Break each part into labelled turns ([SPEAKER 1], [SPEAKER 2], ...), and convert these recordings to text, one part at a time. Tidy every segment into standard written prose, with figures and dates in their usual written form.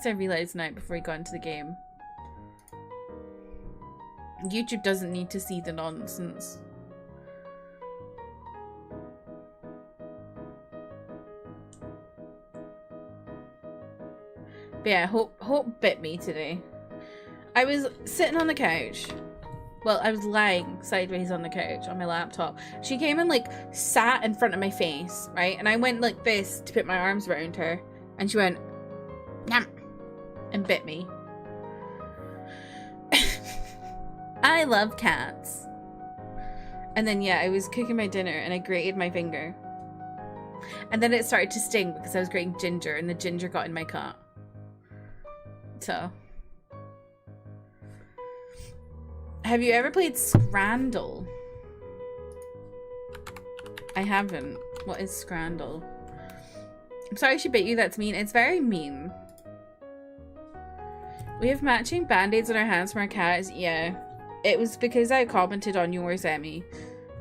[SPEAKER 1] least I realised now before I got into the game. YouTube doesn't need to see the nonsense. But yeah, Hope bit me today. I was sitting on the couch. Well, I was lying sideways on the couch on my laptop. She came and like sat in front of my face, right? And I went like this to put my arms around her. And she went, "Nyam," and bit me. I love cats. And then yeah, I was cooking my dinner and I grated my finger. And then it started to sting because I was grating ginger and the ginger got in my cut. So, have you ever played Scrandle? I haven't. What is Scrandle? I'm sorry she bit you, that's mean. It's very mean. We have matching band-aids on our hands from our cats. Yeah. It was because I commented on yours, Emmy.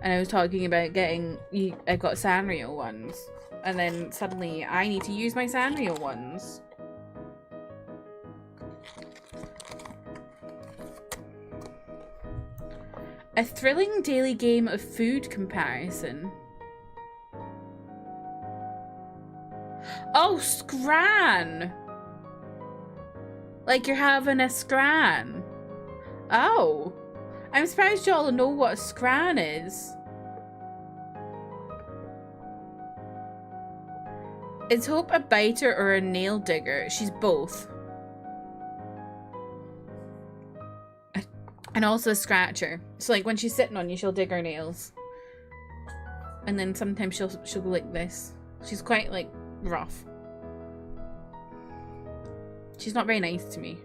[SPEAKER 1] And I was talking about getting... I've got Sanrio ones. And then suddenly I need to use my Sanrio ones. A thrilling daily game of food comparison. Oh, scran! Like you're having a scran. Oh. I'm surprised y'all know what a scran is. Is Hope a biter or a nail digger? She's both. And also a scratcher. So like when she's sitting on you, she'll dig her nails. And then sometimes she'll go like this. She's quite like rough. She's not very nice to me.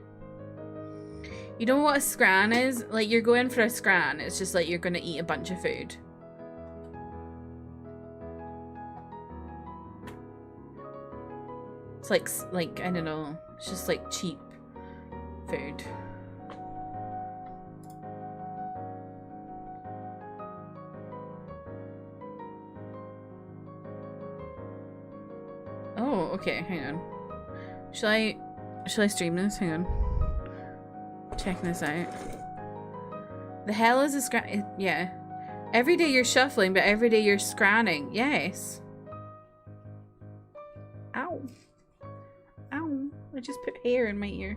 [SPEAKER 1] You know what a scran is? Like you're going for a scran. It's just like you're gonna eat a bunch of food. It's like I don't know. It's just like cheap food. Oh, okay, hang on. Shall I stream this? Hang on. Checking this out. The hell is a scran? Yeah. Every day you're shuffling, but every day you're scranning. Yes. Ow. Ow. I just put hair in my ear.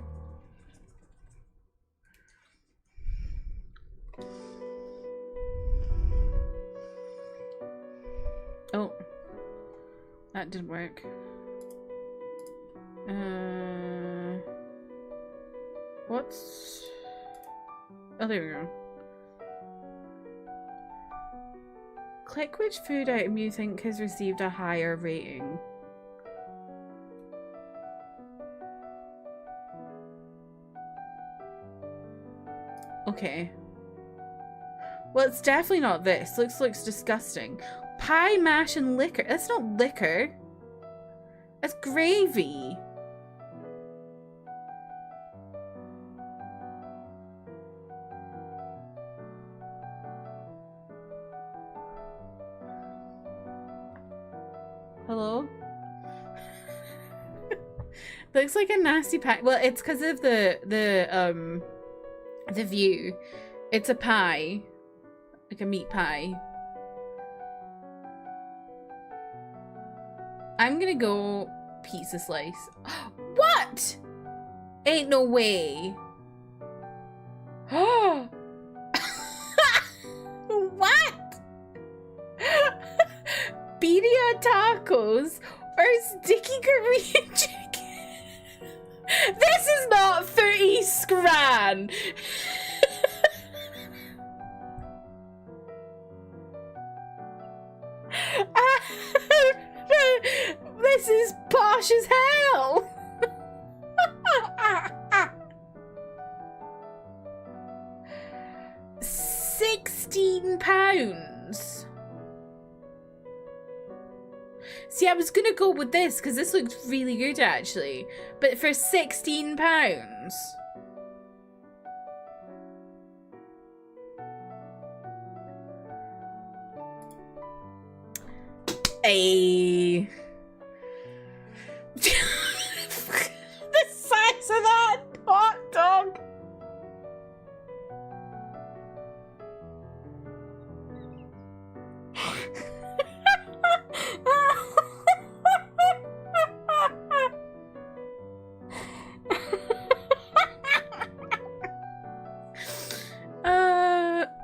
[SPEAKER 1] Oh. That didn't work. What's... Oh, there we go. Click which food item you think has received a higher rating. Okay. Well, it's definitely not this. Looks disgusting. Pie, mash, and liquor. That's not liquor. That's gravy. Hello? Looks like a nasty pie. Well, it's because of the view. It's a pie. Like a meat pie. I'm gonna go pizza slice. What? Ain't no way. Oh. What? Birria tacos or sticky Korean chicken? This is not footy scran. This is posh as hell. £16. See, I was gonna go with this because this looks really good actually, but for £16. The size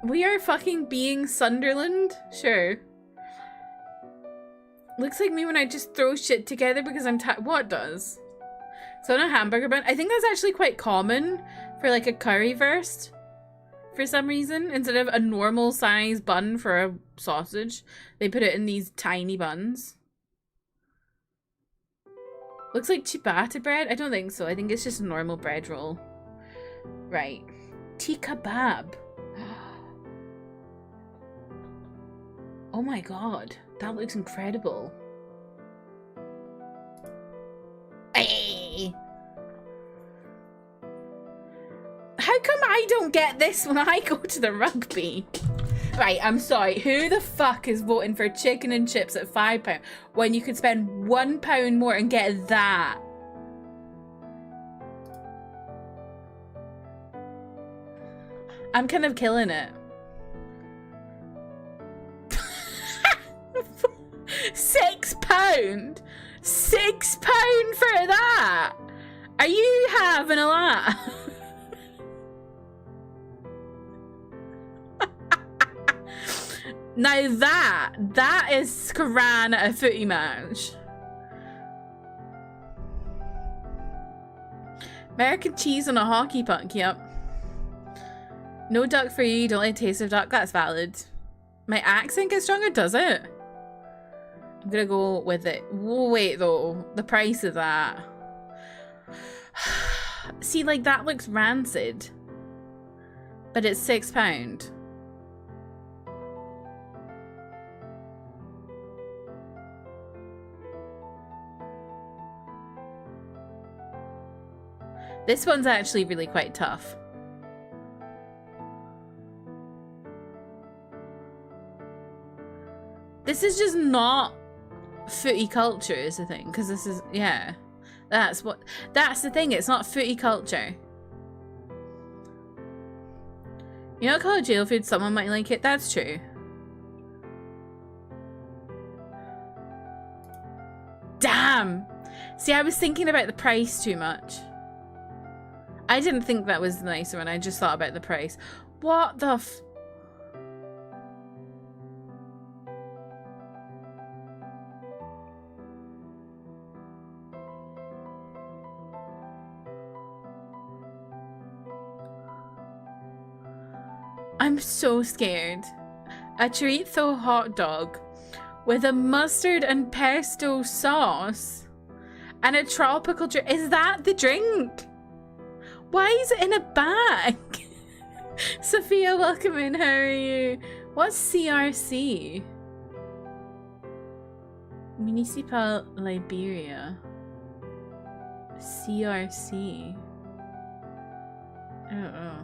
[SPEAKER 1] We are fucking being Sunderland? Sure. Looks like me when I just throw shit together because I'm tired. What does? So on a hamburger bun, I think that's actually quite common for like a currywurst for some reason. Instead of a normal size bun for a sausage, they put it in these tiny buns. Looks like ciabatta bread. I don't think so. I think it's just a normal bread roll. Right. Tikka kebab. Oh my god, that looks incredible. Hey! How come I don't get this when I go to the rugby? Right, I'm sorry. Who the fuck is voting for chicken and chips at £5 when you could spend £1 more and get that? I'm kind of killing it. £6? £6 for that? Are you having a laugh? Now that is scran at a footy match. American cheese on a hockey puck, yep. No duck for you, don't like the taste of duck, that's valid. My accent gets stronger, does it? I'm gonna go with it. Wait though, the price of that. See, like that looks rancid. But it's £6. This one's actually really quite tough. This is just not footy culture is the thing, because this is, yeah. That's the thing, it's not footy culture. You know, call it jail food, someone might like it, that's true. Damn! See, I was thinking about the price too much. I didn't think that was the nicer one, I just thought about the price. What the f- I'm so scared. A chorizo hot dog with a mustard and pesto sauce and a tropical drink. Is that the drink? Why is it in a bag? Sophia, welcome in. How are you? What's CRC? Municipal Liberia. CRC. I don't know.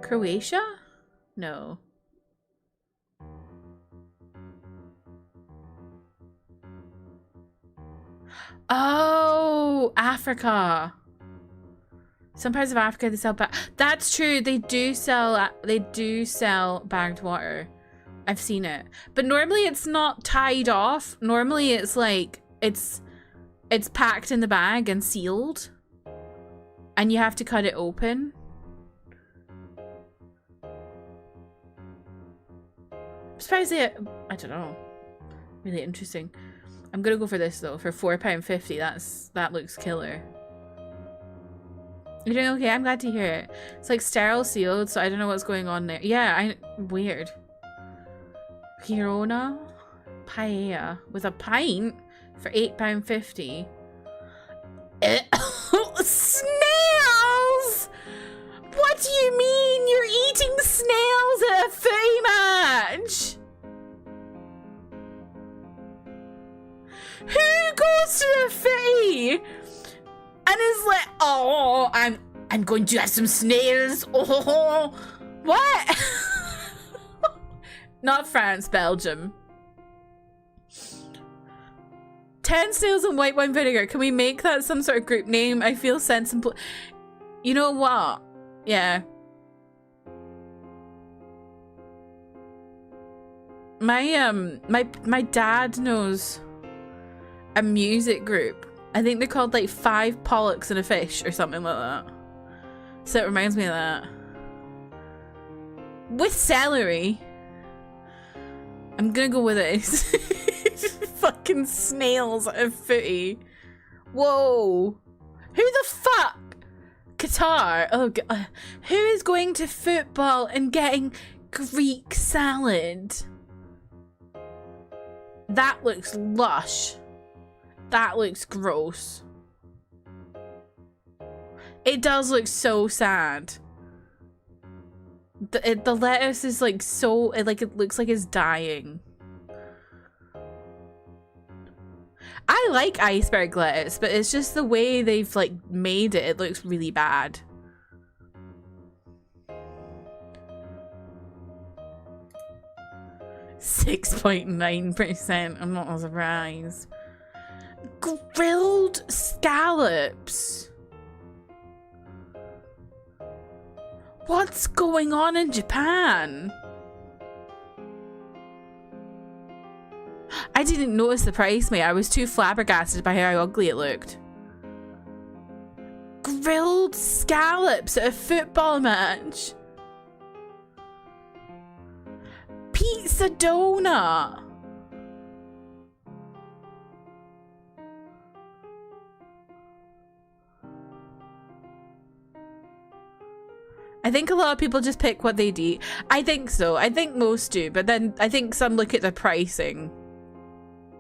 [SPEAKER 1] Croatia? No. Oh, Africa. Some parts of Africa they sell that's true. They do sell bagged water. I've seen it. But normally it's not tied off. Normally it's like it's packed in the bag and sealed. And you have to cut it open. I'm surprised I don't know. Really interesting. I'm gonna go for this though, for £4.50. That looks killer. You're doing okay? I'm glad to hear it. It's like sterile sealed, so I don't know what's going on there. Yeah, weird. Girona paella with a pint for £8.50. Snails! What do you mean you're eating snails at a footy match? Who goes to a footy and is like, oh, I'm going to have some snails. Oh, what? Not France, Belgium. 10 snails and white wine vinegar. Can we make that some sort of group name? I feel sensible. You know what? Yeah. My dad knows a music group. I think they're called like 5 Pollocks and a Fish or something like that. So it reminds me of that. With celery. I'm gonna go with this. Fucking snails at a footy. Whoa. Who the fuck? Qatar. Oh god. Who is going to football and getting Greek salad? That looks lush. That looks gross. It does look so sad. The lettuce is like so, it looks like it's dying. I like iceberg lettuce, but it's just the way they've like made it. It looks really bad. .9%. I'm not surprised. Grilled scallops. What's going on in Japan? I didn't notice the price, mate. I was too flabbergasted by how ugly it looked. Grilled scallops at a football match. Pizza donut. I think a lot of people just pick what they'd eat. I think so. I think most do, but then I think some look at the pricing.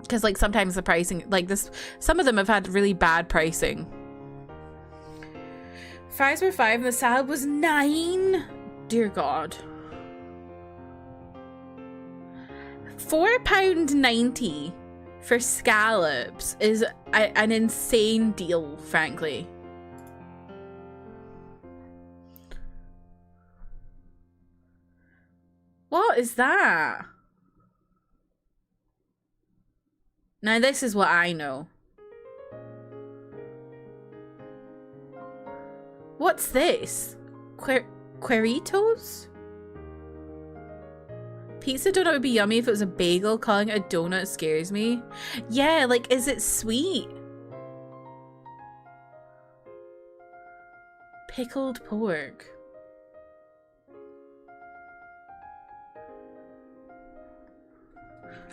[SPEAKER 1] Because like sometimes the pricing, like this, some of them have had really bad pricing. Fries were $5 and the salad was $9. Dear God. £4.90 for scallops is an insane deal, frankly. What is that? Now this is what I know. What's this? Queritos? Pizza donut would be yummy if it was a bagel. Calling it a donut scares me. Yeah, like, is it sweet? Pickled pork.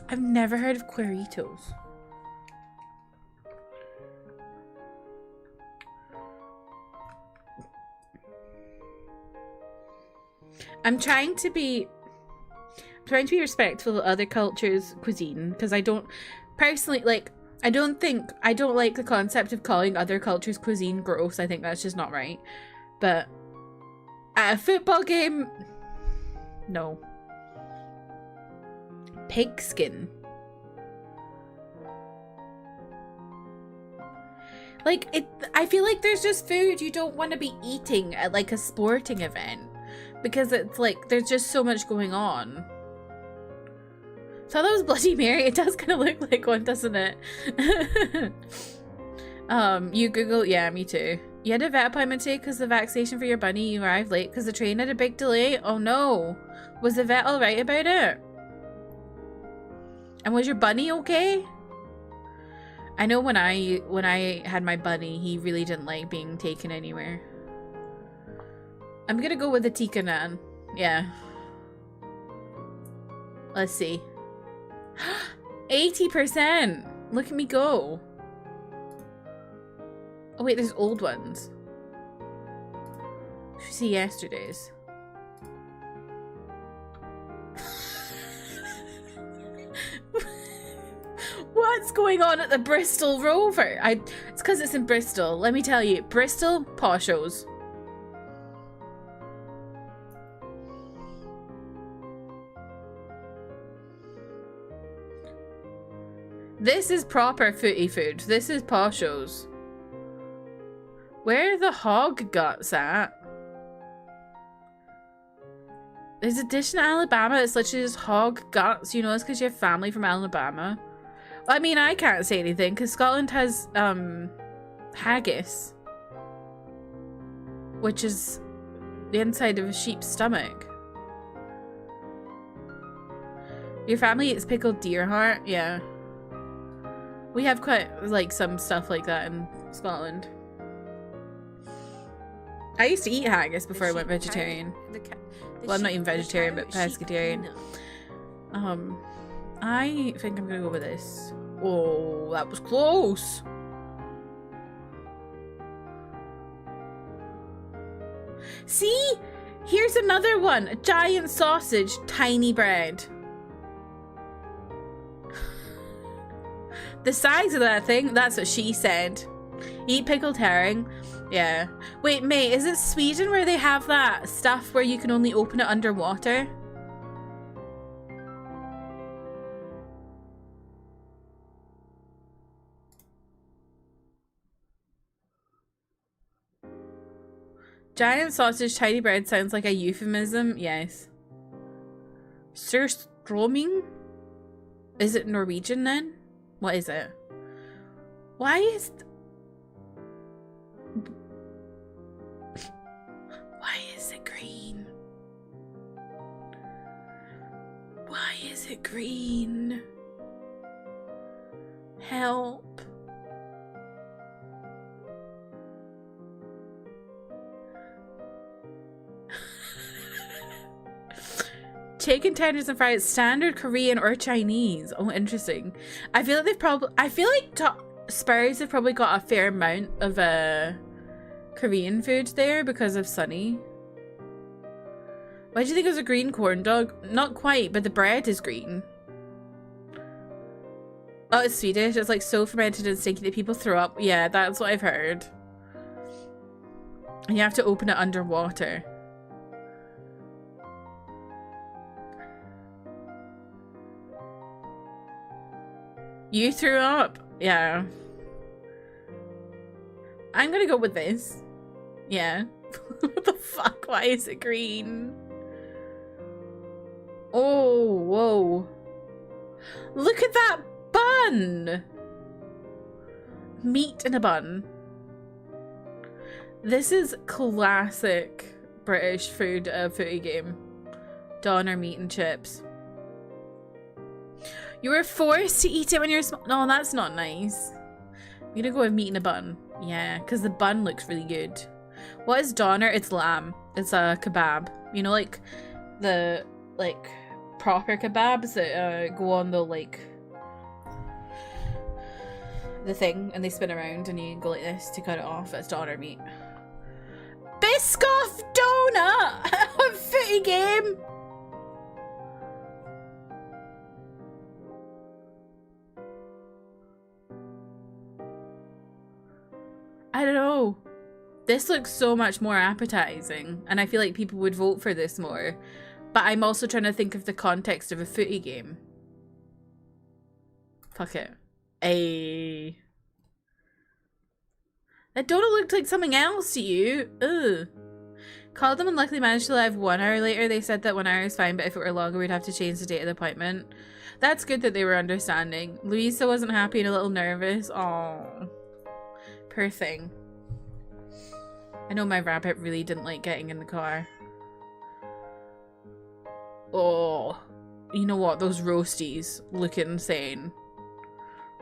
[SPEAKER 1] I've never heard of Queritos. I'm trying to be respectful of other cultures' cuisine, because I don't personally like. I don't like the concept of calling other cultures' cuisine gross. I think that's just not right. But at a football game, no. Pigskin. Like it. I feel like there's just food you don't want to be eating at like a sporting event, because it's like there's just so much going on. So that was Bloody Mary. It does kind of look like one, doesn't it? You Google, yeah, me too. You had a vet appointment today because the vaccination for your bunny. You arrived late because the train had a big delay. Oh no. Was the vet alright about it? And was your bunny okay? I know when I had my bunny, he really didn't like being taken anywhere. I'm gonna go with the Tika Nan. Yeah. Let's see. 80%! Look at me go. Oh wait, there's old ones. Should see yesterday's. What's going on at the Bristol Rover? It's because it's in Bristol. Let me tell you, Bristol poshos. This is proper footy food. This is poshos. Where are the hog guts at? There's a dish in Alabama that's literally just hog guts. You know, it's because you have family from Alabama. I mean, I can't say anything because Scotland has haggis, which is the inside of a sheep's stomach. Your family eats pickled deer heart? Yeah. We have quite, like, some stuff like that in Scotland. I used to eat haggis before I went vegetarian. Well, I'm not even vegetarian, but pescatarian. I think I'm gonna go with this. Oh, that was close. See? Here's another one. A giant sausage, tiny bread. The size of that thing, that's what she said. Eat pickled herring. Yeah. Wait, mate, is it Sweden where they have that stuff where you can only open it underwater? Giant sausage, tiny bread sounds like a euphemism. Yes. Surströmming? Is it Norwegian then? What is it? Why is it green? Why is it green? Help. Chicken tenders and fries, standard Korean or Chinese. Oh, interesting. I feel like they've probably. I feel like Spurs have probably got a fair amount of Korean food there because of Sunny. Why do you think it was a green corn dog? Not quite, but the bread is green. Oh, it's Swedish. It's like so fermented and stinky that people throw up. Yeah, that's what I've heard. And you have to open it underwater. You threw up? Yeah. I'm gonna go with this. Yeah. What the fuck? Why is it green? Oh, whoa. Look at that bun! Meat in a bun. This is classic British food footy game. Doner meat and chips. You were forced to eat it when you were small. No, that's not nice. I'm gonna go with meat in a bun. Yeah, because the bun looks really good. What is doner? It's lamb. It's a kebab. You know, like the proper kebabs that go on the the thing and they spin around and you go like this to cut it off. That's doner meat. Biscoff donut! Footy game! I don't know. This looks so much more appetizing, and I feel like people would vote for this more. But I'm also trying to think of the context of a footy game. Fuck it. Ayy. That donut looked like something else to you. Ugh. Called them and luckily managed to arrive 1 hour later. They said that 1 hour is fine, but if it were longer, we'd have to change the date of the appointment. That's good that they were understanding. Louisa wasn't happy and a little nervous. Aww. Poor thing. I know my rabbit really didn't like getting in the car. Oh, you know what? Those roasties look insane.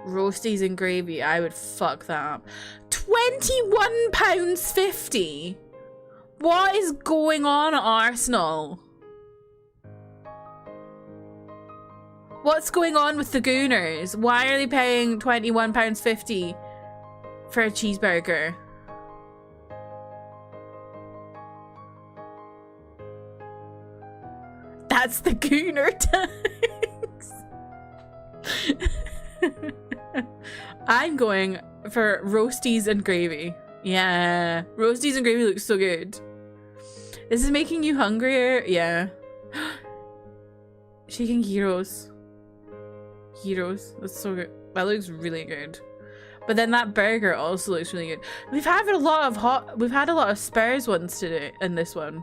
[SPEAKER 1] Roasties and gravy, I would fuck that up. £21.50. What is going on at Arsenal? What's going on with the Gooners? Why are they paying £21.50 for a cheeseburger? That's the Gooner tax. I'm going for roasties and gravy. Yeah, roasties and gravy looks so good. This is making you hungrier. Yeah. Chicken gyros. Gyros. That's so good. That looks really good. But then that burger also looks really good. We've had a lot of Spurs ones today in this one.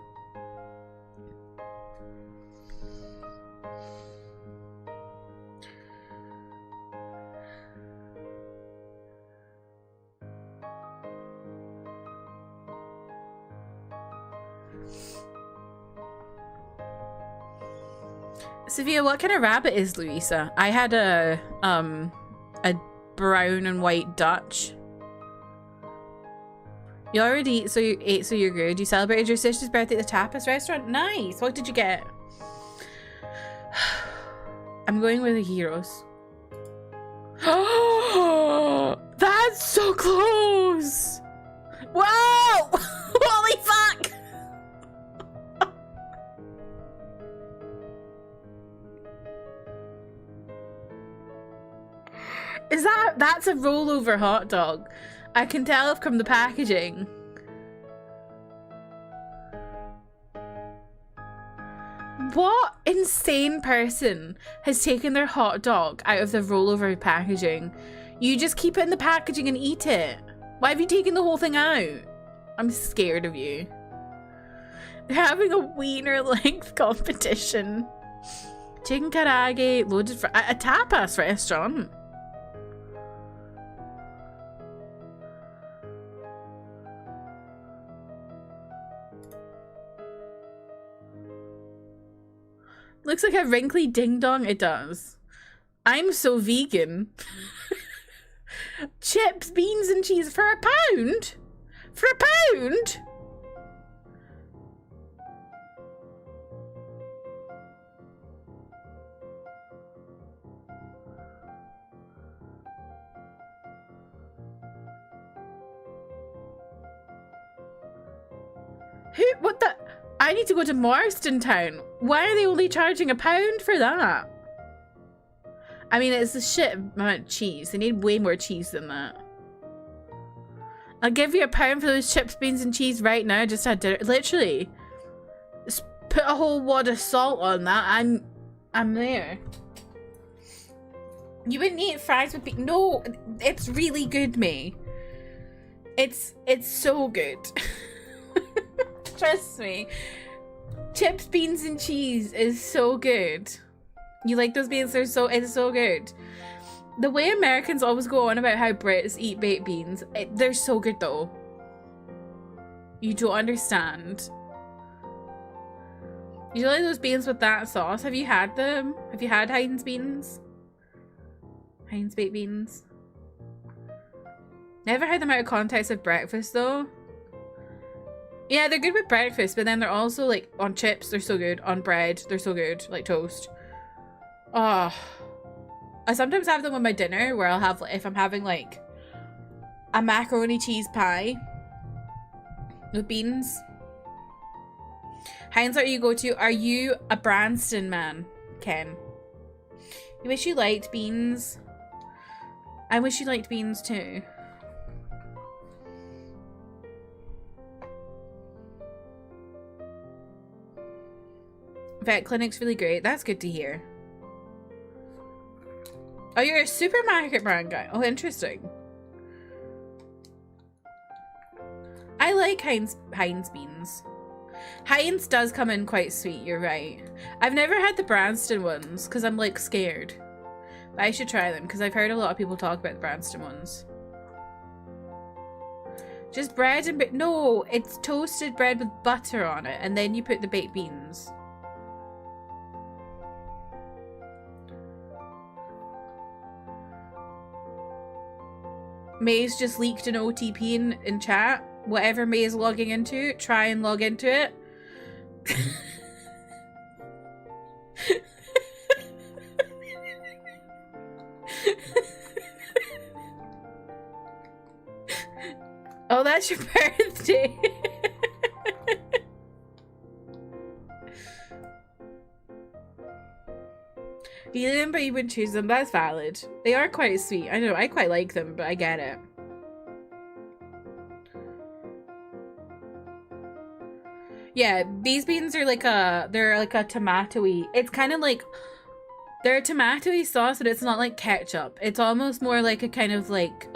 [SPEAKER 1] Sophia, what kind of rabbit is Louisa? I had a brown and white Dutch. You You already so you ate, so you're good. You celebrated your sister's birthday at the tapas restaurant. Nice. What did you get? I'm going with the heroes. That's so close. Whoa! Holy fuck! That's a rollover hot dog. I can tell from the packaging. What insane person has taken their hot dog out of the rollover packaging? You just keep it in the packaging and eat it. Why have you taken the whole thing out? I'm scared of you. They're having a wiener length competition. Chicken karaage, loaded for a tapas restaurant. Looks like a wrinkly ding dong. It does. I'm so vegan. Chips, beans, and cheese for £1? For £1? What the? I need to go to Marston Town. Why are they only charging £1 for that? I mean, it's a shit amount of cheese. They need way more cheese than that. I'll give you £1 for those chips, beans, and cheese right now. Just had dinner. Literally, just put a whole wad of salt on that. I'm there. You wouldn't eat fries with beans? No, it's really good, May. It's so good. Trust me. Chips, beans, and cheese is so good. You like those beans? It's so good. The way Americans always go on about how Brits eat baked beans, they're so good though. You don't understand. You like those beans with that sauce? Have you had them? Have you had Heinz beans? Heinz baked beans? Never had them out of context of breakfast though. Yeah, they're good with breakfast, but then they're also like on chips, they're so good. On bread, they're so good. Like toast. Oh. I sometimes have them with my dinner where I'll have, if I'm having like a macaroni cheese pie with beans. Heinz, are you go to? Are you a Branston man, Ken? You wish you liked beans. I wish you liked beans too. Vet clinic's really great. That's good to hear. Oh, you're a supermarket brand guy. Oh, interesting. I like Heinz beans. Heinz does come in quite sweet, you're right. I've never had the Branston ones because I'm like scared. But I should try them because I've heard a lot of people talk about the Branston ones. Just bread and no, it's toasted bread with butter on it and then you put the baked beans. May's just leaked an OTP in chat. Whatever May is logging into, try and log into it. Oh, that's your birthday. You didn't, but you would choose them. That's valid. They are quite sweet. I know, I quite like them, but I get it. Yeah, these beans are like they're like a tomatoey. It's kind of like, they're a tomatoey sauce, but it's not like ketchup. It's almost more like a kind of like,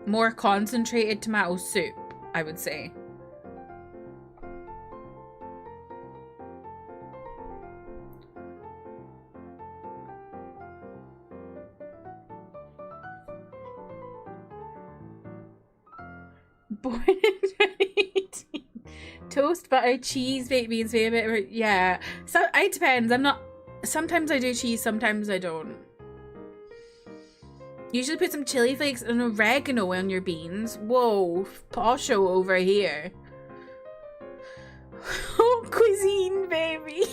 [SPEAKER 1] more concentrated tomato soup, I would say. Born in 2018. Toast, butter, cheese, baked beans, favorite. Yeah. So it depends. I'm not. Sometimes I do cheese, sometimes I don't. Usually put some chili flakes and oregano on your beans. Whoa, posho over here. Oh, cuisine, baby.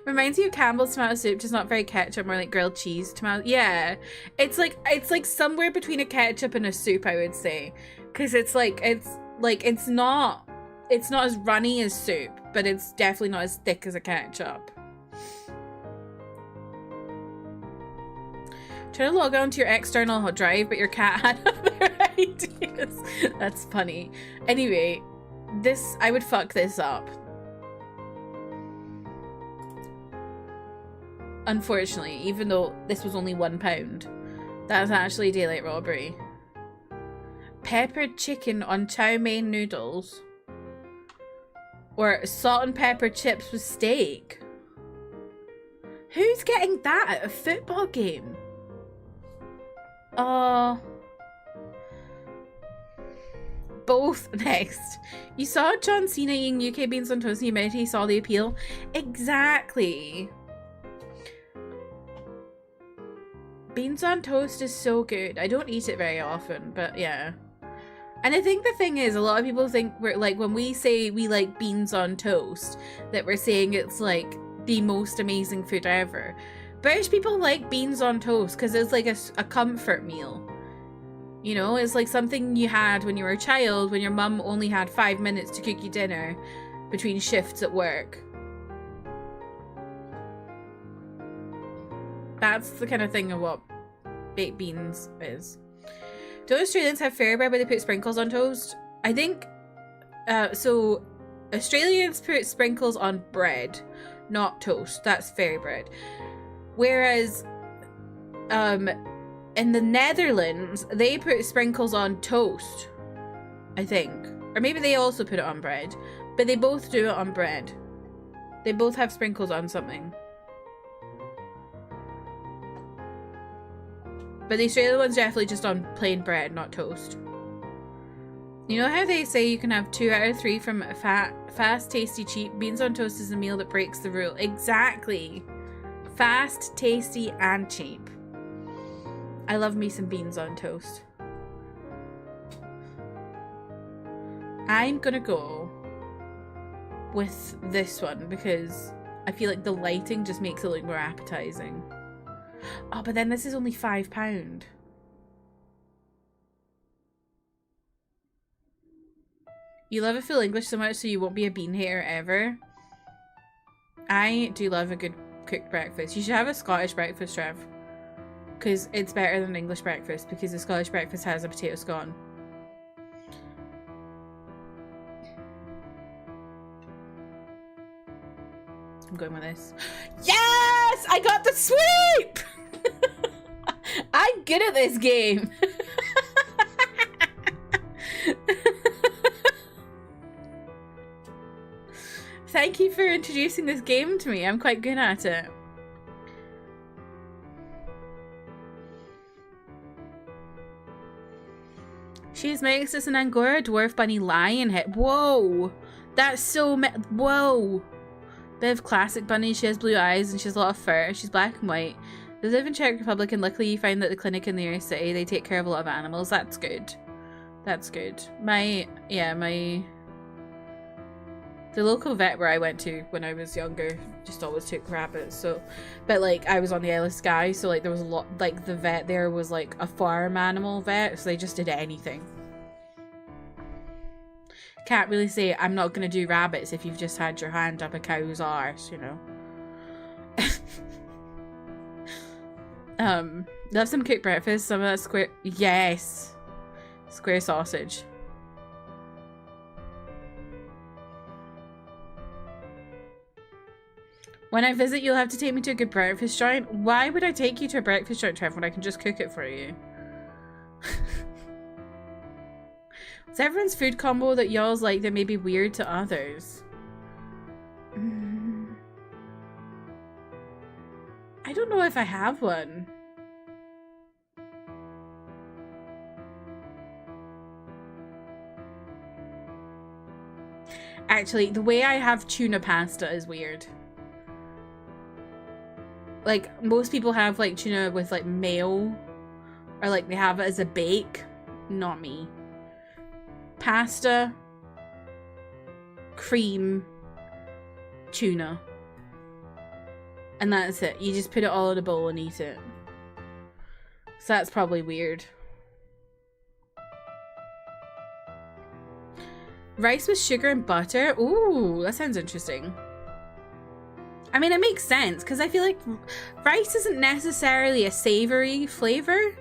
[SPEAKER 1] Reminds you of Campbell's tomato soup, just not very ketchup, more like grilled cheese tomato. Yeah, it's like somewhere between a ketchup and a soup, I would say, because it's not as runny as soup, but it's definitely not as thick as a ketchup. Try to log on to your external drive, but your cat had other ideas. That's funny. Anyway, I would fuck this up. Unfortunately, even though this was only £1, that's actually daylight robbery. Peppered chicken on chow mein noodles. Or salt and pepper chips with steak. Who's getting that at a football game? Both next. You saw John Cena eating UK beans on toast and you immediately saw the appeal? Exactly. Beans on toast is so good. I don't eat it very often, but yeah. And I think the thing is, a lot of people think we're like, when we say we like beans on toast, that we're saying it's like the most amazing food ever. British people like beans on toast because it's like a comfort meal. You know, it's like something you had when you were a child, when your mum only had 5 minutes to cook you dinner between shifts at work. That's the kind of thing of what baked beans is. Do Australians have fairy bread where they put sprinkles on toast? I think, so Australians put sprinkles on bread, not toast. That's fairy bread. Whereas, in the Netherlands, they put sprinkles on toast, I think. Or maybe they also put it on bread. But they both do it on bread. They both have sprinkles on something. But the Australian one's definitely just on plain bread, not toast. You know how they say you can have 2 out of 3 from fast, tasty, cheap? Beans on toast is a meal that breaks the rule. Exactly. Fast, tasty, and cheap. I love me some beans on toast. I'm gonna go with this one because I feel like the lighting just makes it look more appetizing. Oh, but then this is only £5. You love a full English so much so you won't be a bean hater ever. I do love a good cooked breakfast. You should have a Scottish breakfast, Trev. Because it's better than English breakfast because the Scottish breakfast has a potato scone. I'm going with this. Yes! I got the sweep! I'm good at this game. Thank you for introducing this game to me. I'm quite good at it. She is mixed as an Angora dwarf bunny lion head. Whoa! That's so whoa! Bit of classic bunny. She has blue eyes and she has a lot of fur. She's black and white. They live in Czech Republic and luckily you find that the clinic in the nearest city, they take care of a lot of animals. That's good. That's good. The local vet where I went to when I was younger just always took rabbits, so, but like I was on the Isle of Skye, so like there was a lot, like the vet there was like a farm animal vet, so they just did anything. Can't really say I'm not gonna do rabbits if you've just had your hand up a cow's arse, you know. Love some cooked breakfast, some of that square, yes, square sausage. When I visit, you'll have to take me to a good breakfast joint. Why would I take you to a breakfast joint, Trev, when I can just cook it for you? It's everyone's food combo that y'all's like that may be weird to others. I don't know if I have one. Actually, the way I have tuna pasta is weird. Like, most people have, like, tuna with, like, mayo Or like they have it as a bake. Not me. Pasta, cream, tuna. And that's it. You just put it all in a bowl and eat it. So that's probably weird. Rice with sugar and butter? Ooh, that sounds interesting. I mean, it makes sense because I feel like rice isn't necessarily a savory flavor.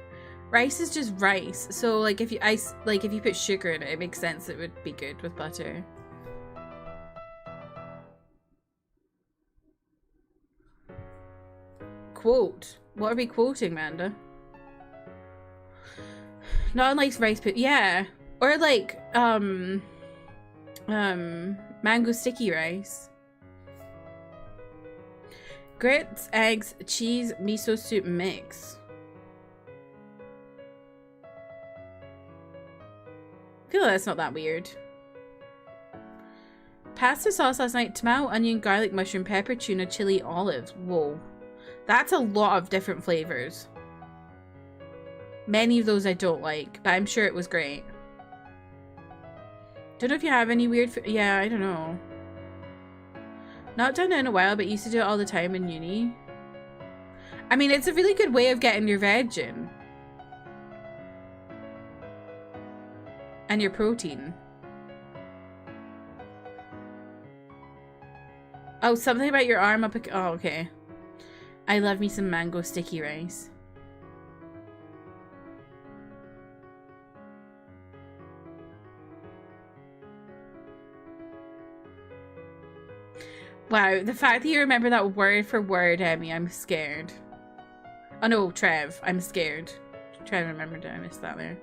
[SPEAKER 1] Rice is just rice. So like if you put sugar in it, it makes sense it would be good with butter. Quote. What are we quoting, Manda? Not like rice, but yeah. Or like mango sticky rice. Grits, eggs, cheese, miso soup mix. I feel like that's not that weird. Pasta sauce last night. Tomato, onion, garlic, mushroom, pepper, tuna, chili, olives. Whoa. That's a lot of different flavors. Many of those I don't like, but I'm sure it was great. Don't know if you have any weird yeah, I don't know. Not done it in a while, but used to do it all the time in uni. I mean, it's a really good way of getting your veg in. And your protein. Oh, something about your arm up. Oh, okay. I love me some mango sticky rice. Wow, the fact that you remember that word for word, Emmy, I'm scared. Oh no, Trev, I'm scared. Trev remembered it, I missed that there.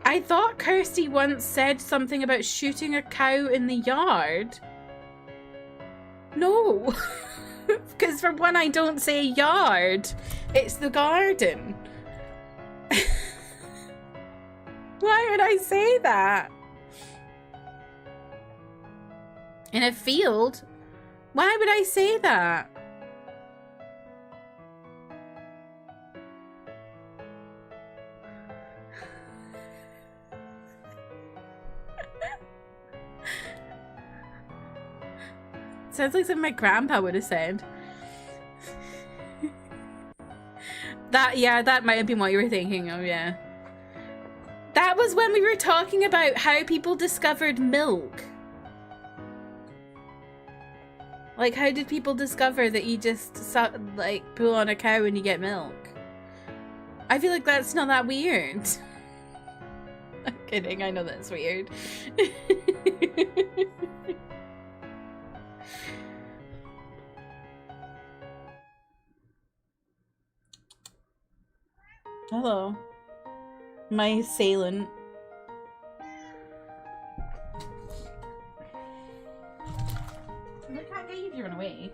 [SPEAKER 1] I thought Kirsty once said something about shooting a cow in the yard. No. Because for one, I don't say yard. It's the garden. Why would I say that? In a field? Why would I say that? Sounds like something my grandpa would have said. That might have been what you were thinking of, yeah. That was when we were talking about how people discovered milk. Like, how did people discover that you just, like, pull on a cow and you get milk? I feel like that's not that weird. I'm kidding, I know that's weird. Hello. My assailant. Look how Dave, you run away.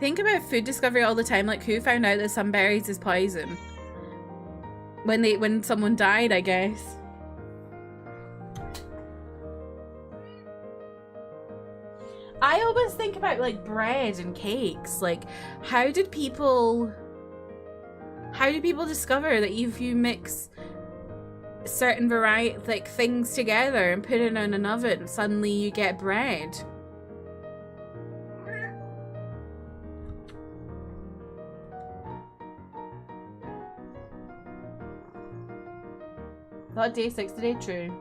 [SPEAKER 1] Think about food discovery all the time, like who found out that some berries is poison? When someone died, I guess. I always think about like bread and cakes. Like, how did people discover that if you mix certain variety, like things together and put it in an oven, suddenly you get bread? Not day 6 today, true.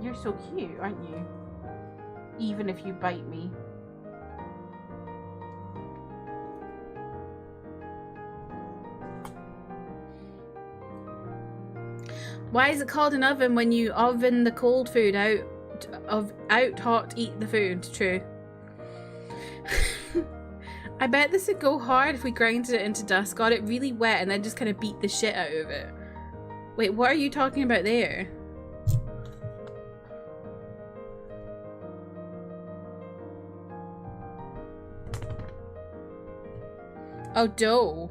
[SPEAKER 1] You're so cute, aren't you? Even if you bite me. Why is it called an oven when you oven the cold food out hot, eat the food? True. I bet this would go hard if we grinded it into dust, got it really wet, and then just kind of beat the shit out of it. Wait, what are you talking about there? Oh, dough.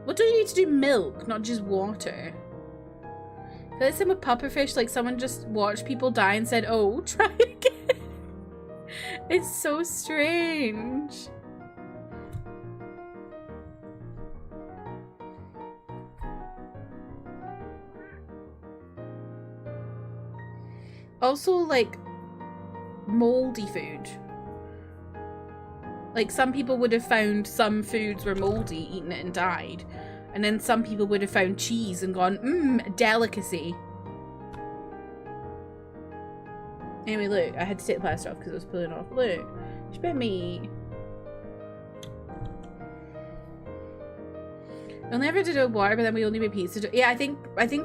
[SPEAKER 1] What do you need to do? Milk, not just water. I feel like some with pufferfish, like someone just watched people die and said, oh, try again. It's so strange. Also, like, moldy food. Like, some people would have found some foods were moldy, eaten it and died. And then some people would have found cheese and gone, delicacy. Anyway, look, I had to take the plaster off because it was pulling off. Look, it's been me. We'll never do water, but then we only made pizza. Yeah, I think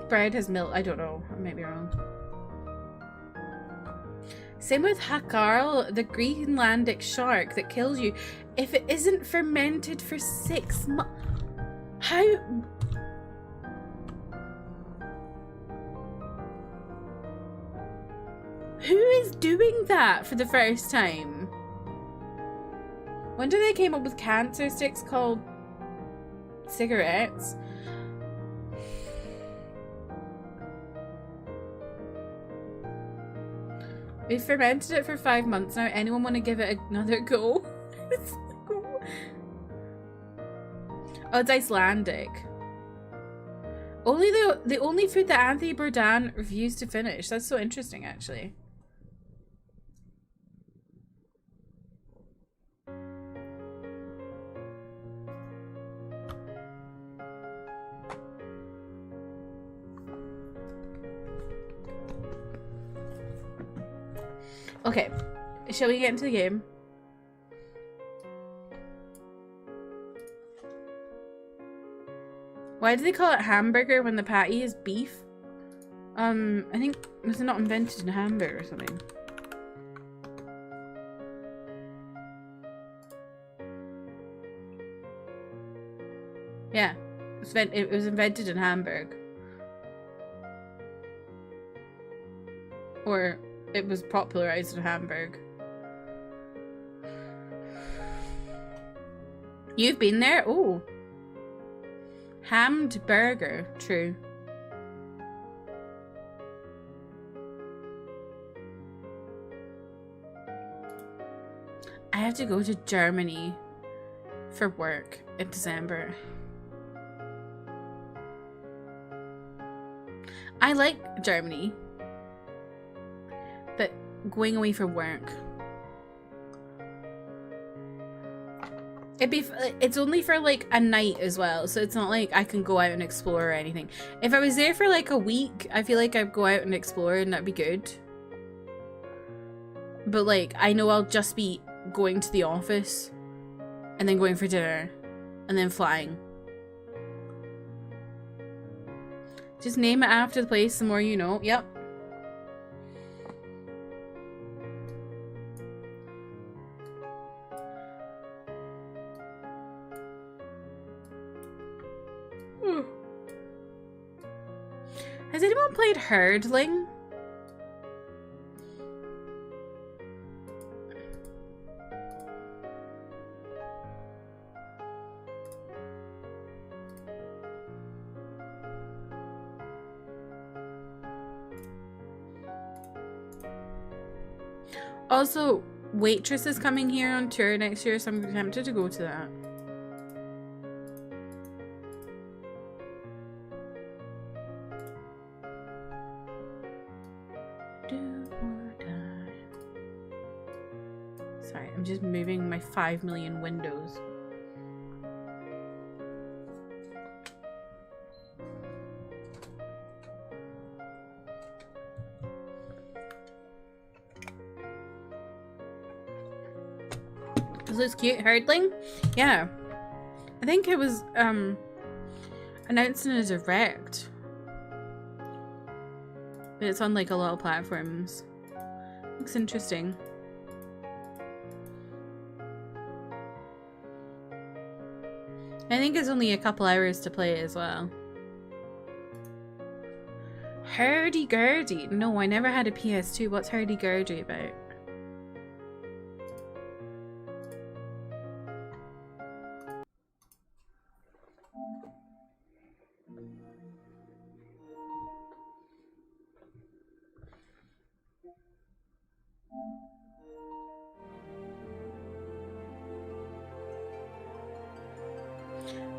[SPEAKER 1] bread has milk. I don't know. I might be wrong. Same with Hakarl, the Greenlandic shark that kills you if it isn't fermented for 6 months. How? Who is doing that for the first time? Wonder they came up with cancer sticks called cigarettes. We've fermented it for 5 months now. Anyone want to give it another go? Oh, it's Icelandic. Only the only food that Anthony Bourdain refused to finish. That's so interesting, actually. Okay, shall we get into the game? Why do they call it hamburger when the patty is beef? I think it's not invented in Hamburg or something. Yeah, it was invented in Hamburg. Or it was popularized in Hamburg. You've been there? Oh. Hammed burger. True. I have to go to Germany for work in December. I like Germany, but going away for work. It's only for like a night as well, so it's not like I can go out and explore or anything. If I was there for like a week, I feel like I'd go out and explore and that'd be good. But like, I know I'll just be going to the office and then going for dinner and then flying. Just name it after the place, the more you know. Yep. Has anyone played Herdling? Also, Waitress is coming here on tour next year, so I'm tempted to go to that. Sorry, I'm just moving my 5 million windows. This looks cute. Herdling? Yeah. I think it was announced in a direct. But it's on like a lot of platforms. Looks interesting. I think it's only a couple hours to play as well. Hurdy-gurdy. No, I never had a PS2. What's hurdy-gurdy about?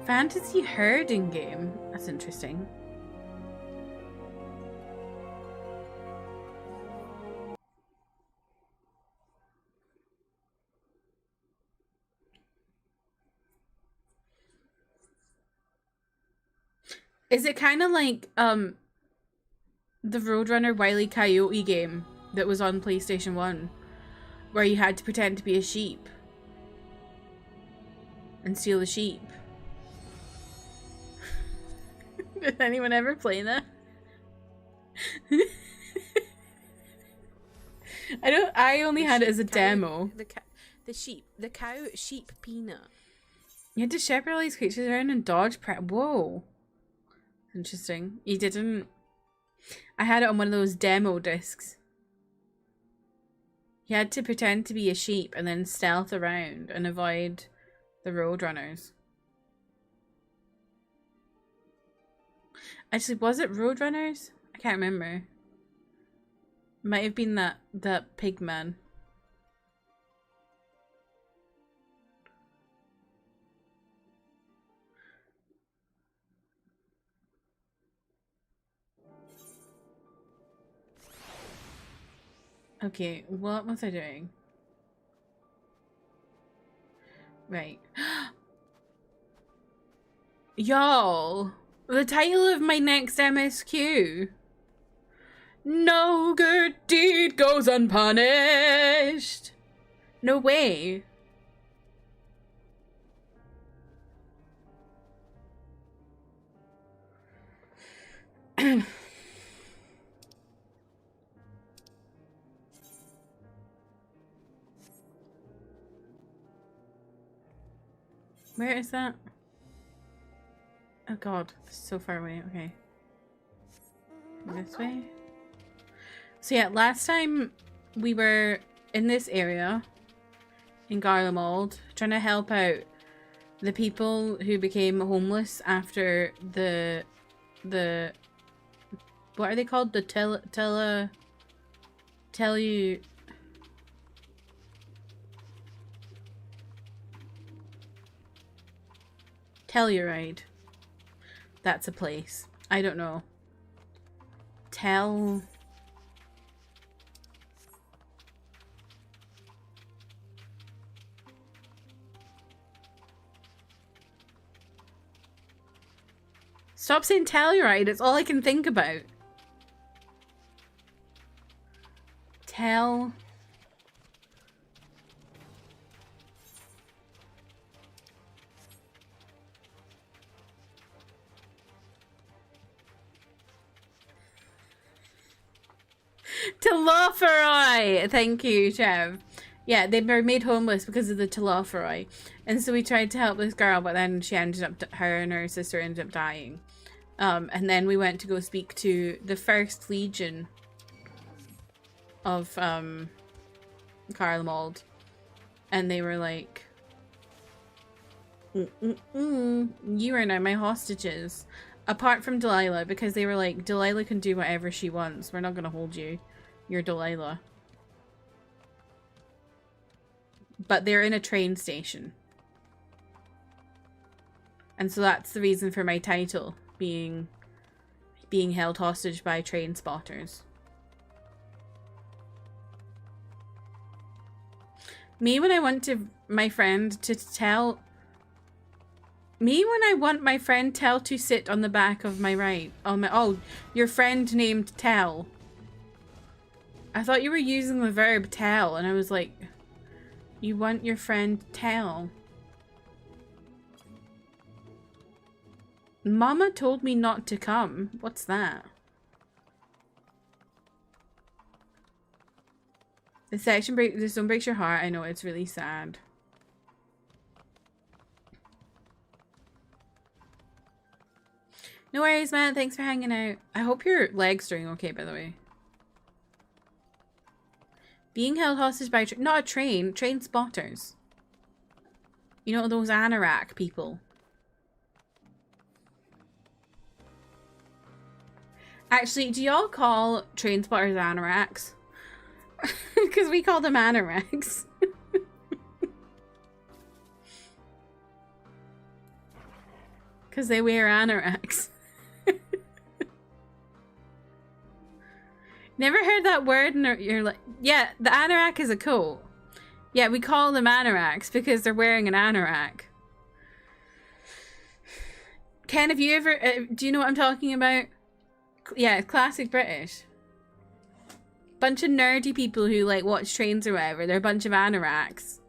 [SPEAKER 1] Fantasy herding game. That's interesting. Is it kind of like the Roadrunner Wile E. Coyote game that was on PlayStation 1, where you had to pretend to be a sheep and steal the sheep? Did anyone ever play that? I only had it as a demo.
[SPEAKER 2] The sheep peanut.
[SPEAKER 1] You had to shepherd all these creatures around and dodge whoa. Interesting. You didn't. I had it on one of those demo discs. You had to pretend to be a sheep and then stealth around and avoid the Roadrunners. Actually, was it Roadrunners? I can't remember. Might have been that pig man. Okay, what was I doing? Right. Y'all, the title of my next MSQ. No good deed goes unpunished. No way. Where is that? Oh god, so far away. Okay. This way? So yeah, last time we were in this area in Garlemald trying to help out the people who became homeless after the what are they called? The Telluride. That's a place. I don't know. Stop saying Telluride. It's all I can think about. Telophoroi! Thank you, Chev. Yeah, they were made homeless because of the Telophoroi. And so we tried to help this girl, but then she ended up, her and her sister ended up dying. And then we went to go speak to the First Legion of Garlemald. And they were like, you are now my hostages. Apart from Delilah, because they were like, Delilah can do whatever she wants. We're not going to hold you. You're Delilah. But they're in a train station. And so that's the reason for my title being held hostage by train spotters. Me when I want my friend to sit on the back of my right. Oh, your friend named Tell. I thought you were using the verb tell, and I was like, you want your friend Tell. Mama told me not to come. What's that? This one breaks your heart. I know, it's really sad. No worries, man. Thanks for hanging out. I hope your leg's doing okay, by the way. Being held hostage by not a train spotters. You know, those anorak people. Actually, do y'all call train spotters anoraks? Because we call them anoraks. Because they wear anoraks. Never heard that word and you're like, yeah, the anorak is a coat. Yeah, we call them anoraks because they're wearing an anorak. Ken, have you ever, do you know what I'm talking about? Yeah, classic British. Bunch of nerdy people who like watch trains or whatever. They're a bunch of anoraks.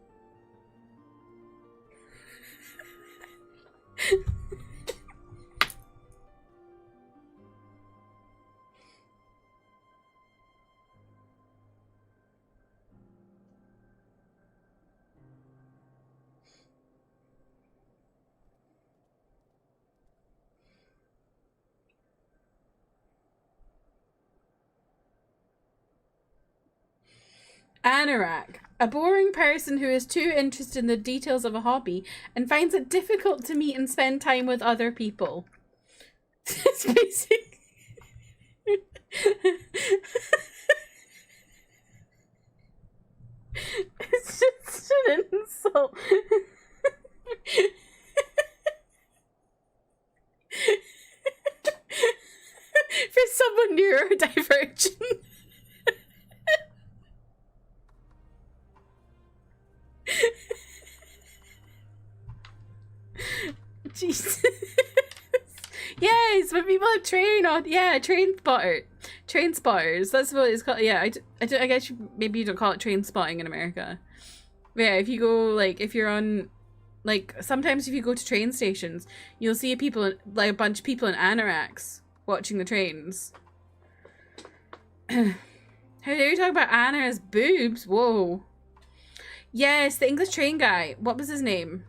[SPEAKER 1] Anorak. A boring person who is too interested in the details of a hobby and finds it difficult to meet and spend time with other people. It's basic. It's just an insult. For someone neurodivergent. Jesus. Yes, when people have train on, yeah, train spotters. That's what it's called. Yeah, I guess maybe you don't call it train spotting in America. But yeah, if you go like if you're on, like sometimes if you go to train stations, you'll see people like a bunch of people in anoraks watching the trains. How dare you talk about Anna as boobs? Whoa. Yes, the English train guy. What was his name?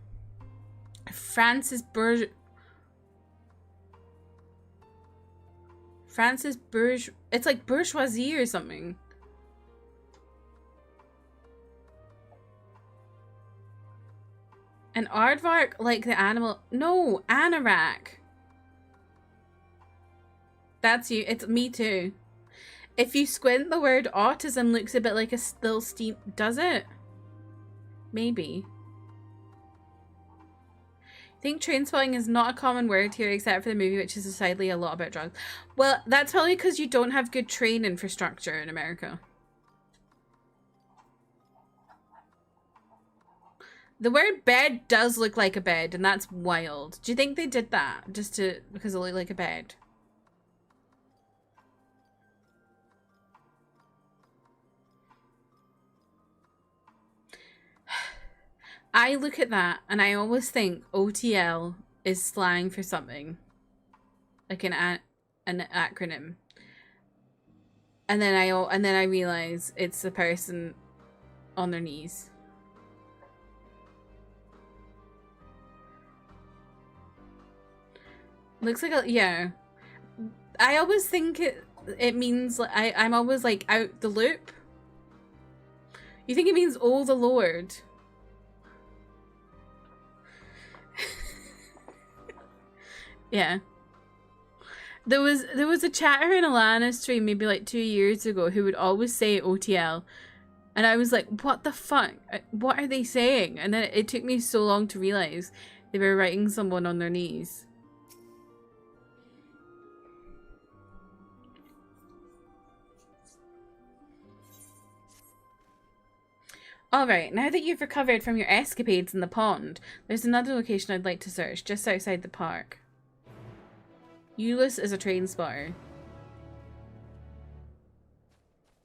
[SPEAKER 1] Francis it's like bourgeoisie or something. An aardvark, like the animal. No, anorak. That's you. It's me too. If you squint, the word autism looks a bit like a little steam. Does it? Maybe. I think train spotting is not a common word here except for the movie, which is decidedly a lot about drugs. Well, that's probably because you don't have good train infrastructure in America. The word bed does look like a bed, and that's wild. Do you think they did that just because it looked like a bed? I look at that and I always think OTL is slang for something, like an acronym, and then I realize it's the person on their knees. Looks like a, yeah. I always think it means like I'm always like out the loop. You think it means oh the Lord? Yeah. There was a chatter in Alana's stream maybe like 2 years ago who would always say OTL. And I was like, what the fuck? What are they saying? And then it took me so long to realize they were writing someone on their knees. Alright, now that you've recovered from your escapades in the pond, there's another location I'd like to search, just outside the park. Euless is a train spotter.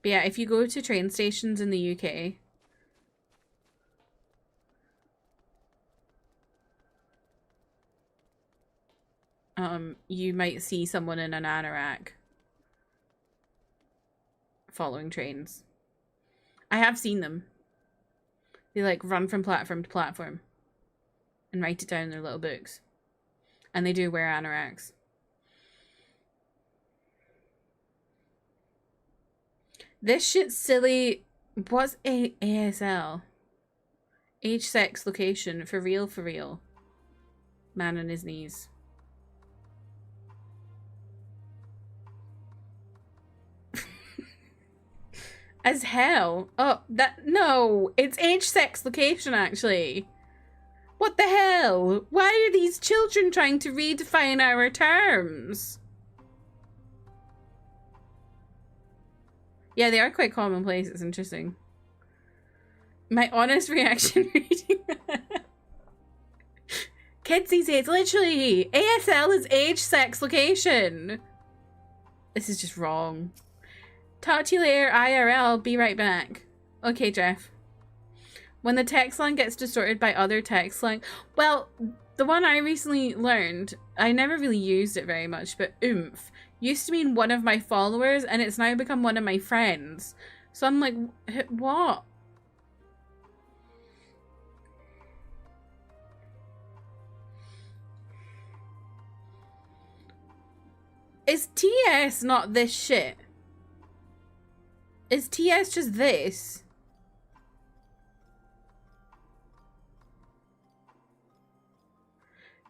[SPEAKER 1] But yeah, if you go to train stations in the UK, you might see someone in an anorak following trains. I have seen them. They like run from platform to platform and write it down in their little books. And they do wear anoraks. This shit's silly. What's ASL? Age, sex, location. For real, for real. Man on his knees. As hell. Oh, that, no. It's age, sex, location, actually. What the hell? Why are these children trying to redefine our terms? Yeah, they are quite commonplace. It's interesting. My honest reaction reading kids these days, literally. ASL is age, sex, location. This is just wrong. Talk to you later, IRL. Be right back. Okay, Jeff. When the text line gets distorted by other text line. Well, the one I recently learned, I never really used it very much, but oomph used to mean one of my followers, and it's now become one of my friends. So I'm like, what? Is TS not this shit? Is TS just this?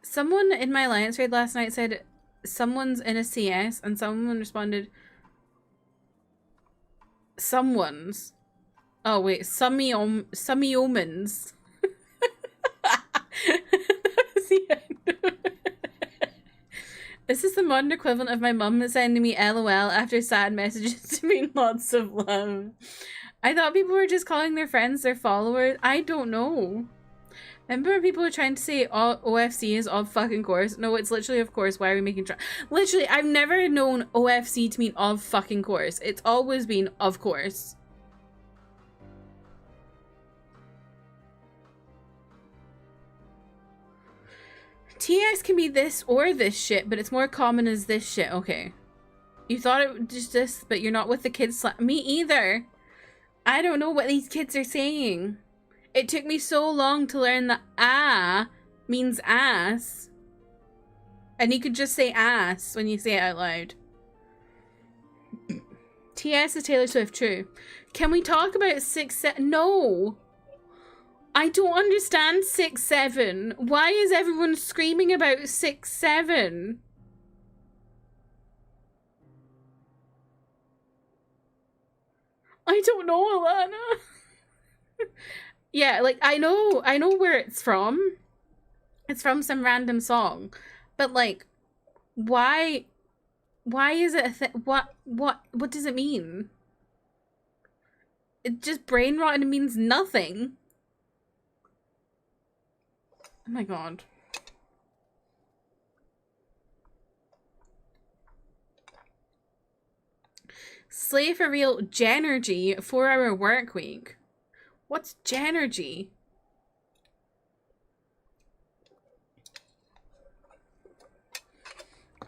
[SPEAKER 1] Someone in my Alliance raid last night said someone's in a CS, and someone responded someone's. Oh wait, some omens. That was the end. This is the modern equivalent of my mum sending me LOL after sad messages to mean lots of love. I thought people were just calling their friends their followers. I don't know. Remember when people were trying to say OFC is of fucking course? No, it's literally of course. Why are we making literally, I've never known OFC to mean of fucking course. It's always been of course. TS can be this or this shit, but it's more common as this shit. Okay. You thought it was just this, but you're not with the kids. Me either. I don't know what these kids are saying. It took me so long to learn that ah means ass. And you could just say ass when you say it out loud. TS is Taylor Swift, true. Can we talk about 6-7? No. I don't understand 6-7. Why is everyone screaming about 6-7? I don't know, Alana. Yeah, like I know where it's from. It's from some random song. But like why is it a thing? What does it mean? It just brain rot and it means nothing. Oh my god. Slay for real, Genergy, 4-hour work week. What's Genergy?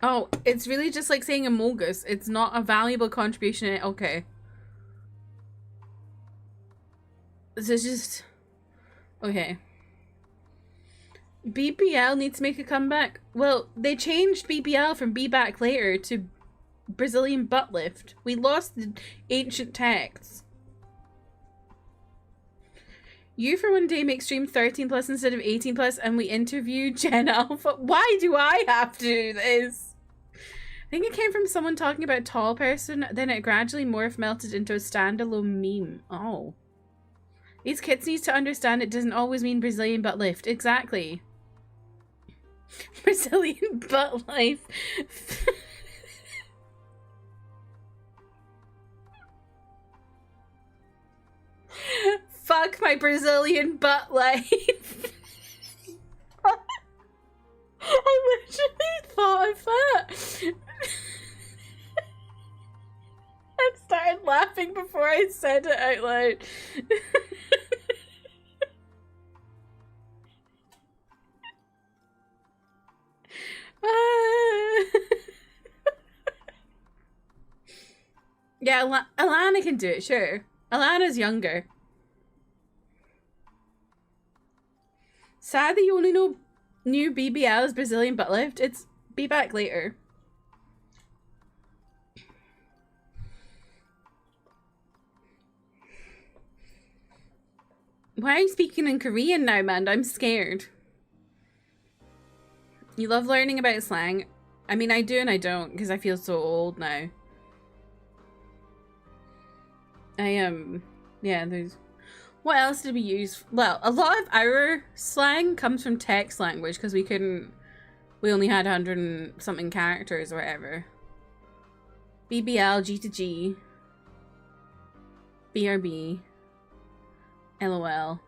[SPEAKER 1] Oh, it's really just like saying Amogus. It's not a valuable contribution. Okay. This is just... Okay. BBL needs to make a comeback. Well, they changed BBL from Be Back Later to Brazilian Butt Lift. We lost the ancient texts. You for one day make stream 13 plus instead of 18 plus, and we interview Gen Alpha. Why do I have to do this? I think it came from someone talking about a tall person, then it gradually melted into a standalone meme. Oh. These kids need to understand it doesn't always mean Brazilian butt lift. Exactly. Brazilian butt life. Fuck my Brazilian butt life. I literally thought of that. I started laughing before I said it out loud. Yeah, Alana can do it, sure. Alana's younger. Sad that you only know new BBL's Brazilian butt lift. It's Be Back Later. Why are you speaking in Korean now, man? I'm scared. You love learning about slang. I mean, I do and I don't, because I feel so old now. Yeah, there's... What else did we use? Well, a lot of our slang comes from text language because we only had 100 and something characters or whatever. BBL, G2G, BRB, LOL.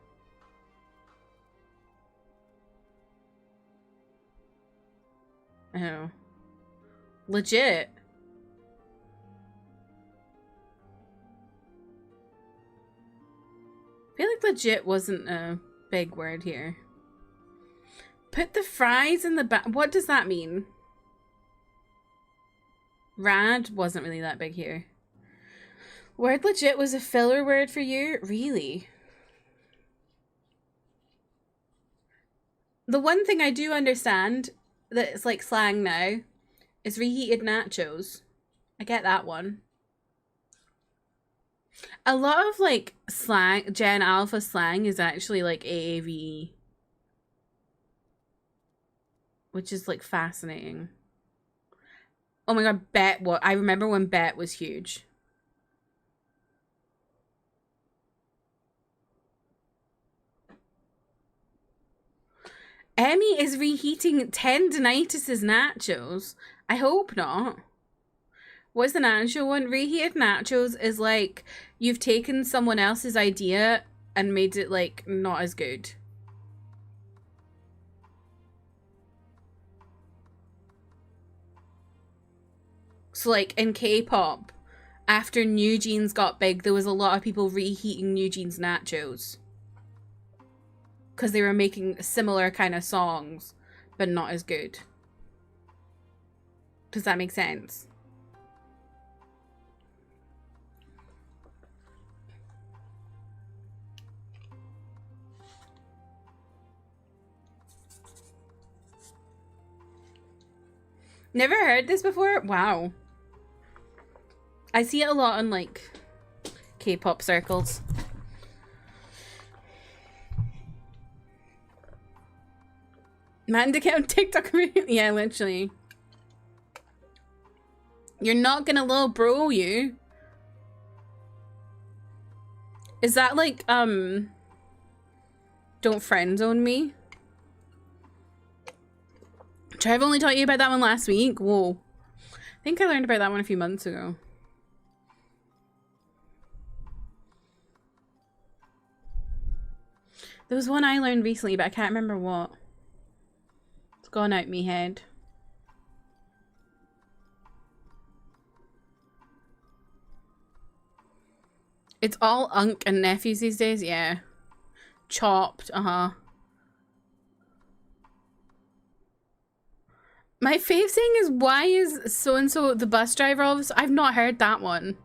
[SPEAKER 1] Oh. Legit. I feel like legit wasn't a big word here. Put the fries in the back. What does that mean? Rad wasn't really that big here. Word legit was a filler word for you? Really? The one thing I do understand that it's like slang now is reheated nachos. I get that one. A lot of like slang, Gen Alpha slang is actually like AAVE. Which is like fascinating. Oh my god, bet what? I remember when bet was huge. Emmy is reheating tendinitis' nachos. I hope not. What's the nacho one? Reheated nachos is like you've taken someone else's idea and made it like not as good. So like in K-pop, after New Jeans got big, there was a lot of people reheating New Jeans nachos. Because they were making similar kind of songs, but not as good. Does that make sense? Never heard this before? Wow. I see it a lot in like K-pop circles. Man to get on TikTok. Yeah, literally. You're not gonna little bro you. Is that like, don't friend zone me? Trev only taught you about that one last week? Whoa. I think I learned about that one a few months ago. There was one I learned recently, but I can't remember what. It's gone out me head. It's all unk and nephews these days, yeah. Chopped, My fave thing is, why is so-and-so the bus driver all of this? I've not heard that one.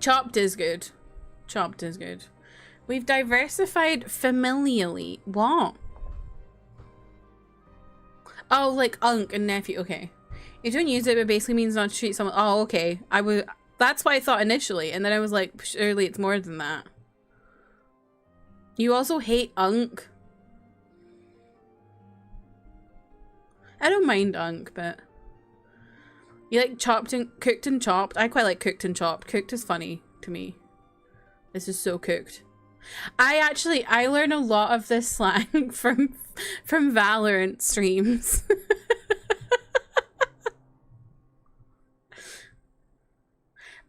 [SPEAKER 1] Chopped is good. Chopped is good. We've diversified familially. What? Oh, like unk and nephew. Okay. You don't use it, but basically means not to treat someone. Oh, okay. That's what I thought initially, and then I was like, surely it's more than that. You also hate unk. I don't mind unk, but you like chopped and cooked and chopped. I quite like cooked and chopped. Cooked is funny to me. This is so cooked. I learn a lot of this slang from Valorant streams.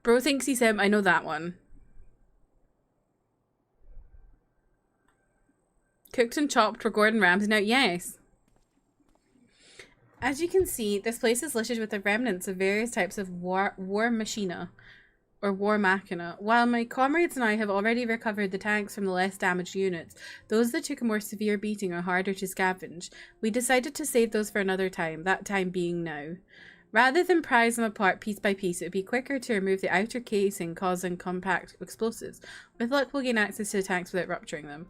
[SPEAKER 1] Bro thinks he's him. I know that one. Cooked and chopped for Gordon Ramsay now. Yes. As you can see, this place is littered with the remnants of various types of war machina or war machina. While my comrades and I have already recovered the tanks from the less damaged units, those that took a more severe beating are harder to scavenge. We decided to save those for another time, that time being now. Rather than prize them apart piece by piece, it would be quicker to remove the outer casing, causing compact explosives. With luck, we'll gain access to the tanks without rupturing them.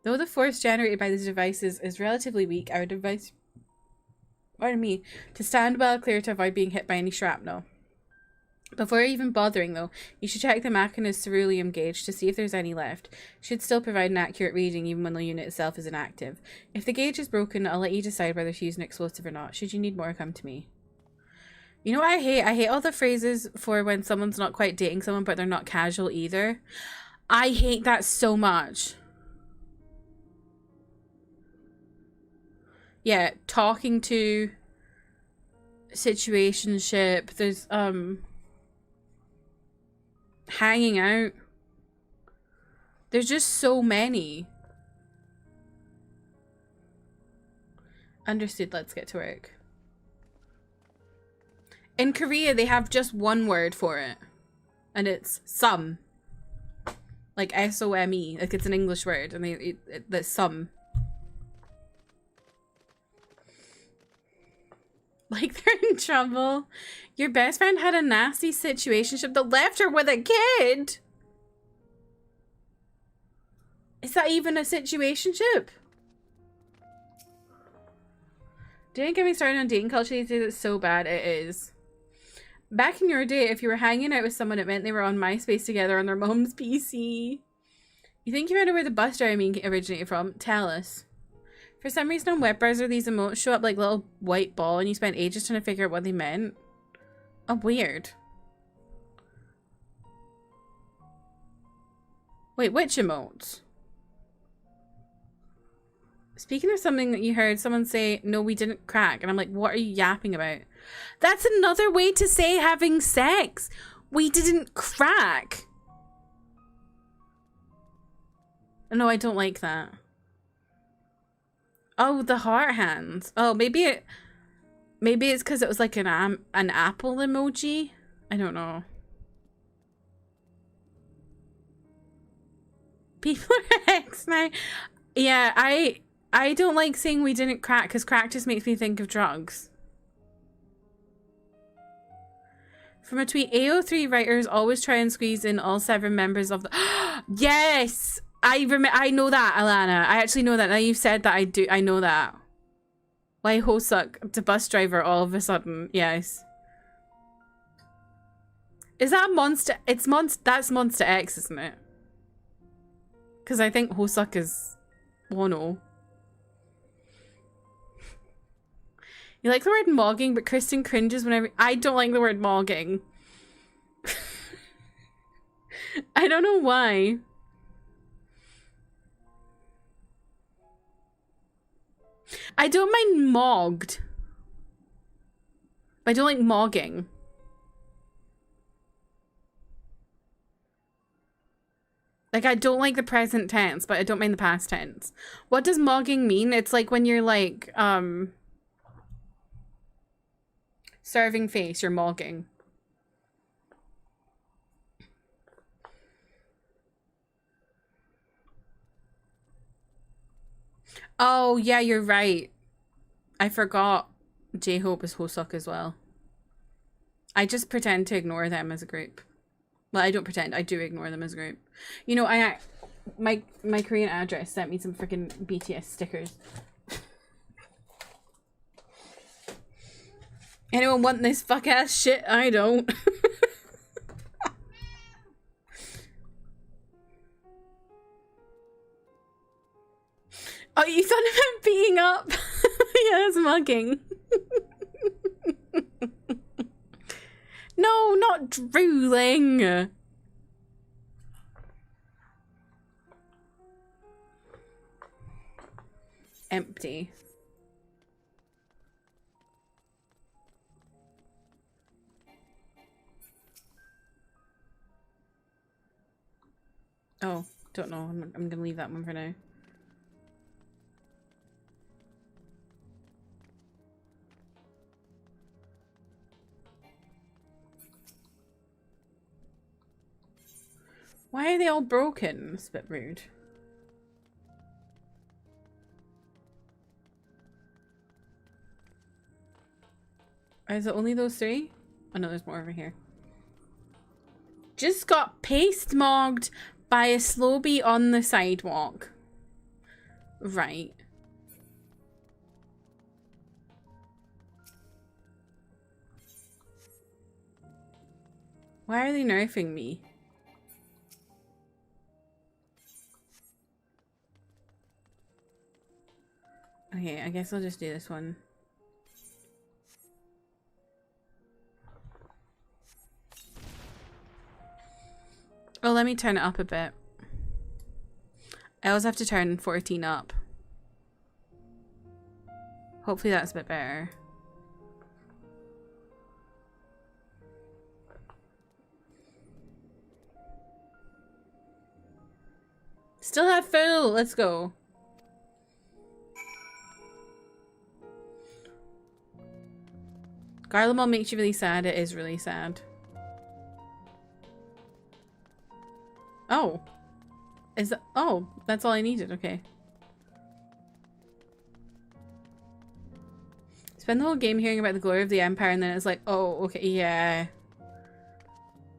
[SPEAKER 1] Though the force generated by these devices is relatively weak, I would advise, pardon me, to stand well clear to avoid being hit by any shrapnel. Before even bothering, though, you should check the Machina's ceruleum gauge to see if there's any left. Should still provide an accurate reading even when the unit itself is inactive. If the gauge is broken, I'll let you decide whether to use an explosive or not. Should you need more, come to me. You know what I hate? I hate all the phrases for when someone's not quite dating someone, but they're not casual either. I hate that so much. Yeah, talking to, situationship, there's, hanging out. There's just so many. Understood, let's get to work. In Korea, they have just one word for it. And it's some. Like S-O-M-E. Like it's an English word. And that's some. Like they're in trouble. Your best friend had a nasty situationship that left her with a kid. Is that even a situationship? Don't get me started on dating culture these days. It's so bad. It is. Back in your day, if you were hanging out with someone, it meant they were on MySpace together on their mom's PC. You think you know where the bus drive meme originated from? Tell us. For some reason on web browser, these emotes show up like little white ball and you spend ages trying to figure out what they meant. Oh, weird. Wait, which emotes? Speaking of something that you heard someone say, no, we didn't crack. And I'm like, what are you yapping about? That's another way to say having sex. We didn't crack. No, I don't like that. Oh, the heart hands. Oh, maybe it's because it was like an apple emoji. I don't know. People are X now. Yeah, I don't like saying we didn't crack because crack just makes me think of drugs. From a tweet, AO3 writers always try and squeeze in all 7 members of the... Yes! I know that, Alana. I actually know that. Now you've said that, I know that. Why Hosuck to bus driver all of a sudden? Yes. Is that a monster? That's Monster X, isn't it? Because I think Hosuck is Wano. You like the word mogging, but Kristen cringes whenever... I don't like the word mogging. I don't know why. I don't mind mogged. But I don't like mogging. Like, I don't like the present tense, but I don't mind the past tense. What does mogging mean? It's like when you're like, serving face, you're mogging. Oh, yeah, you're right. I forgot J-Hope is Hosuck as well. I just pretend to ignore them as a group. Well, I don't pretend. I do ignore them as a group. You know, my Korean address sent me some freaking BTS stickers. Anyone want this fuck ass shit? I don't. Oh, you thought about beating up? Yeah, that's mugging. No, not drooling. Empty. Oh, don't know. I'm gonna leave that one for now. Why are they all broken? It's a bit rude. Is it only those 3? Oh no, there's more over here. Just got paste mogged by a slowbie on the sidewalk. Right. Why are they nerfing me? Okay, I guess I'll just do this one. Oh, let me turn it up a bit. I always have to turn 14 up. Hopefully that's a bit better. Still have full. Let's go. Garlemald makes you really sad. It is really sad. Oh. Is that— oh, that's all I needed. Okay. Spend the whole game hearing about the glory of the Empire and then it's like, oh, okay, yeah.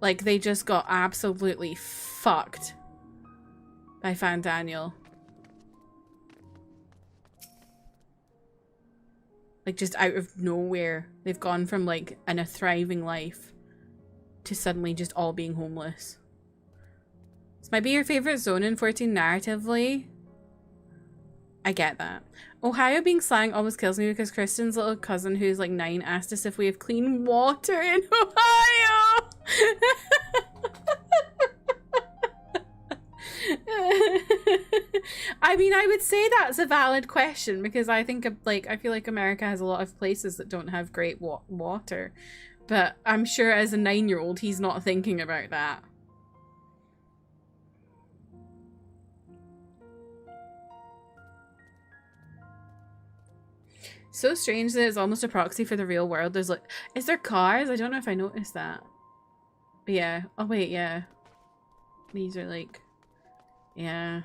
[SPEAKER 1] Like, they just got absolutely fucked by Fan Daniel. Like, just out of nowhere. They've gone from, like, a thriving life to suddenly just all being homeless. This might be your favorite zone in 14 narratively. I get that. Ohio being slang always kills me because Kristen's little cousin, who's like 9, asked us if we have clean water in Ohio. I mean, I would say that's a valid question because I think I feel like America has a lot of places that don't have great water, but I'm sure as a 9-year-old he's not thinking about that. So strange that it's almost a proxy for the real world. There's like, is there cars? I don't know if I noticed that. But yeah. Oh wait, yeah. These are like, yeah.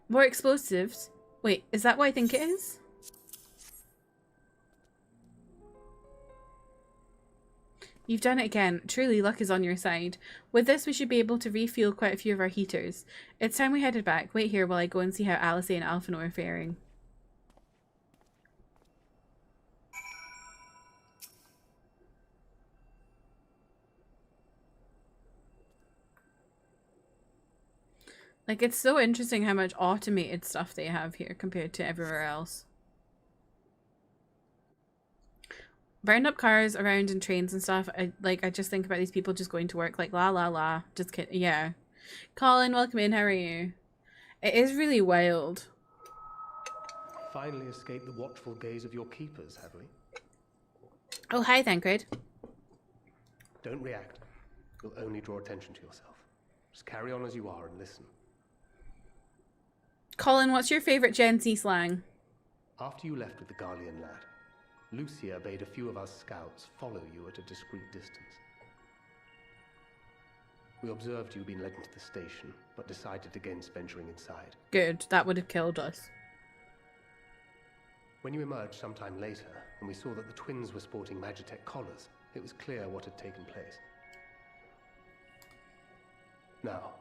[SPEAKER 1] More explosives. Wait, is that what I think it is? You've done it again. Truly, luck is on your side. With this, we should be able to refuel quite a few of our heaters. It's time we headed back. Wait here while I go and see how Alice and Alphanor are faring. Like, it's so interesting how much automated stuff they have here compared to everywhere else. Burned up cars around and trains and stuff. I just think about these people just going to work like la la la. Just kidding. Yeah. Colin, welcome in. How are you? It is really wild.
[SPEAKER 3] Finally escaped the watchful gaze of your keepers, have we?
[SPEAKER 1] Oh, hi, Thancred.
[SPEAKER 3] Don't react. You'll only draw attention to yourself. Just carry on as you are and listen.
[SPEAKER 1] Colin, what's your favourite Gen Z slang?
[SPEAKER 3] After you left with the Garlean lad, Lucia bade a few of us scouts follow you at a discreet distance. We observed you being led into the station, but decided against venturing inside.
[SPEAKER 1] Good, that would have killed us.
[SPEAKER 3] When you emerged sometime later, and we saw that the twins were sporting Magitech collars, it was clear what had taken place. Now,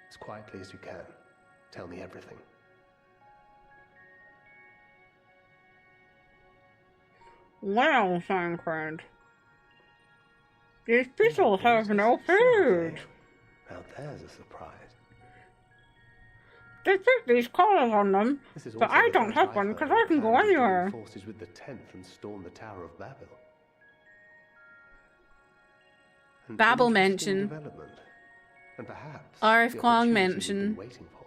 [SPEAKER 3] as quietly as you can, tell me everything.
[SPEAKER 1] Wow, Thancred. These people have no food.
[SPEAKER 3] Now there's a surprise.
[SPEAKER 1] They put these collars on them, but I don't have one because I can go anywhere.
[SPEAKER 3] Forces with the 10th and storm the Tower of Babel.
[SPEAKER 1] Babel mention.
[SPEAKER 3] And perhaps
[SPEAKER 1] RF Kwong
[SPEAKER 3] mention.
[SPEAKER 1] mention.
[SPEAKER 3] Waiting for.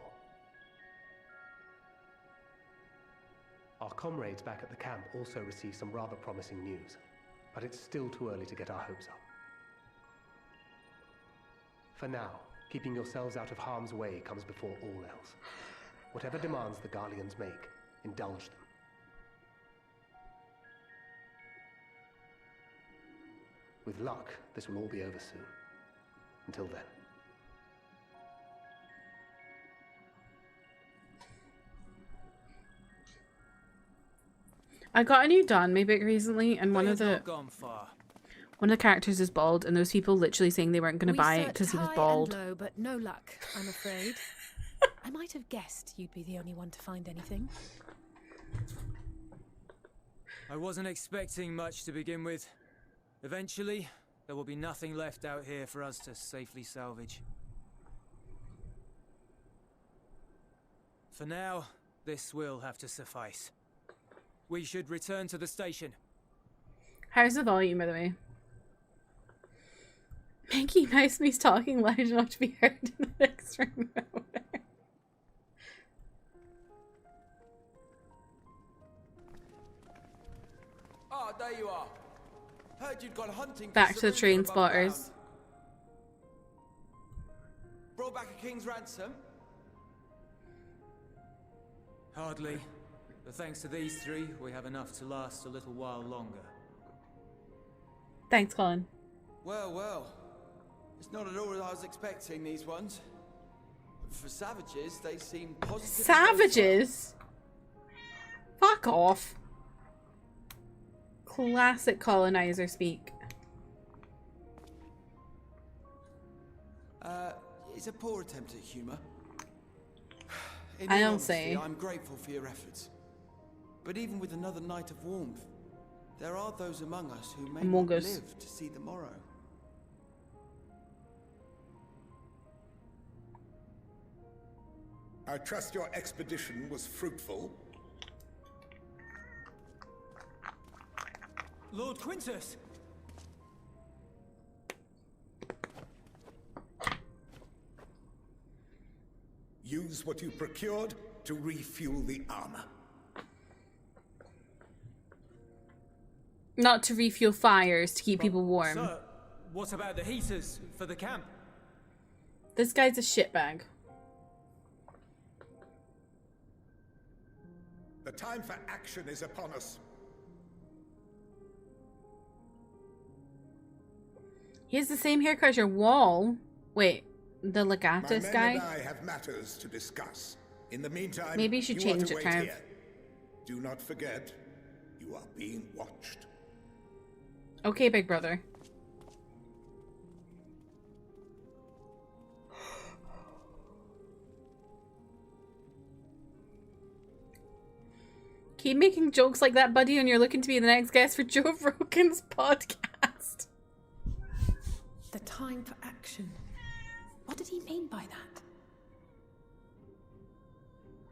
[SPEAKER 3] Our comrades back at the camp also received some rather promising news, but it's still too early to get our hopes up. For now, keeping yourselves out of harm's way comes before all else. Whatever demands the Garleans make, indulge them. With luck, this will all be over soon. Until then.
[SPEAKER 1] I got a new Danme book recently, and one of the characters is bald, and those people literally saying they weren't going to buy it because he was bald.
[SPEAKER 2] Low, but no luck, I'm afraid. I might have guessed you'd be the only one to find anything.
[SPEAKER 4] I wasn't expecting much to begin with. Eventually, there will be nothing left out here for us to safely salvage. For now, this will have to suffice. We should return to the station.
[SPEAKER 1] How's the volume, by the way? Mickey Mouse me's talking loud enough to be heard in the next room over.
[SPEAKER 5] Ah, there you are. Heard you'd gone hunting.
[SPEAKER 1] Back to the train spotters.
[SPEAKER 5] ground. Brought back a king's ransom?
[SPEAKER 4] Hardly. But thanks to these three, we have enough to last a little while longer.
[SPEAKER 1] Thanks, Colin.
[SPEAKER 5] Well, well. It's not at all as I was expecting, these ones. For savages, they seem positive.
[SPEAKER 1] Savages? Fuck off. Classic colonizer speak.
[SPEAKER 5] It's a poor attempt at humour.
[SPEAKER 1] I don't say.
[SPEAKER 5] I'm grateful for your efforts. But even with another night of warmth, there are those among us who may not live to see the morrow.
[SPEAKER 6] I trust your expedition was fruitful.
[SPEAKER 4] Lord Quintus!
[SPEAKER 6] Use what you procured to refuel the armor.
[SPEAKER 1] Not to refuel fires, to keep people warm.
[SPEAKER 4] Sir, what about the heaters for the camp?
[SPEAKER 1] This guy's a shitbag.
[SPEAKER 6] The time for action is upon us.
[SPEAKER 1] He has the same haircut as your wall. Wait, the
[SPEAKER 6] My
[SPEAKER 1] Legatus
[SPEAKER 6] men
[SPEAKER 1] guy?
[SPEAKER 6] and I have matters to discuss. In the meantime,
[SPEAKER 1] Maybe you should
[SPEAKER 6] are
[SPEAKER 1] change
[SPEAKER 6] to
[SPEAKER 1] it,
[SPEAKER 6] wait
[SPEAKER 1] Trav.
[SPEAKER 6] here. Do not forget, you are being watched.
[SPEAKER 1] Okay, big brother. Keep making jokes like that, buddy, and you're looking to be the next guest for Joe Rogan's podcast.
[SPEAKER 2] The time for action. What did he mean by that?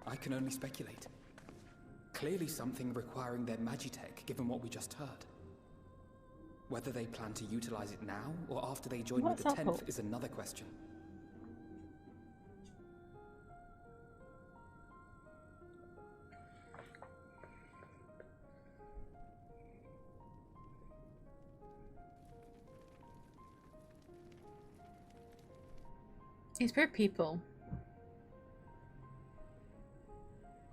[SPEAKER 7] I can only speculate. Clearly something requiring their magitech, given what we just heard. Whether they plan to utilize it now, or after they join with the 10th, is another question.
[SPEAKER 1] These poor people.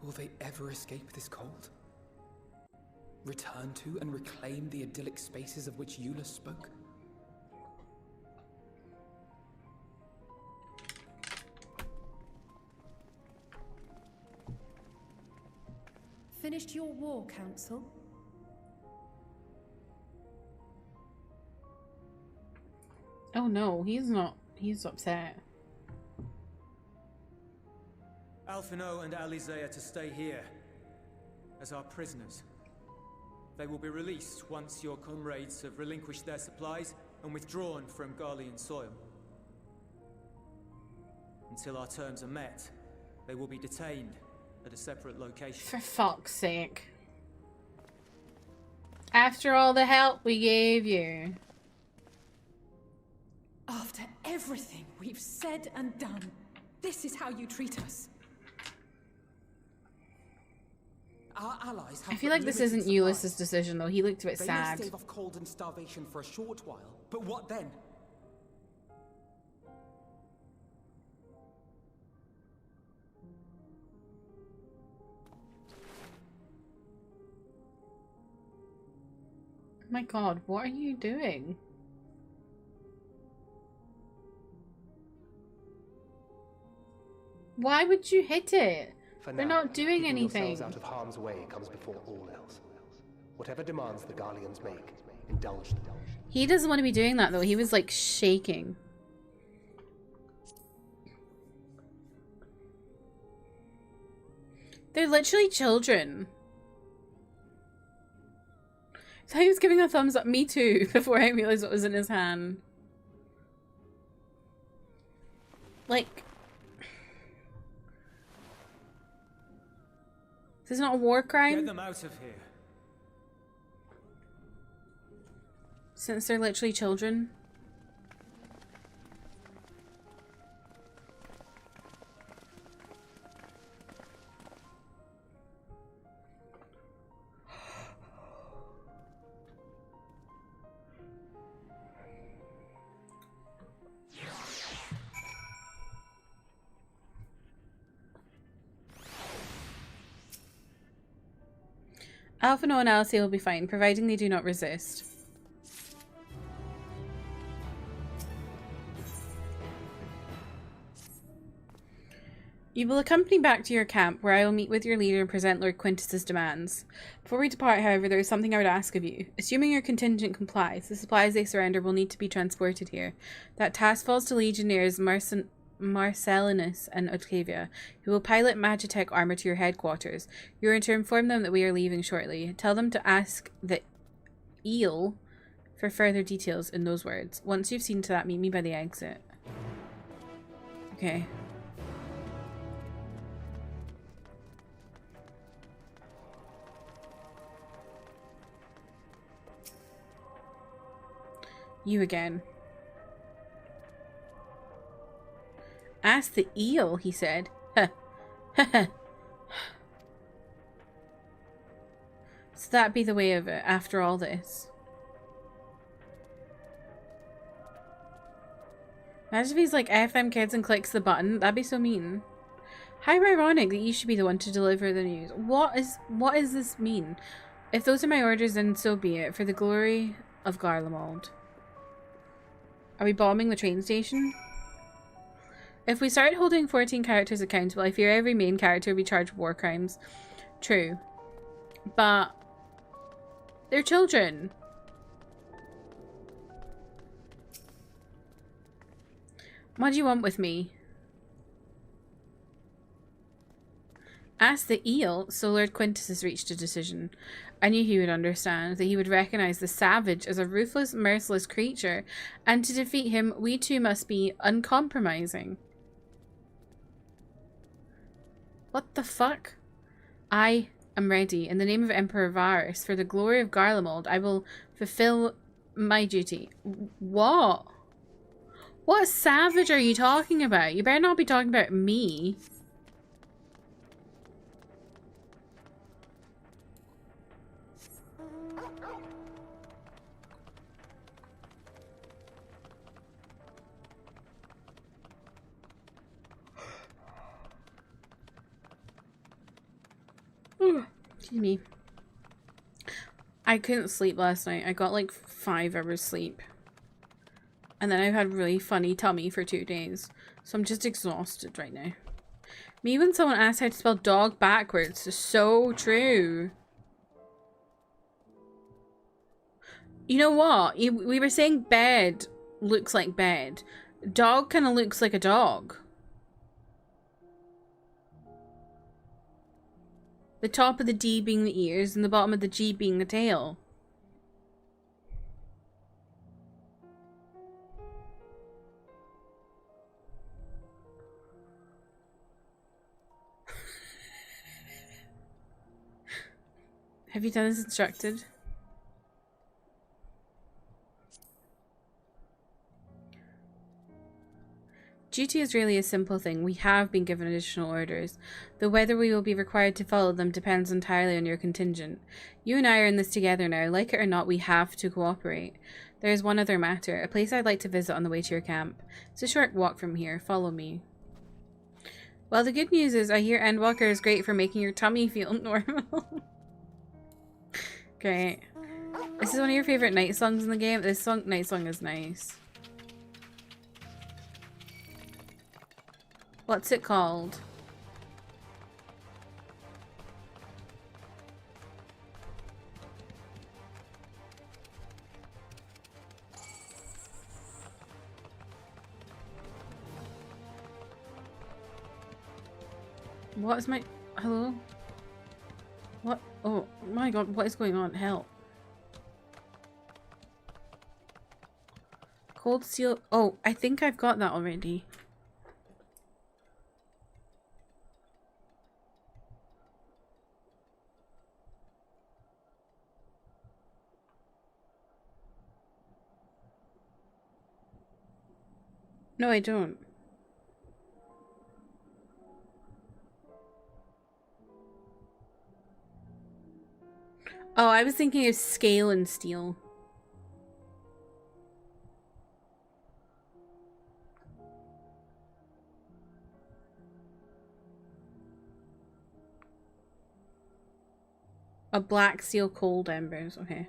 [SPEAKER 7] Will they ever escape this cold? Return to and reclaim the idyllic spaces of which Eula spoke?
[SPEAKER 2] Finished your war, Council?
[SPEAKER 1] Oh no, he's not. He's upset.
[SPEAKER 4] Alphino and Alizé are to stay here as our prisoners. They will be released once your comrades have relinquished their supplies and withdrawn from Garlean soil. Until our terms are met, they will be detained at a separate location.
[SPEAKER 1] For fuck's sake. After all the help we gave you.
[SPEAKER 2] After everything we've said and done, this is how you treat us.
[SPEAKER 7] Our allies have
[SPEAKER 1] I feel like this isn't Ulysses' decision though. He looked a bit
[SPEAKER 7] They
[SPEAKER 1] sad.
[SPEAKER 7] may stave off cold and starvation for a short while, but what then?
[SPEAKER 1] My god, what are you doing? Why would you hit it?
[SPEAKER 3] For
[SPEAKER 1] They're
[SPEAKER 3] now,
[SPEAKER 1] not doing
[SPEAKER 3] keeping
[SPEAKER 1] anything.
[SPEAKER 3] yourselves out of harm's way comes before all else. Whatever demands the Garleans make, indulge them.
[SPEAKER 1] He doesn't want to be doing that though. He was like shaking. They're literally children. So he was giving a thumbs up. Me too, before I realized what was in his hand. Like, this is not a war crime?
[SPEAKER 4] Get them out of here.
[SPEAKER 1] Since they're literally children. Alphino and Alice will be fine, providing they do not resist. You will accompany back to your camp, where I will meet with your leader and present Lord Quintus's demands. Before we depart, however, there is something I would ask of you. Assuming your contingent complies, the supplies they surrender will need to be transported here. That task falls to Legionnaires Marcellinus and Octavia, who will pilot Magitech armor to your headquarters. You are to inform them that we are leaving shortly. Tell them to ask the eel for further details in those words. Once you've seen to that, meet me by the exit. Okay. You again. Ask the eel, he said. So that be the way of it after all this. Imagine if he's like FM kids and clicks the button. That'd be so mean. How ironic that you should be the one to deliver the news. What does this mean? If those are my orders, then so be it. For the glory of Garlemald. Are we bombing the train station? If we start holding 14 characters accountable, I fear every main character will be charged with war crimes. True. But they're children. What do you want with me? Ask the eel, so Lord Quintus has reached a decision. I knew he would understand, that he would recognize the savage as a ruthless, merciless creature, and to defeat him, we too must be uncompromising. What the fuck? I am ready. In the name of Emperor Varus, for the glory of Garlemald, I will fulfill my duty. What? What savage are you talking about? You better not be talking about me. Excuse me. I couldn't sleep last night. I got like 5 hours sleep. And then I've had really funny tummy for 2 days. So I'm just exhausted right now. Me when someone asks how to spell dog backwards is so true. You know what? We were saying bed looks like bed. Dog kind of looks like a dog. The top of the D being the ears and the bottom of the G being the tail. Have you done as instructed? Duty is really a simple thing. We have been given additional orders, though whether we will be required to follow them depends entirely on your contingent. You and I are in this together now. Like it or not, we have to cooperate. There is one other matter, a place I'd like to visit on the way to your camp. It's a short walk from here. Follow me. Well, the good news is I hear Endwalker is great for making your tummy feel normal. Great. This is one of your favorite night songs in the game. This night song is nice. What's it called? What is my... Hello? What? Oh my god, what is going on? Help. Cold steel. Oh, I think I've got that already. No, I don't. Oh, I was thinking of scale and steel. A black steel cold embers, okay.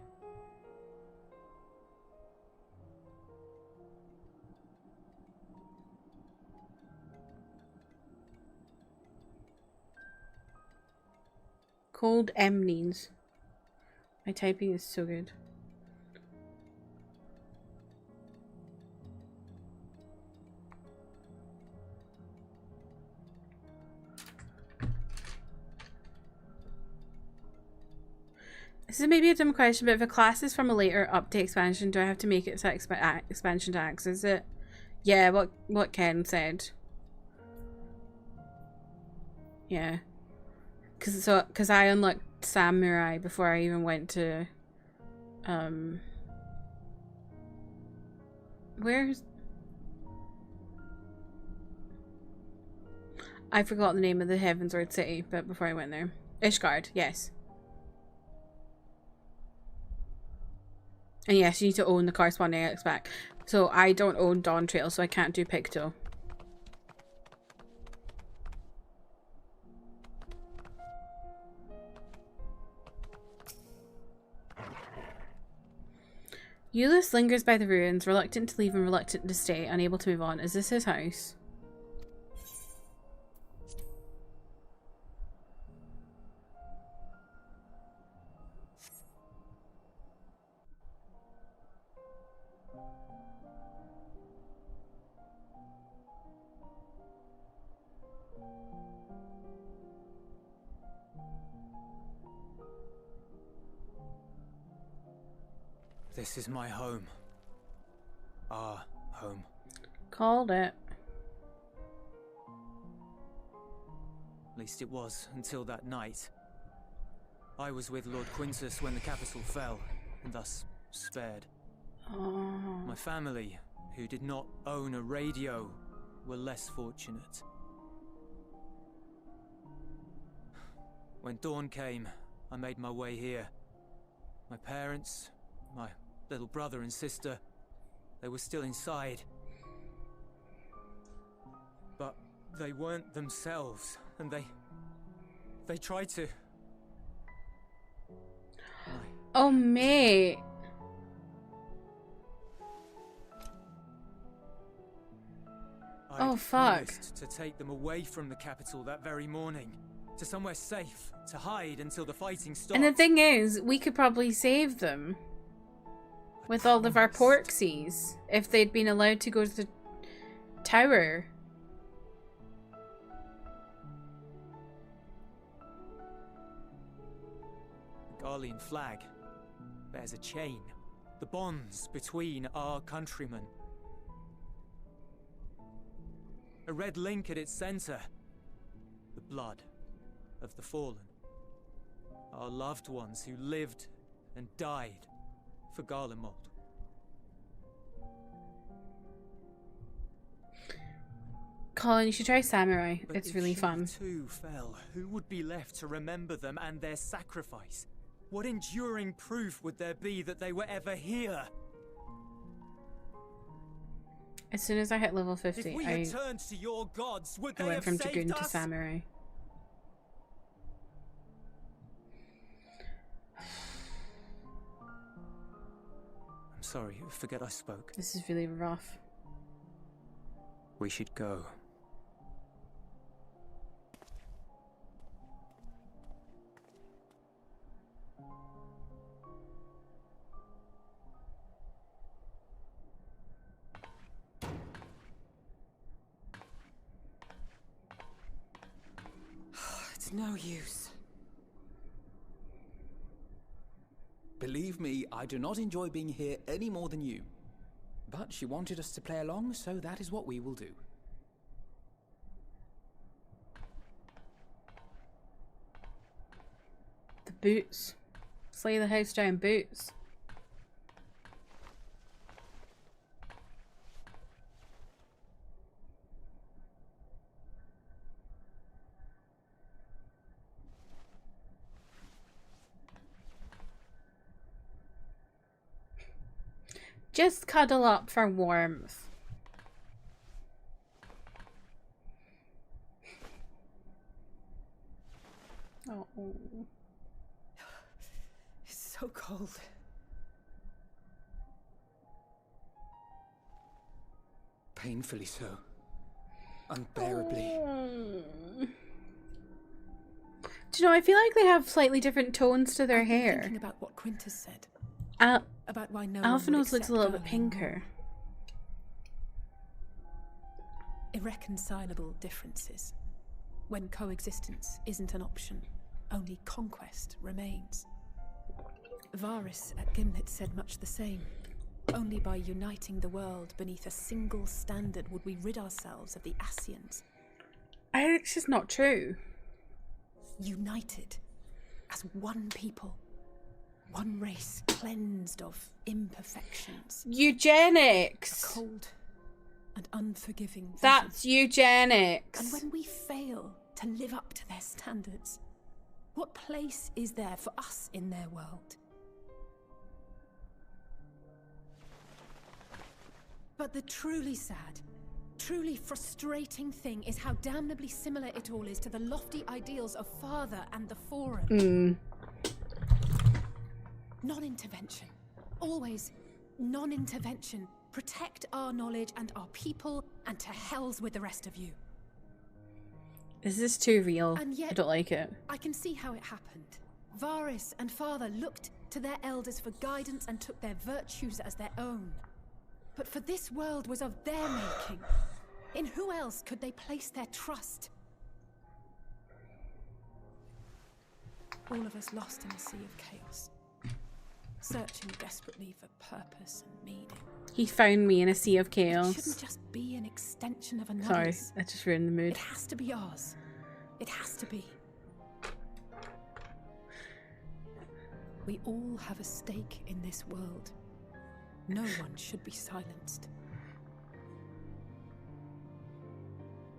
[SPEAKER 1] Cold amnines. My typing is so good. This is maybe a dumb question, but if a class is from a later update expansion, do I have to make it to expansion to access it? Yeah, what Ken said. Yeah. Cause I unlocked Samurai before I even went to where's I forgot the name of the Heavensward city, but before I went there. Ishgard, yes. And yes, you need to own the corresponding X-Pack. So I don't own Dawn Trail, so I can't do Picto. Euless lingers by the ruins, reluctant to leave and reluctant to stay, unable to move on. Is this his house?
[SPEAKER 4] This is my home. Our home.
[SPEAKER 1] Called it.
[SPEAKER 4] At least it was, until that night. I was with Lord Quintus when the capital fell, and thus spared.
[SPEAKER 1] Oh.
[SPEAKER 4] My family, who did not own a radio, were less fortunate. When dawn came, I made my way here. My parents, my little brother and sister, they were still inside. But they weren't themselves, and they tried to...
[SPEAKER 1] Oh, mate. Oh, fuck.
[SPEAKER 4] Promised to take them away from the capital that very morning, to somewhere safe, to hide until the fighting stopped.
[SPEAKER 1] And the thing is, we could probably save them with all of our porksies if they'd been allowed to go to the tower.
[SPEAKER 4] The Garlean flag bears a chain, the bonds between our countrymen. A red link at its center, the blood of the fallen. Our loved ones who lived and died for Garlemald.
[SPEAKER 1] Colin, you should try Samurai.
[SPEAKER 4] But
[SPEAKER 1] It's
[SPEAKER 4] if
[SPEAKER 1] really
[SPEAKER 4] she
[SPEAKER 1] fun.
[SPEAKER 4] too fell, who would be left to remember them and their sacrifice? What enduring proof would there be that they were ever here?
[SPEAKER 1] As soon as I hit level 50,
[SPEAKER 4] If we had turned to your gods, would
[SPEAKER 1] I
[SPEAKER 4] they
[SPEAKER 1] went
[SPEAKER 4] have
[SPEAKER 1] from
[SPEAKER 4] saved
[SPEAKER 1] Dragoon to
[SPEAKER 4] us?
[SPEAKER 1] Samurai.
[SPEAKER 4] I'm sorry, forget I spoke.
[SPEAKER 1] This is really rough.
[SPEAKER 4] We should go.
[SPEAKER 5] It's no use.
[SPEAKER 7] Believe me, I do not enjoy being here any more than you. But she wanted us to play along, so that is what we will do.
[SPEAKER 1] The boots. Slay the house down boots. Just cuddle up for warmth. Oh.
[SPEAKER 2] It's so cold.
[SPEAKER 7] Painfully so. Unbearably.
[SPEAKER 1] Do you know, I feel like they have slightly different tones to their
[SPEAKER 2] I've been
[SPEAKER 1] hair.
[SPEAKER 2] thinking about what Quintus said. About why no
[SPEAKER 1] Alphinaud's looks a little bit pinker.
[SPEAKER 2] Irreconcilable differences. When coexistence isn't an option, only conquest remains. Varys at Gimlet said much the same. Only by uniting the world beneath a single standard would we rid ourselves of the Ascians.
[SPEAKER 1] I think it's just not true.
[SPEAKER 2] United as one people. One race cleansed of imperfections.
[SPEAKER 1] Eugenics!
[SPEAKER 2] A cold and unforgiving vision.
[SPEAKER 1] That's eugenics!
[SPEAKER 2] And when we fail to live up to their standards, what place is there for us in their world? But the truly sad, truly frustrating thing is how damnably similar it all is to the lofty ideals of Father and the Forum. Non-intervention. Always non-intervention. Protect our knowledge and our people, and to hells with the rest of you.
[SPEAKER 1] Is this too real?
[SPEAKER 2] And yet,
[SPEAKER 1] I don't like it.
[SPEAKER 2] I can see how it happened. Varys and Father looked to their elders for guidance and took their virtues as their own. But for this world was of their making. In who else could they place their trust? All of us lost in a sea of chaos. Searching desperately for purpose and meaning.
[SPEAKER 1] He found me in a sea of
[SPEAKER 2] It
[SPEAKER 1] chaos.
[SPEAKER 2] shouldn't just be an extension of another's.
[SPEAKER 1] Sorry, that just ruined the mood.
[SPEAKER 2] It has to be ours. It has to be. We all have a stake in this world. No one should be silenced.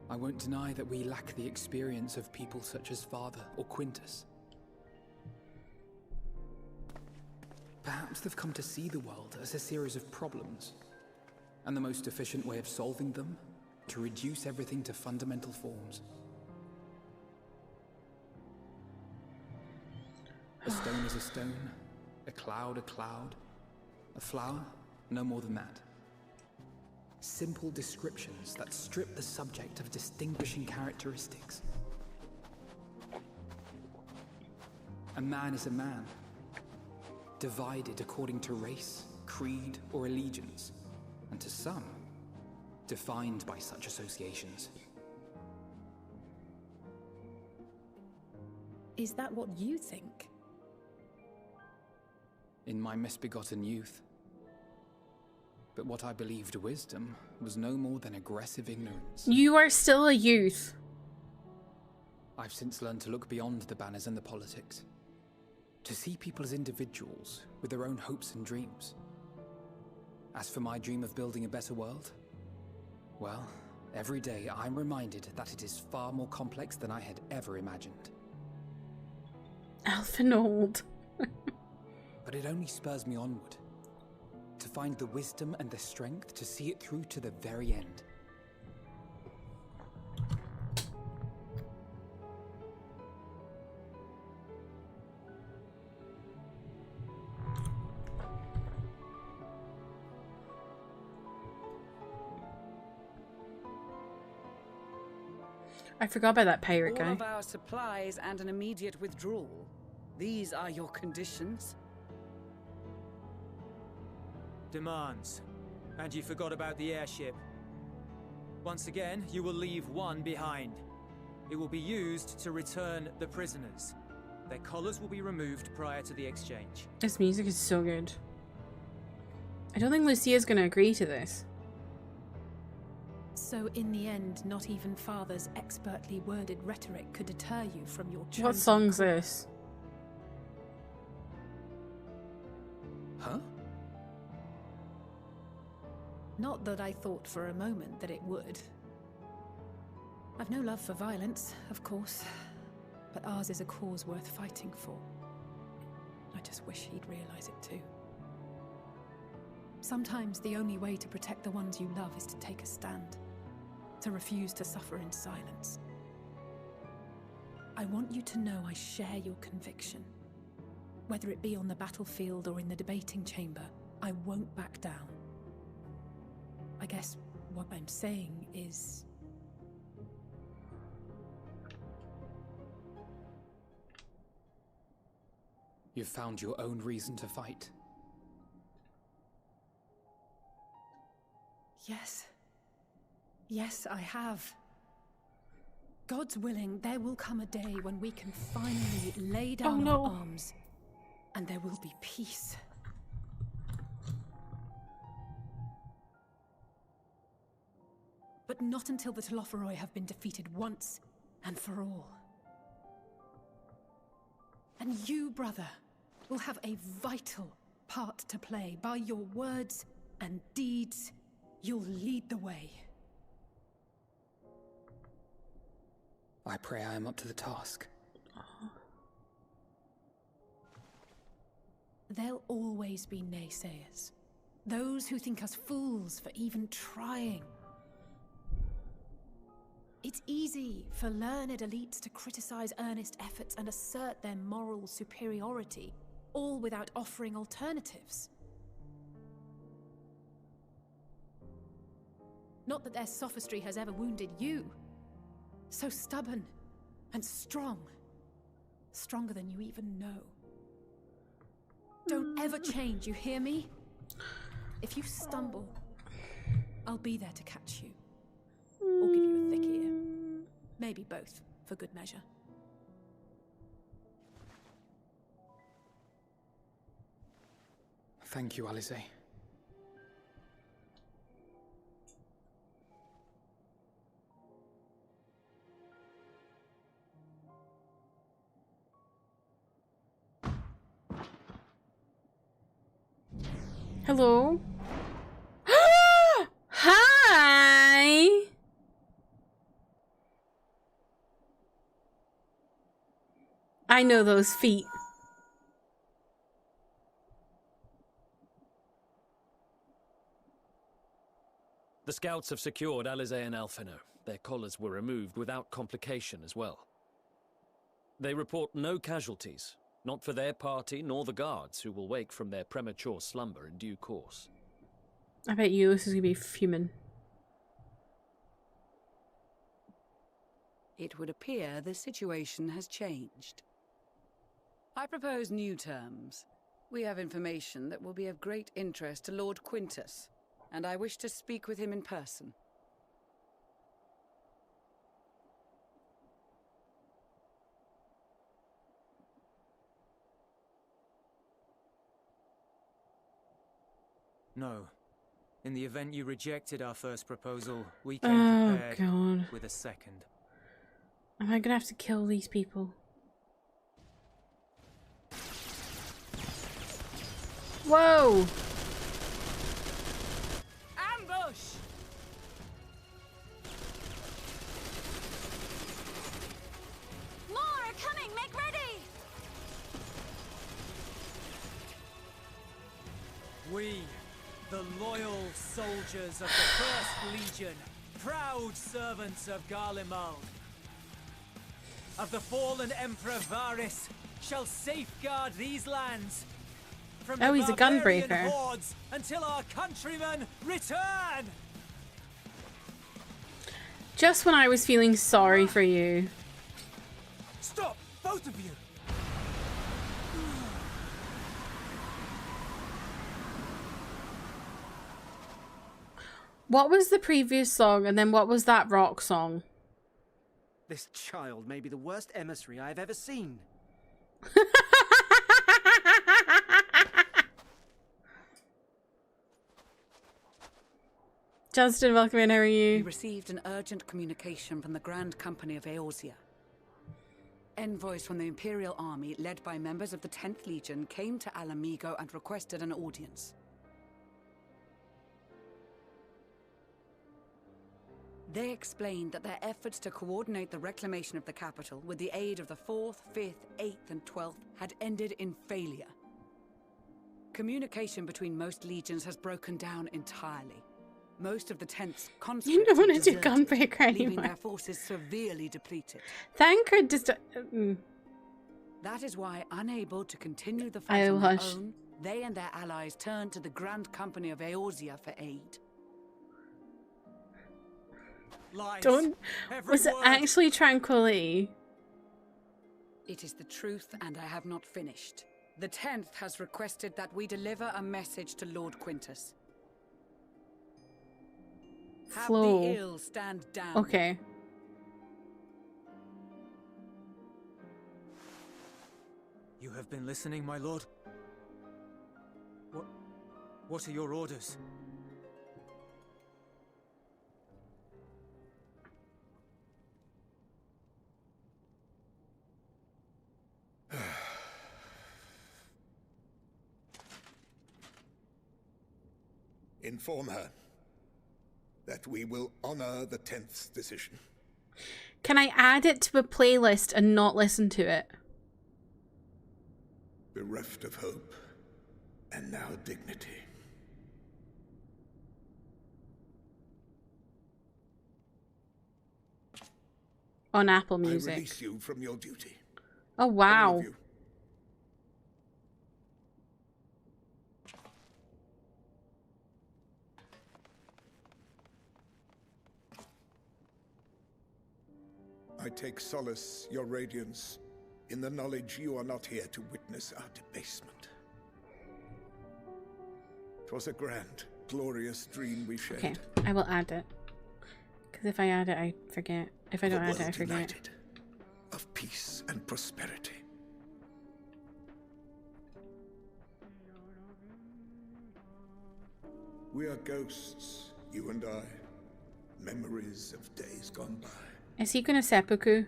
[SPEAKER 7] I won't deny that we lack the experience of people such as Father or Quintus. Perhaps they've come to see the world as a series of problems, and the most efficient way of solving them, to reduce everything to fundamental forms. A stone is a stone, a cloud, a flower, no more than that. Simple descriptions that strip the subject of distinguishing characteristics. A man is a man, divided according to race, creed, or allegiance, and to some, defined by such associations.
[SPEAKER 2] Is that what you think?
[SPEAKER 7] In my misbegotten youth. But what I believed wisdom was no more than aggressive ignorance.
[SPEAKER 1] You are still a youth.
[SPEAKER 7] I've since learned to look beyond the banners and the politics. To see people as individuals with their own hopes and dreams. As for my dream of building a better world, well, every day I'm reminded that it is far more complex than I had ever imagined.
[SPEAKER 1] Alphinaud.
[SPEAKER 7] But it only spurs me onward. To find the wisdom and the strength to see it through to the very end.
[SPEAKER 1] I forgot about that pirate guy.
[SPEAKER 8] All of our supplies and an immediate withdrawal. These are your conditions?
[SPEAKER 4] Demands. And you forgot about the airship. Once again, you will leave one behind. It will be used to return the prisoners. Their collars will be removed prior to the exchange.
[SPEAKER 1] This music is so good. I don't think Lucia's going to agree to this.
[SPEAKER 2] So in the end, not even Father's expertly worded rhetoric could deter you from your chosen
[SPEAKER 1] What song's
[SPEAKER 2] course.
[SPEAKER 1] this?
[SPEAKER 7] Huh?
[SPEAKER 2] Not that I thought for a moment that it would. I've no love for violence, of course, but ours is a cause worth fighting for. I just wish he'd realize it too. Sometimes the only way to protect the ones you love is to take a stand, to refuse to suffer in silence. I want you to know I share your conviction. Whether it be on the battlefield or in the debating chamber, I won't back down. I guess what I'm saying is...
[SPEAKER 7] You've found your own reason to fight.
[SPEAKER 2] Yes. Yes, I have. God's willing, there will come a day when we can finally lay down our arms, and there will be peace. But not until the Telophoroi have been defeated once and for all. And you, brother, will have a vital part to play. By your words and deeds, you'll lead the way.
[SPEAKER 7] I pray I am up to the task.
[SPEAKER 2] There'll always be naysayers. Those who think us fools for even trying. It's easy for learned elites to criticize earnest efforts and assert their moral superiority, all without offering alternatives. Not that their sophistry has ever wounded you. So stubborn and strong. Stronger than you even know. Don't ever change, you hear me? If you stumble, I'll be there to catch you. Or give you a thick ear. Maybe both, for good measure.
[SPEAKER 7] Thank you, Alize.
[SPEAKER 1] Hello? Hi! I know those feet.
[SPEAKER 9] The scouts have secured Alize and Alphino. Their collars were removed without complication as well. They report no casualties, not for their party nor the guards, who will wake from their premature slumber in due course.
[SPEAKER 1] I bet you this is gonna be fuming.
[SPEAKER 8] It would appear the situation has changed. I propose new terms. We have information that will be of great interest to Lord Quintus, and I wish to speak with him in person.
[SPEAKER 4] No. In the event you rejected our first proposal, we came prepared with a second.
[SPEAKER 1] Am I gonna have to kill these people? Whoa!
[SPEAKER 8] Ambush!
[SPEAKER 10] More are coming! Make ready!
[SPEAKER 4] We, the loyal soldiers of the First Legion, proud servants of Garlemald, of the fallen Emperor Varys, shall safeguard these lands from the
[SPEAKER 1] he's a
[SPEAKER 4] barbarian
[SPEAKER 1] gunbreaker.
[SPEAKER 4] hordes until our countrymen return!
[SPEAKER 1] Just when I was feeling sorry for you.
[SPEAKER 4] Stop, both of you!
[SPEAKER 1] What was the previous song and then what was that rock song?
[SPEAKER 11] This child may be the worst emissary I have ever seen.
[SPEAKER 1] Justin, welcome in. How are
[SPEAKER 8] We
[SPEAKER 1] you?
[SPEAKER 8] received an urgent communication from the Grand Company of Eorzea. Envoys from the Imperial Army, led by members of the 10th Legion, came to Alamigo and requested an audience. They explained that their efforts to coordinate the reclamation of the capital with the aid of the 4th, 5th, 8th, and 12th had ended in failure. Communication between most legions has broken down entirely. Most of the 10th's conscripts
[SPEAKER 1] You don't want to do
[SPEAKER 8] deserted,
[SPEAKER 1] Gunbreaker
[SPEAKER 8] leaving
[SPEAKER 1] anymore.
[SPEAKER 8] their forces severely depleted.
[SPEAKER 1] Thank her. Just.
[SPEAKER 8] That is why, unable to continue the
[SPEAKER 1] I
[SPEAKER 8] fight
[SPEAKER 1] will
[SPEAKER 8] on their
[SPEAKER 1] hush.
[SPEAKER 8] own, they and their allies turned to the Grand Company of Eorzea for aid.
[SPEAKER 4] Lies.
[SPEAKER 1] Don't.
[SPEAKER 4] Every
[SPEAKER 1] Was it
[SPEAKER 4] word.
[SPEAKER 1] actually tranquility?
[SPEAKER 8] It is the truth, and I have not finished. The 10th has requested that we deliver a message to Lord Quintus. Have
[SPEAKER 1] Flow.
[SPEAKER 8] the ill stand down.
[SPEAKER 1] Okay.
[SPEAKER 4] You have been listening, my lord? What are your orders?
[SPEAKER 6] Inform her that we will honor the 10th's decision.
[SPEAKER 1] Can I add it to a playlist and not listen to it?
[SPEAKER 6] Bereft of hope, and now dignity.
[SPEAKER 1] On Apple
[SPEAKER 6] I
[SPEAKER 1] Music.
[SPEAKER 6] release you from your duty.
[SPEAKER 1] Oh,
[SPEAKER 6] All
[SPEAKER 1] wow.
[SPEAKER 6] of you. I take solace, your radiance, in the knowledge you are not here to witness our debasement. 'Twas a grand, glorious dream we shared.
[SPEAKER 1] Okay, I will add it. Because if I add it, I forget. If I don't add it, I
[SPEAKER 6] world
[SPEAKER 1] forget.
[SPEAKER 6] united, of peace and prosperity. We are ghosts, you and I. Memories of days gone by.
[SPEAKER 1] Is he gonna seppuku?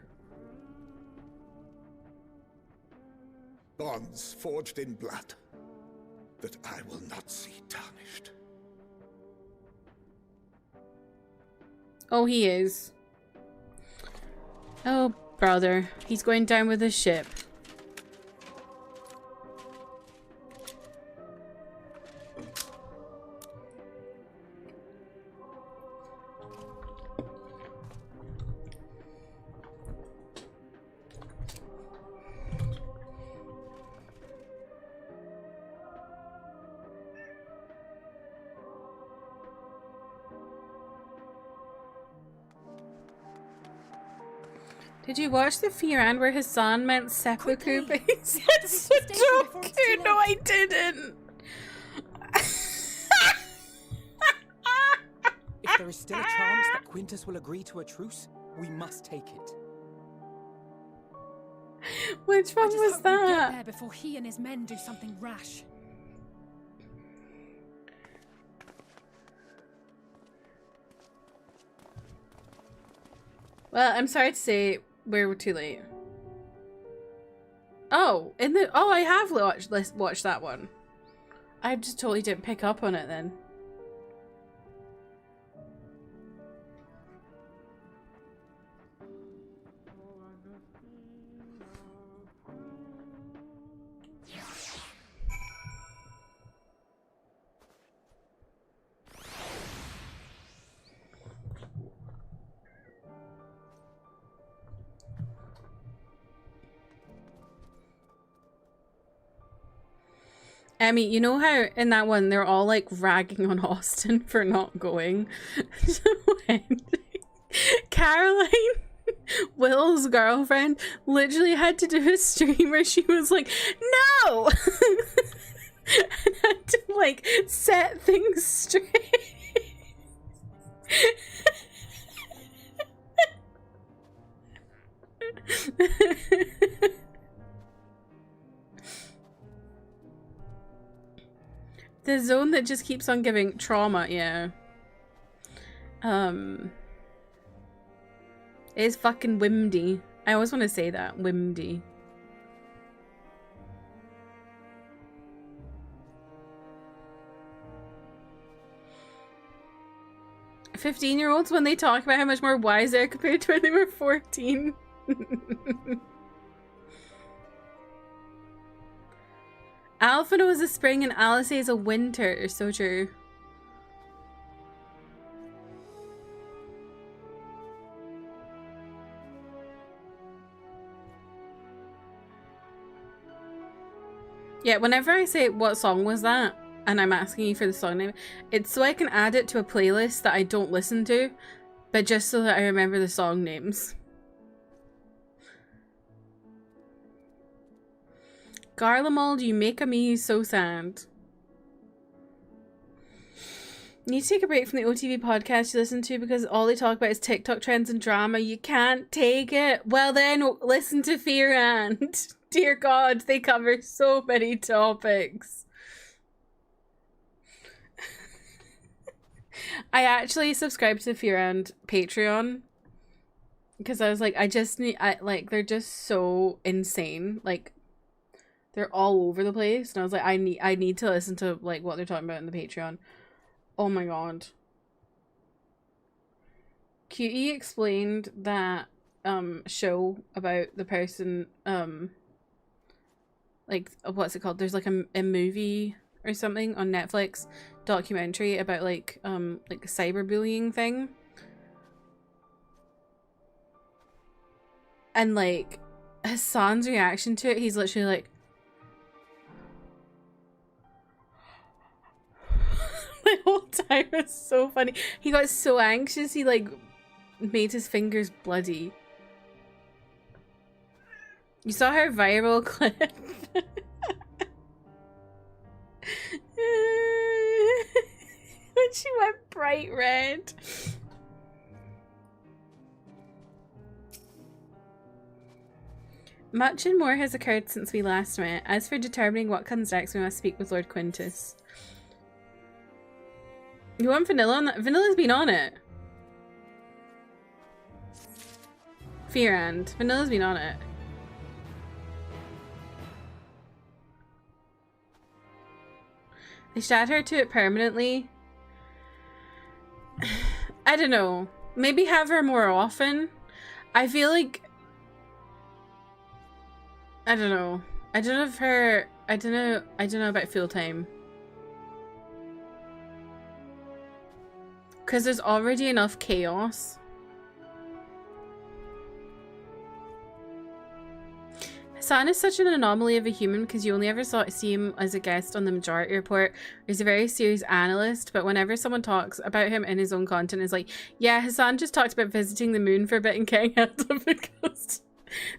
[SPEAKER 6] Bonds forged in blood that I will not see tarnished.
[SPEAKER 1] Oh, he is. Oh, brother. He's going down with his ship. Did you watch the Firan where his son meant seppuku? But he said Sudoku. No, I didn't.
[SPEAKER 7] If there is still a chance that Quintus will agree to a truce, we must take it.
[SPEAKER 1] Which one was
[SPEAKER 2] Hope we get
[SPEAKER 1] that?
[SPEAKER 2] there before he and his men do something rash.
[SPEAKER 1] Well, I'm sorry to say we're too late. Oh, I have watched that one. I just totally didn't pick up on it then. Emmy, you know how in that one they're all like ragging on Austin for not going? So when Caroline, Will's girlfriend, literally had to do a stream where she was like, no! And had to like set things straight. The zone that just keeps on giving trauma, yeah. It's fucking Wimdy. I always want to say that. Wimdy. "15-year-olds when they talk about how much more wise they are compared to when they were 14. Alphino is a spring and Alice is a winter. So true. Yeah, whenever I say what song was that, and I'm asking you for the song name, it's so I can add it to a playlist that I don't listen to, but just so that I remember the song names. Garlemald, you make me so sad. Need to take a break from the OTV podcast you listen to because all they talk about is TikTok trends and drama. You can't take it. Well then, listen to Fear and. Dear God, they cover so many topics. I actually subscribed to Fear and Patreon because I was like, they're just so insane. Like, they're all over the place, and I was like, I need to listen to like what they're talking about in the Patreon. Oh my God. QE explained that show about the person like, what's it called? There's like a movie or something on Netflix, documentary about like a cyberbullying thing. And like Hassan's reaction to it, he's literally like the whole time. It's so funny. He got so anxious he like made his fingers bloody. You saw her viral clip. When she went bright red. Much and more has occurred since we last met. As for determining what comes next, we must speak with Lord Quintus. You want Vanilla on that? Vanilla's been on it. Fear and. Vanilla's been on it. They should add her to it permanently. I don't know. Maybe have her more often. I feel like... I don't know. I don't know if her... I don't know about full time. Because there's already enough chaos. Hassan is such an anomaly of a human because you only ever see him as a guest on the Majority Report. He's a very serious analyst, but whenever someone talks about him in his own content, it's like, yeah, Hassan just talked about visiting the moon for a bit and getting held up a ghost.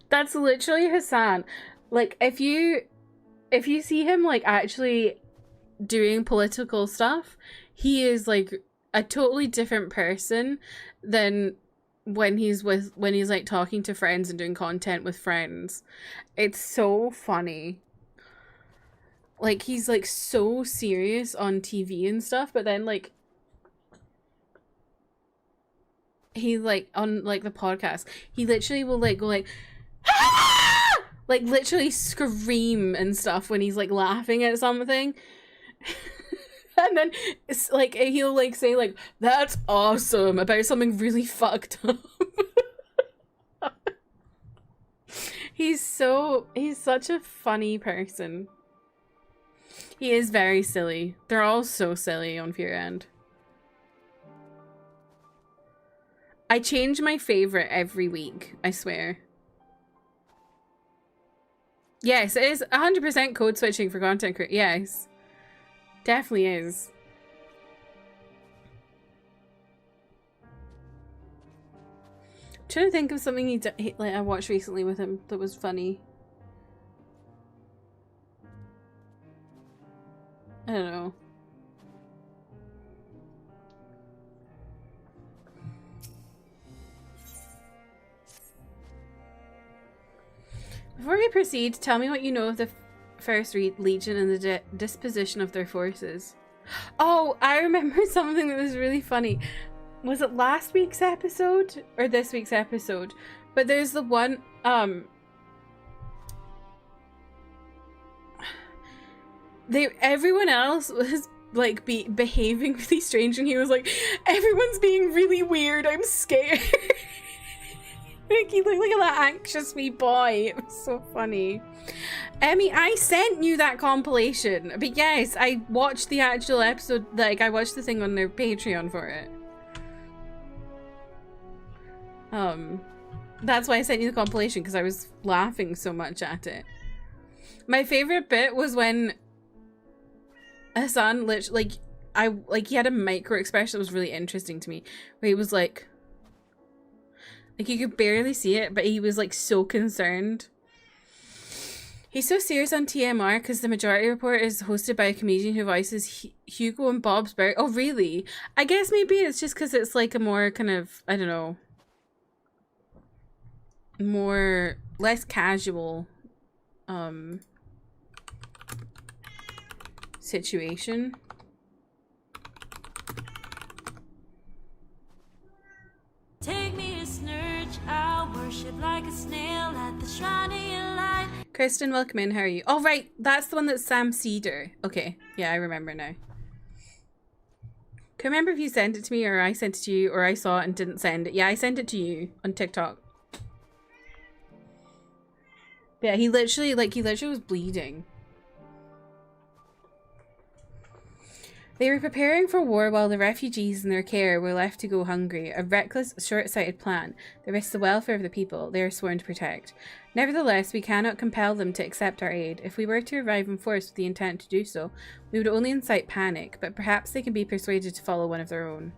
[SPEAKER 1] That's literally Hassan. Like, if you see him like actually doing political stuff, he is like a totally different person than when he's like talking to friends and doing content with friends. It's so funny. Like, he's like so serious on TV and stuff, but then like he like on like the podcast, he literally will like go like ah! Like literally scream and stuff when he's like laughing at something. And then it's like he'll like say like, that's awesome, about something really fucked up. He's such a funny person. He is very silly. They're all so silly on Fear End. I change my favorite every week, I swear. Yes, it is 100% code switching for content creation. Yes. Definitely is. I'm trying to think of something like I watched recently with him that was funny. I don't know. Before we proceed, tell me what you know of the First Legion and the disposition of their forces. Oh, I remember something that was really funny. Was it last week's episode or this week's episode? But there's the one, everyone else was like behaving really strange, and he was like, everyone's being really weird, I'm scared. Like, he looked like that anxious wee boy. It was so funny. Emmy, I sent you that compilation, but yes, I watched the actual episode. Like, I watched the thing on their Patreon for it. That's why I sent you the compilation, because I was laughing so much at it. My favorite bit was when Hassan literally, he had a micro expression that was really interesting to me, where he was like you could barely see it, but he was like so concerned. He's so serious on TMR because the Majority Report is hosted by a comedian who voices Hugo and Bob's Burgers. Oh, really? I guess maybe it's just because it's like a more kind of, I don't know, less casual situation.
[SPEAKER 10] Take me to Snurge, I'll worship like a snail at the shrine of your light.
[SPEAKER 1] Kristen, welcome in. How are you? Oh, right. That's the one that's Sam Cedar. Okay. Yeah, I remember now. Can I remember if you sent it to me or I sent it to you or I saw it and didn't send it. Yeah, I sent it to you on TikTok. Yeah, he literally was bleeding. They were preparing for war while the refugees in their care were left to go hungry. A reckless, short-sighted plan that risks the welfare of the people they are sworn to protect. Nevertheless, we cannot compel them to accept our aid. If we were to arrive in force with the intent to do so, we would only incite panic, but perhaps they can be persuaded to follow one of their own.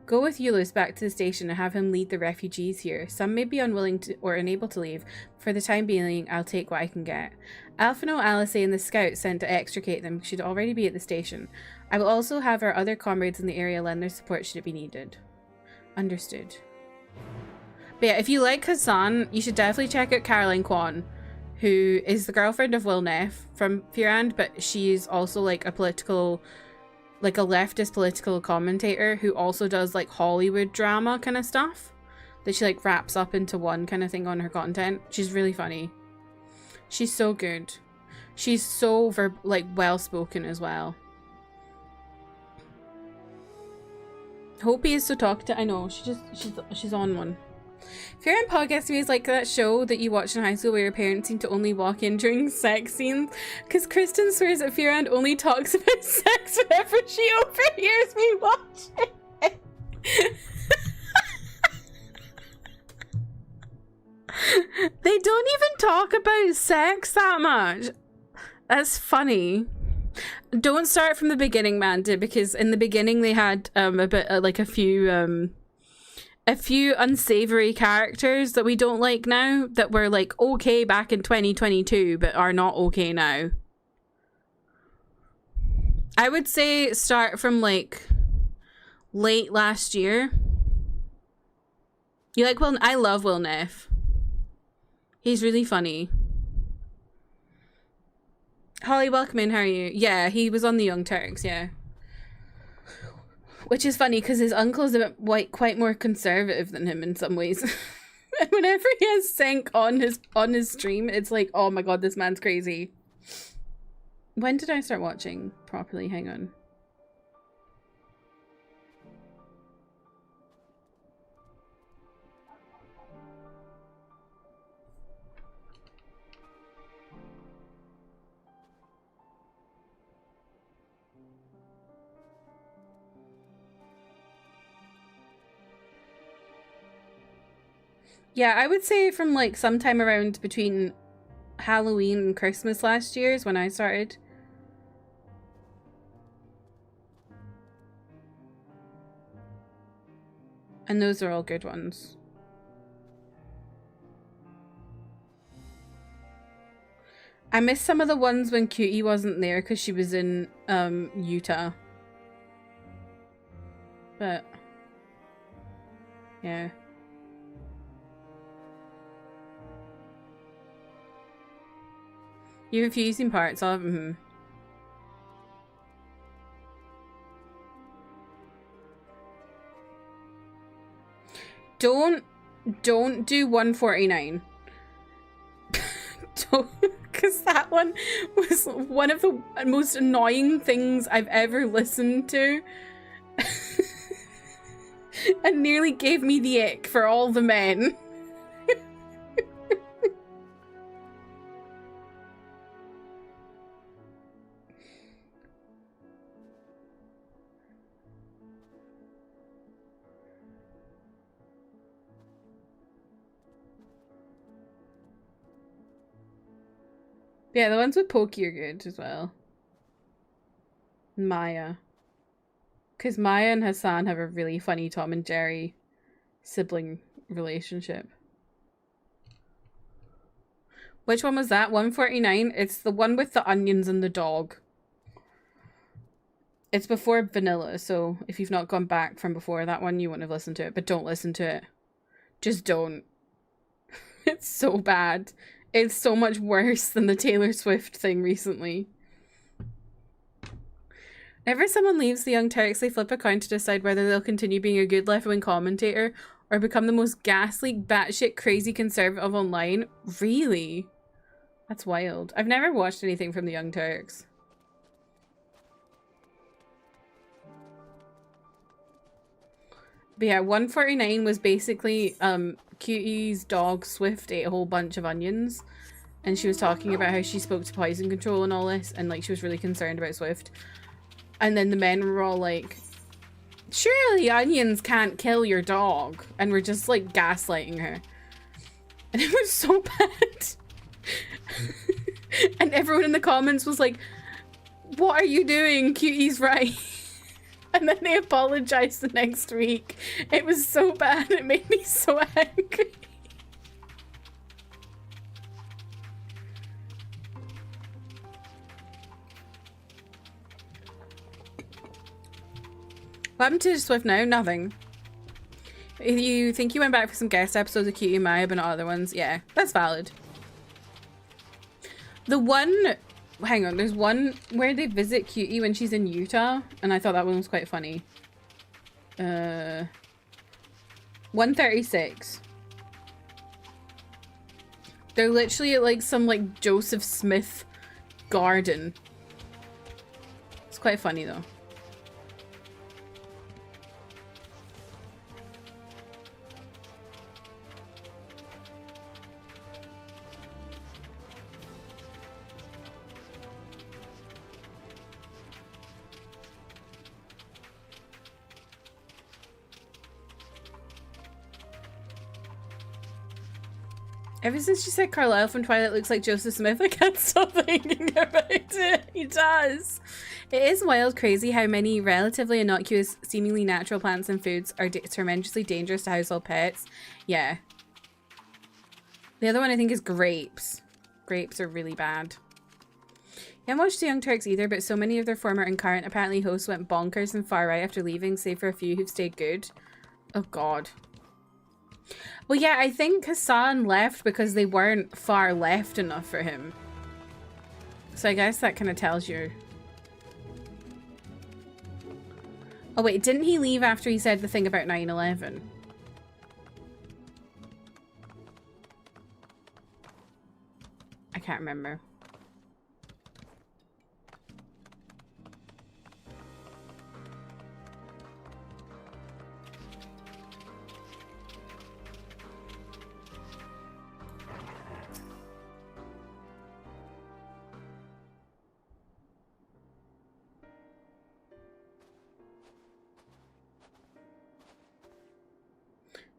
[SPEAKER 1] Go with Eulus back to the station and have him lead the refugees here. Some may be unwilling to or unable to leave. For the time being, I'll take what I can get. Alphino, Alice, and the scouts sent to extricate them should already be at the station. I will also have our other comrades in the area lend their support should it be needed. Understood. But yeah, if you like Hassan, you should definitely check out Caroline Kwan, who is the girlfriend of Will Neff from Furand, but she's also like a leftist political commentator who also does like Hollywood drama kind of stuff that she like wraps up into one kind of thing on her content. She's really funny. She's so good. She's so well spoken as well. Hope he is so talkative. I know, she's on one. Furand podcast to me is like that show that you watched in high school where your parents seem to only walk in during sex scenes, because Kristen swears that Furand only talks about sex whenever she overhears me watching it. They don't even talk about sex that much. That's funny. Don't start from the beginning, Manda, because in the beginning they had a few unsavory characters that we don't like now, that were like okay back in 2022 but are not okay now. I would say start from like late last year. You like Will? I love Will Neff. He's really funny. Holly, welcome in. How are you? Yeah, he was on the Young Turks, yeah. Which is funny because his uncle's a bit quite more conservative than him in some ways. And whenever he has Senk on his stream, it's like, oh my god, this man's crazy. When did I start watching properly? Hang on. Yeah, I would say from like sometime around between Halloween and Christmas last year is when I started. And those are all good ones. I missed some of the ones when Cutie wasn't there because she was in Utah. But yeah. You're confusing parts of Don't do 149. Don't, because that one was one of the most annoying things I've ever listened to. And nearly gave me the ick for all the men. Yeah, the ones with Pokey are good as well. Maya. Because Maya and Hassan have a really funny Tom and Jerry sibling relationship. Which one was that? 149? It's the one with the onions and the dog. It's before Vanilla, so if you've not gone back from before that one, you wouldn't have listened to it. But don't listen to it. Just don't. It's so bad. It's so much worse than the Taylor Swift thing recently. Whenever someone leaves the Young Turks, they flip a coin to decide whether they'll continue being a good left-wing commentator or become the most ghastly, batshit crazy conservative online. Really? That's wild. I've never watched anything from the Young Turks. But yeah, 149 was basically Cutie's dog Swift ate a whole bunch of onions, and she was talking about how she spoke to poison control and all this, and like she was really concerned about Swift. And then the men were all like, surely onions can't kill your dog, and we're just like gaslighting her. And it was so bad. And everyone in the comments was like, what are you doing? Cutie's right. And then they apologized the next week. It was so bad. It made me so angry. What happened to Swift now? Nothing. If you think you went back for some guest episodes of Cutie and Maya, but not other ones, yeah, that's valid. The one... Hang on, there's one where they visit Cutie when she's in Utah, and I thought that one was quite funny. 136. They're literally at like some like Joseph Smith garden. It's quite funny though. Ever since she said Carlisle from Twilight looks like Joseph Smith, I can't stop thinking about it. He does. It is wild crazy how many relatively innocuous, seemingly natural plants and foods are tremendously dangerous to household pets. Yeah. The other one I think is grapes. Grapes are really bad. I haven't watched the Young Turks either, but so many of their former and current apparently hosts went bonkers and far right after leaving, save for a few who've stayed good. Oh god. Well, yeah, I think Hassan left because they weren't far left enough for him. So I guess that kind of tells you. Oh wait, didn't he leave after he said the thing about 9/11? I can't remember.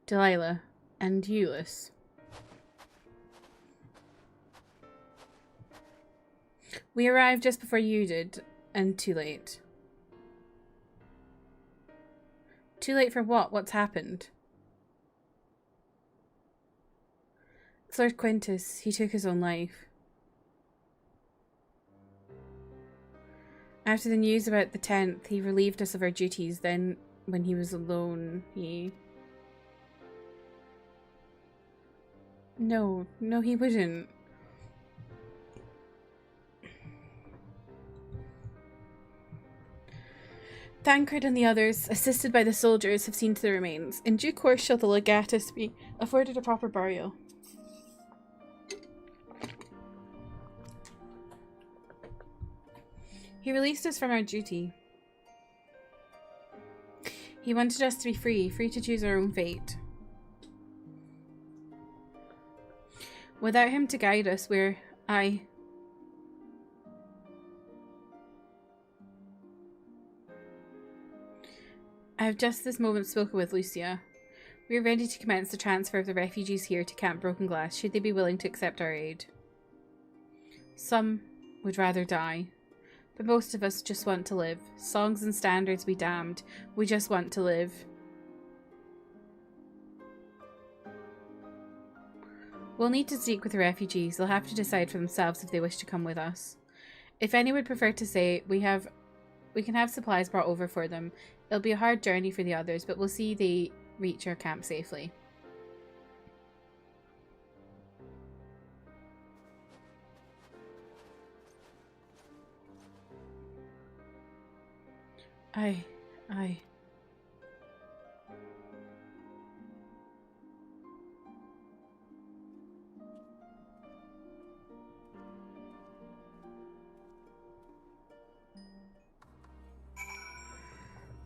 [SPEAKER 1] Delilah and Euless. We arrived just before you did, and too late. Too late for what? What's happened? It's Lord Quintus. He took his own life. After the news about the 10th, he relieved us of our duties. Then, when he was alone, he... No, he wouldn't. Thancred and the others, assisted by the soldiers, have seen to the remains. In due course shall the legatus be afforded a proper burial. He released us from our duty. He wanted us to be free, free to choose our own fate. Without him to guide us, I have just this moment spoken with Lucia. We are ready to commence the transfer of the refugees here to Camp Broken Glass, should they be willing to accept our aid. Some would rather die, but most of us just want to live. Songs and standards be damned, we just want to live. We'll need to speak with the refugees. They'll have to decide for themselves if they wish to come with us. If any would prefer to stay, we can have supplies brought over for them. It'll be a hard journey for the others, but we'll see they reach our camp safely. Aye.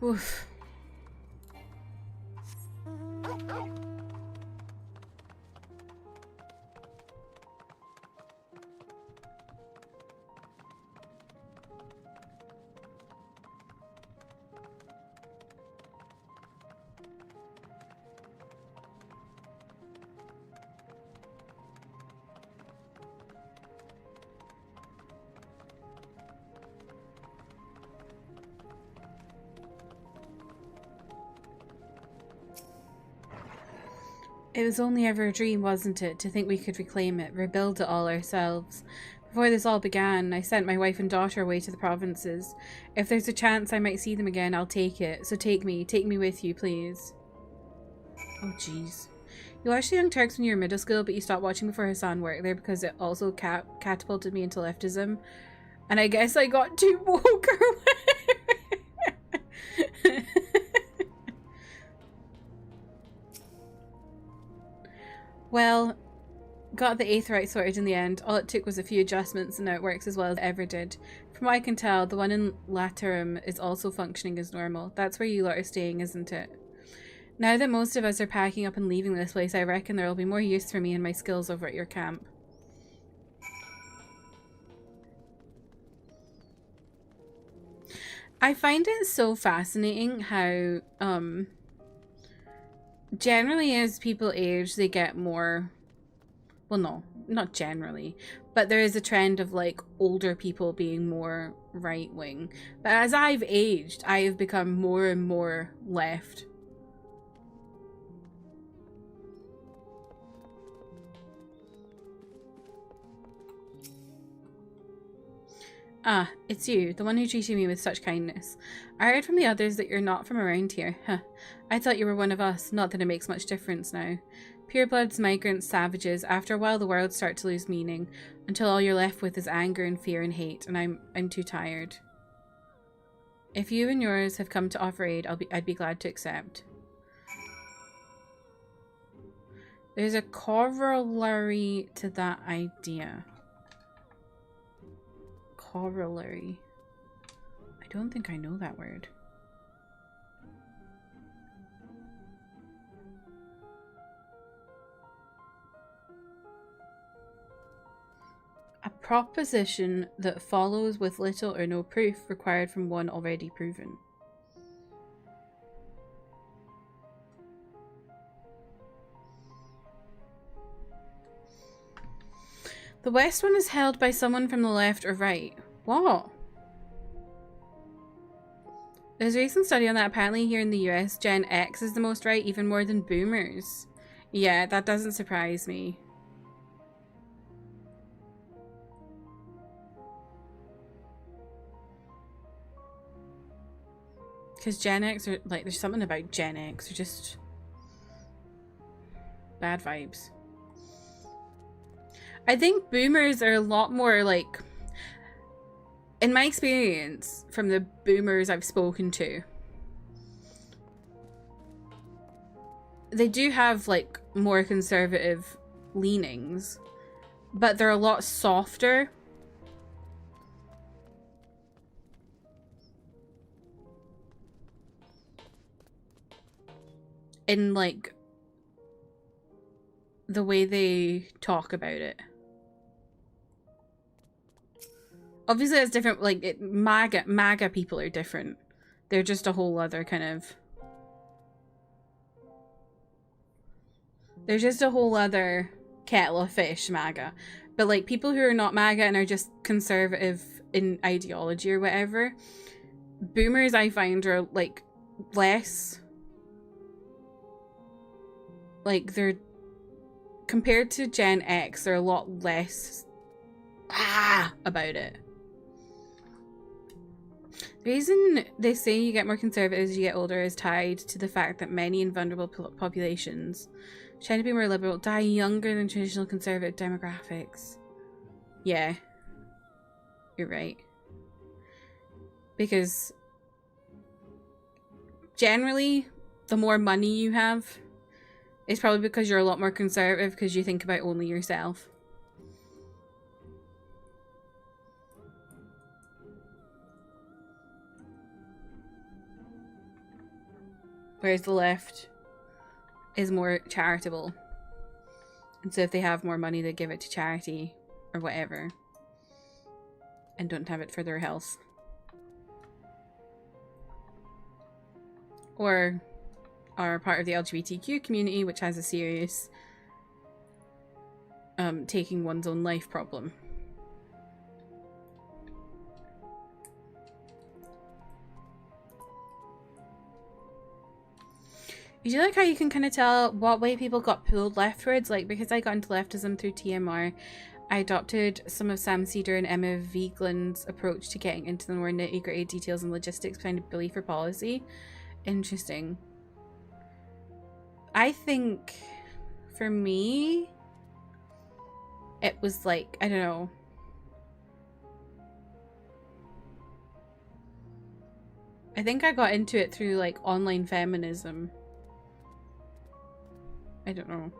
[SPEAKER 1] Oof. It was only ever a dream, wasn't it, to think we could reclaim it, rebuild it all ourselves. Before this all began, I sent my wife and daughter away to the provinces. If there's a chance I might see them again, I'll take it. So take me with you, please. Oh, jeez. You watched the Young Turks when you were middle school, but you stopped watching before Hassan worked there because it also catapulted me into leftism. And I guess I got too woke or whatever. Well, got the Aetheryte sorted in the end. All it took was a few adjustments and now it works as well as it ever did. From what I can tell, the one in Laterum is also functioning as normal. That's where you lot are staying, isn't it? Now that most of us are packing up and leaving this place, I reckon there will be more use for me and my skills over at your camp. I find it so fascinating how, generally as people age, they get more, well, no, not generally, but there is a trend of like older people being more right-wing. But as I've aged, I have become more and more left. Ah, it's you, the one who treated me with such kindness. I heard from the others that you're not from around here. Huh. I thought you were one of us, not that it makes much difference now. Purebloods, migrants, savages, after a while the world starts to lose meaning, until all you're left with is anger and fear and hate, and I'm too tired. If you and yours have come to offer aid, I'd be glad to accept. There's a corollary to that idea. Corollary. I don't think I know that word. A proposition that follows with little or no proof required from one already proven. The west one is held by someone from the left or right. What? There's a recent study on that. Apparently here in the US, Gen X is the most right, even more than boomers. Yeah, that doesn't surprise me. Because Gen X are, like, there's something about Gen X, they're just bad vibes. I think boomers are a lot more, like, in my experience from the boomers I've spoken to, they do have like more conservative leanings, but they're a lot softer. In like the way they talk about it. Obviously it's different, like MAGA people are different. They're just a whole other kind of... They're just a whole other kettle of fish, MAGA. But like people who are not MAGA and are just conservative in ideology or whatever, boomers I find are like less... Like they're... Compared to Gen X, they're a lot less about it. The reason they say you get more conservative as you get older is tied to the fact that many vulnerable populations tend to be more liberal, die younger than traditional conservative demographics. Yeah. You're right. Because generally, the more money you have, it's probably because you're a lot more conservative because you think about only yourself. Whereas the left is more charitable. And so if they have more money, they give it to charity or whatever. And don't have it for their health. Or are part of the LGBTQ community, which has a serious taking one's own life problem. You do like how you can kind of tell what way people got pulled leftwards? Like, because I got into leftism through TMR, I adopted some of Sam Cedar and Emma Vigeland's approach to getting into the more nitty-gritty details and logistics behind a belief or policy. Interesting. I think, for me, it was like, I don't know. I think I got into it through, like, online feminism. I don't know.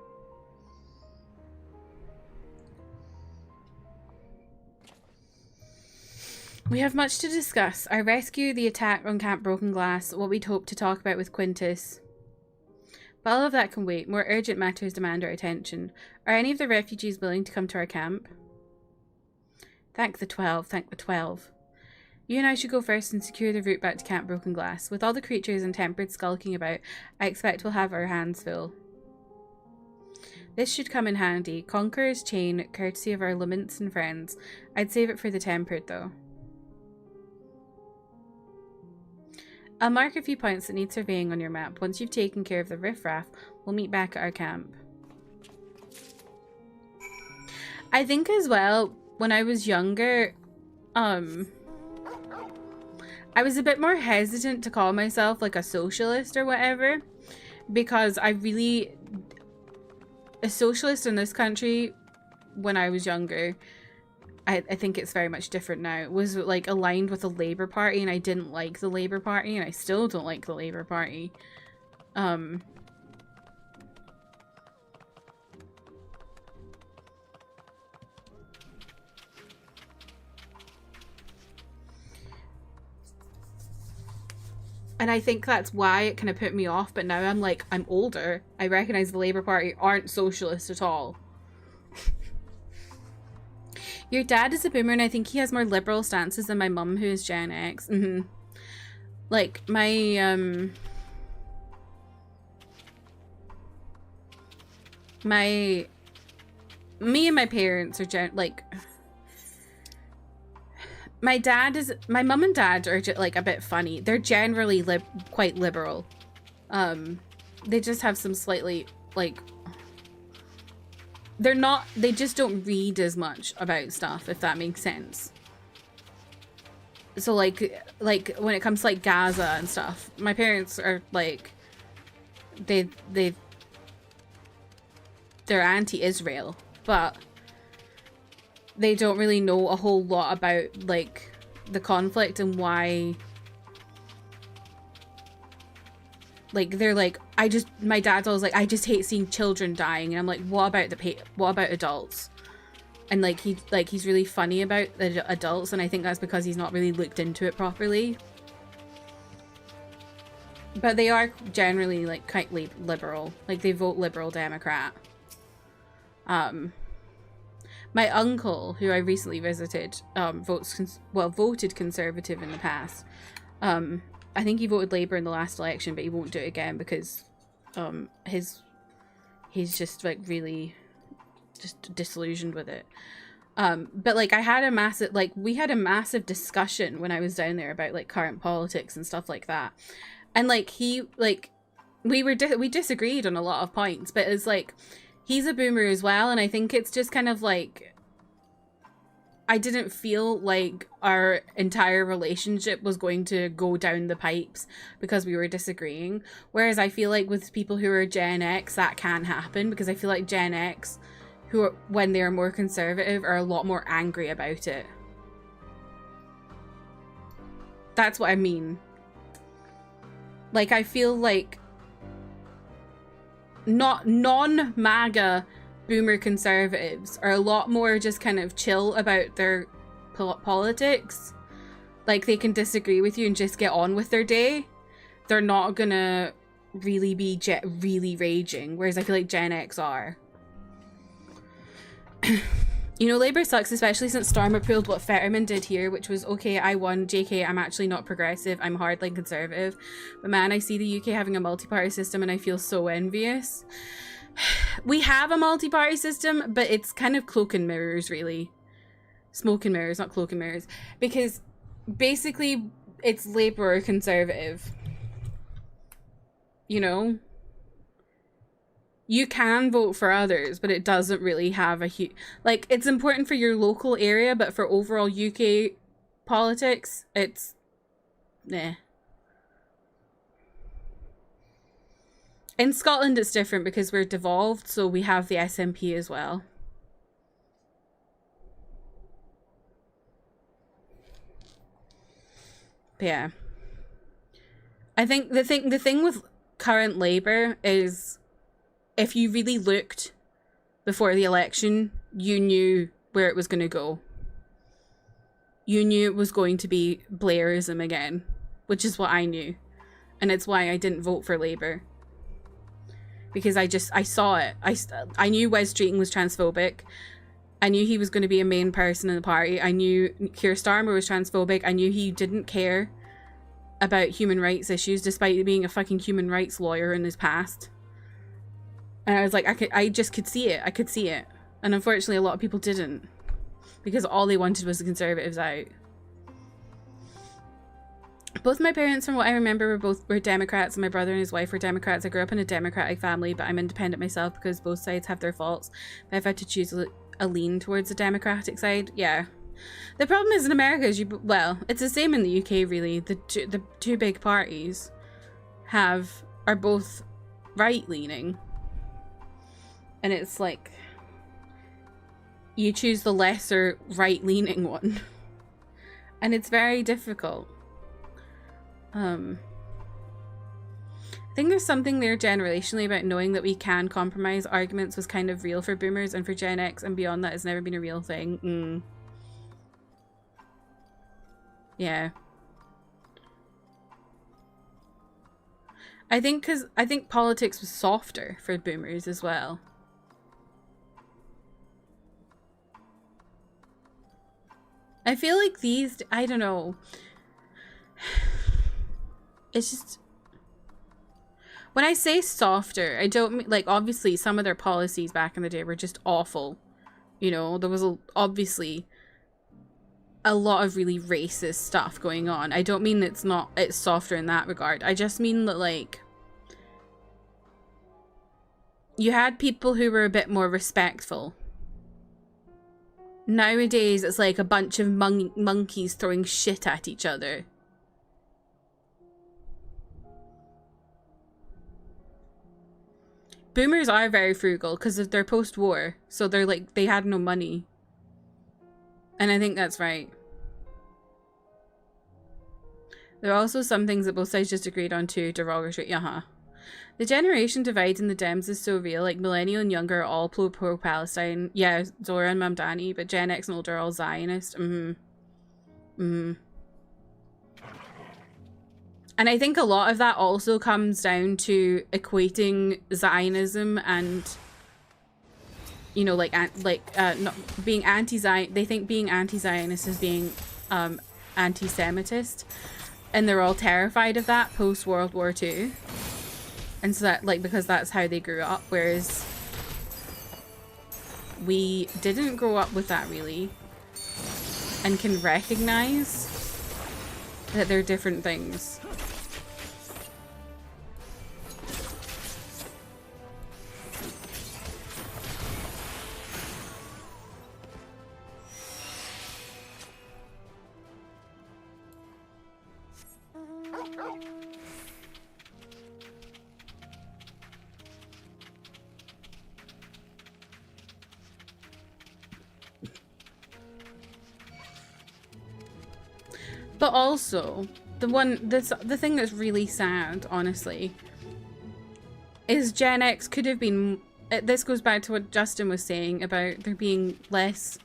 [SPEAKER 1] We have much to discuss. Our rescue, the attack on Camp Broken Glass, what we'd hoped to talk about with Quintus. But all of that can wait. More urgent matters demand our attention. Are any of the refugees willing to come to our camp? Thank the 12, thank the 12. You and I should go first and secure the route back to Camp Broken Glass. With all the creatures and tempered skulking about, I expect we'll have our hands full. This should come in handy. Conqueror's chain, courtesy of our laments and friends. I'd save it for the tempered, though. I'll mark a few points that need surveying on your map. Once you've taken care of the riffraff, we'll meet back at our camp. I think as well, when I was younger, I was a bit more hesitant to call myself like a socialist or whatever, because I really... A socialist in this country, when I was younger, I think it's very much different now, was like aligned with the Labour Party, and I didn't like the Labour Party, and I still don't like the Labour Party. And I think that's why it kind of put me off, but now I'm like, I'm older. I recognise the Labour Party aren't socialist at all. Your dad is a boomer, and I think he has more liberal stances than my mum, who is Gen X. Like, me and my parents are like... My mum and dad are just, like, a bit funny. They're generally quite liberal. They just have some slightly, like... They just don't read as much about stuff, if that makes sense. So, like when it comes to, like, Gaza and stuff, my parents are, like... They're anti-Israel, but... They don't really know a whole lot about, like, the conflict and why like, they're like, my dad's always like, I just hate seeing children dying. And I'm like, what about adults? And like, he's really funny about the adults. And I think that's because he's not really looked into it properly. But they are generally like quite liberal. Like, they vote Liberal Democrat. My uncle, who I recently visited, voted Conservative in the past. I think he voted Labour in the last election, but he won't do it again because he's just like really just disillusioned with it. But like, we had a massive discussion when I was down there about like current politics and stuff like that. And like, we disagreed on a lot of points, but it's like, he's a boomer as well, and I think it's just kind of like, I didn't feel like our entire relationship was going to go down the pipes because we were disagreeing. Whereas I feel like with people who are Gen X, that can happen, because I feel like Gen X, when they're more conservative, are a lot more angry about it. That's what I mean. Like, I feel like non-MAGA boomer conservatives are a lot more just kind of chill about their politics. Like, they can disagree with you and just get on with their day. They're not gonna really be really raging, whereas I feel like Gen X are. You know, Labour sucks, especially since Storm appealed what Fetterman did here, which was, okay, I won, JK, I'm actually not progressive, I'm hardline conservative. But man, I see the UK having a multi-party system and I feel so envious. We have a multi-party system, but it's kind of cloak and mirrors, really. Smoke and mirrors, not cloak and mirrors. Because basically, it's Labour or Conservative. You know? You can vote for others, but it doesn't really have a huge... Like, it's important for your local area, but for overall UK politics, it's... Nah. In Scotland, it's different because we're devolved, so we have the SNP as well. But yeah. I think the thing with current Labour is, if you really looked before the election, you knew where it was going to go. You knew it was going to be Blairism again, which is what I knew. And it's why I didn't vote for Labour. Because I saw it. I knew Wes Streeting was transphobic. I knew he was going to be a main person in the party. I knew Keir Starmer was transphobic. I knew he didn't care about human rights issues, despite being a fucking human rights lawyer in his past. And I was like, I just could see it. I could see it. And unfortunately, a lot of people didn't. Because all they wanted was the Conservatives out. Both my parents, from what I remember, were Democrats, and my brother and his wife were Democrats. I grew up in a Democratic family, but I'm independent myself because both sides have their faults. But if I had to choose a lean towards the Democratic side, yeah. The problem is in America is it's the same in the UK really. The two big parties are both right-leaning. And it's like, you choose the lesser right-leaning one. And it's very difficult. I think there's something there generationally about knowing that we can compromise arguments was kind of real for boomers, and for Gen X and beyond that has never been a real thing. Yeah. I think politics was softer for boomers as well. I feel like I don't know. It's just, when I say softer, I don't mean, like, obviously some of their policies back in the day were just awful. You know, there was obviously a lot of really racist stuff going on. I don't mean it's softer in that regard. I just mean that, like, you had people who were a bit more respectful. Nowadays, it's like a bunch of monkeys throwing shit at each other. Boomers are very frugal because of their post-war, so they're like, they had no money. And I think that's right. There are also some things that both sides just agreed on too, derogatory, The generation divide in the Dems is so real. Like, millennial and younger are all pro-Palestine. Yeah, Zora and Mamdani, but Gen X and older are all Zionist. And I think a lot of that also comes down to equating Zionism and, you know, like not being anti-Zion. They think being anti-Zionist is being anti-Semitist, and they're all terrified of that post World War II. And so that, like, because that's how they grew up, whereas we didn't grow up with that really, and can recognize that they're different things. But also, the thing that's really sad, honestly, is Gen X could have been, this goes back to what Justin was saying about there being less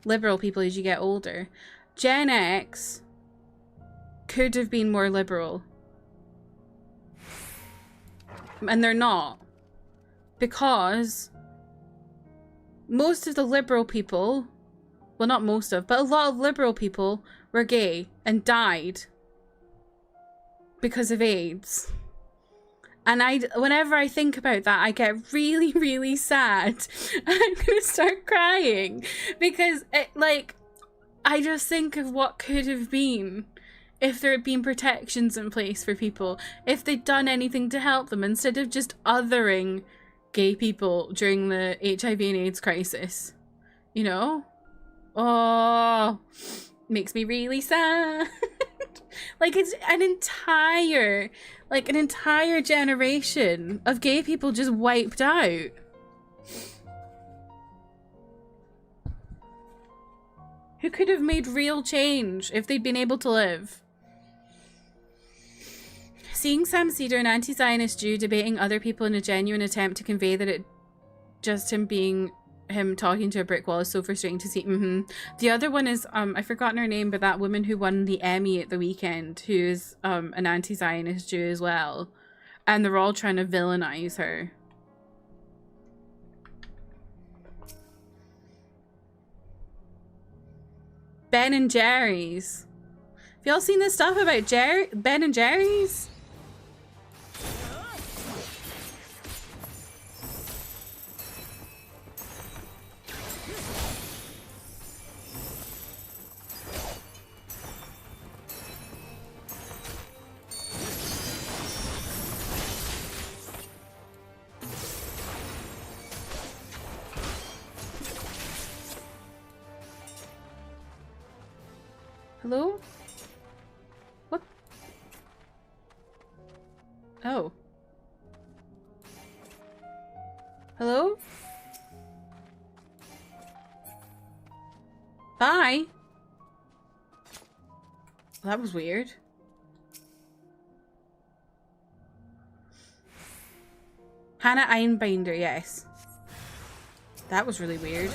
[SPEAKER 1] liberal people as you get older. Gen X could have been more liberal. And they're not. Because most of the liberal people, well, not most of, but a lot of liberal people were gay and died because of AIDS. And whenever I think about that, I get really, really sad. I'm gonna start crying because I just think of what could have been if there had been protections in place for people, if they'd done anything to help them instead of just othering gay people during the HIV and AIDS crisis, you know? Oh, makes me really sad. Like, it's an entire generation of gay people just wiped out. Who could have made real change if they'd been able to live. Seeing Sam Cedar, an anti-Zionist Jew, debating other people in a genuine attempt to convey that it just him talking to a brick wall is so frustrating to see. The other one is, I've forgotten her name, but that woman who won the Emmy at the weekend, who is an anti-Zionist Jew as well. And they're all trying to villainize her. Ben and Jerry's. Have y'all seen this stuff about Ben and Jerry's? Hello? What? Oh. Hello? Bye. That was weird. Hannah Einbinder, yes. That was really weird.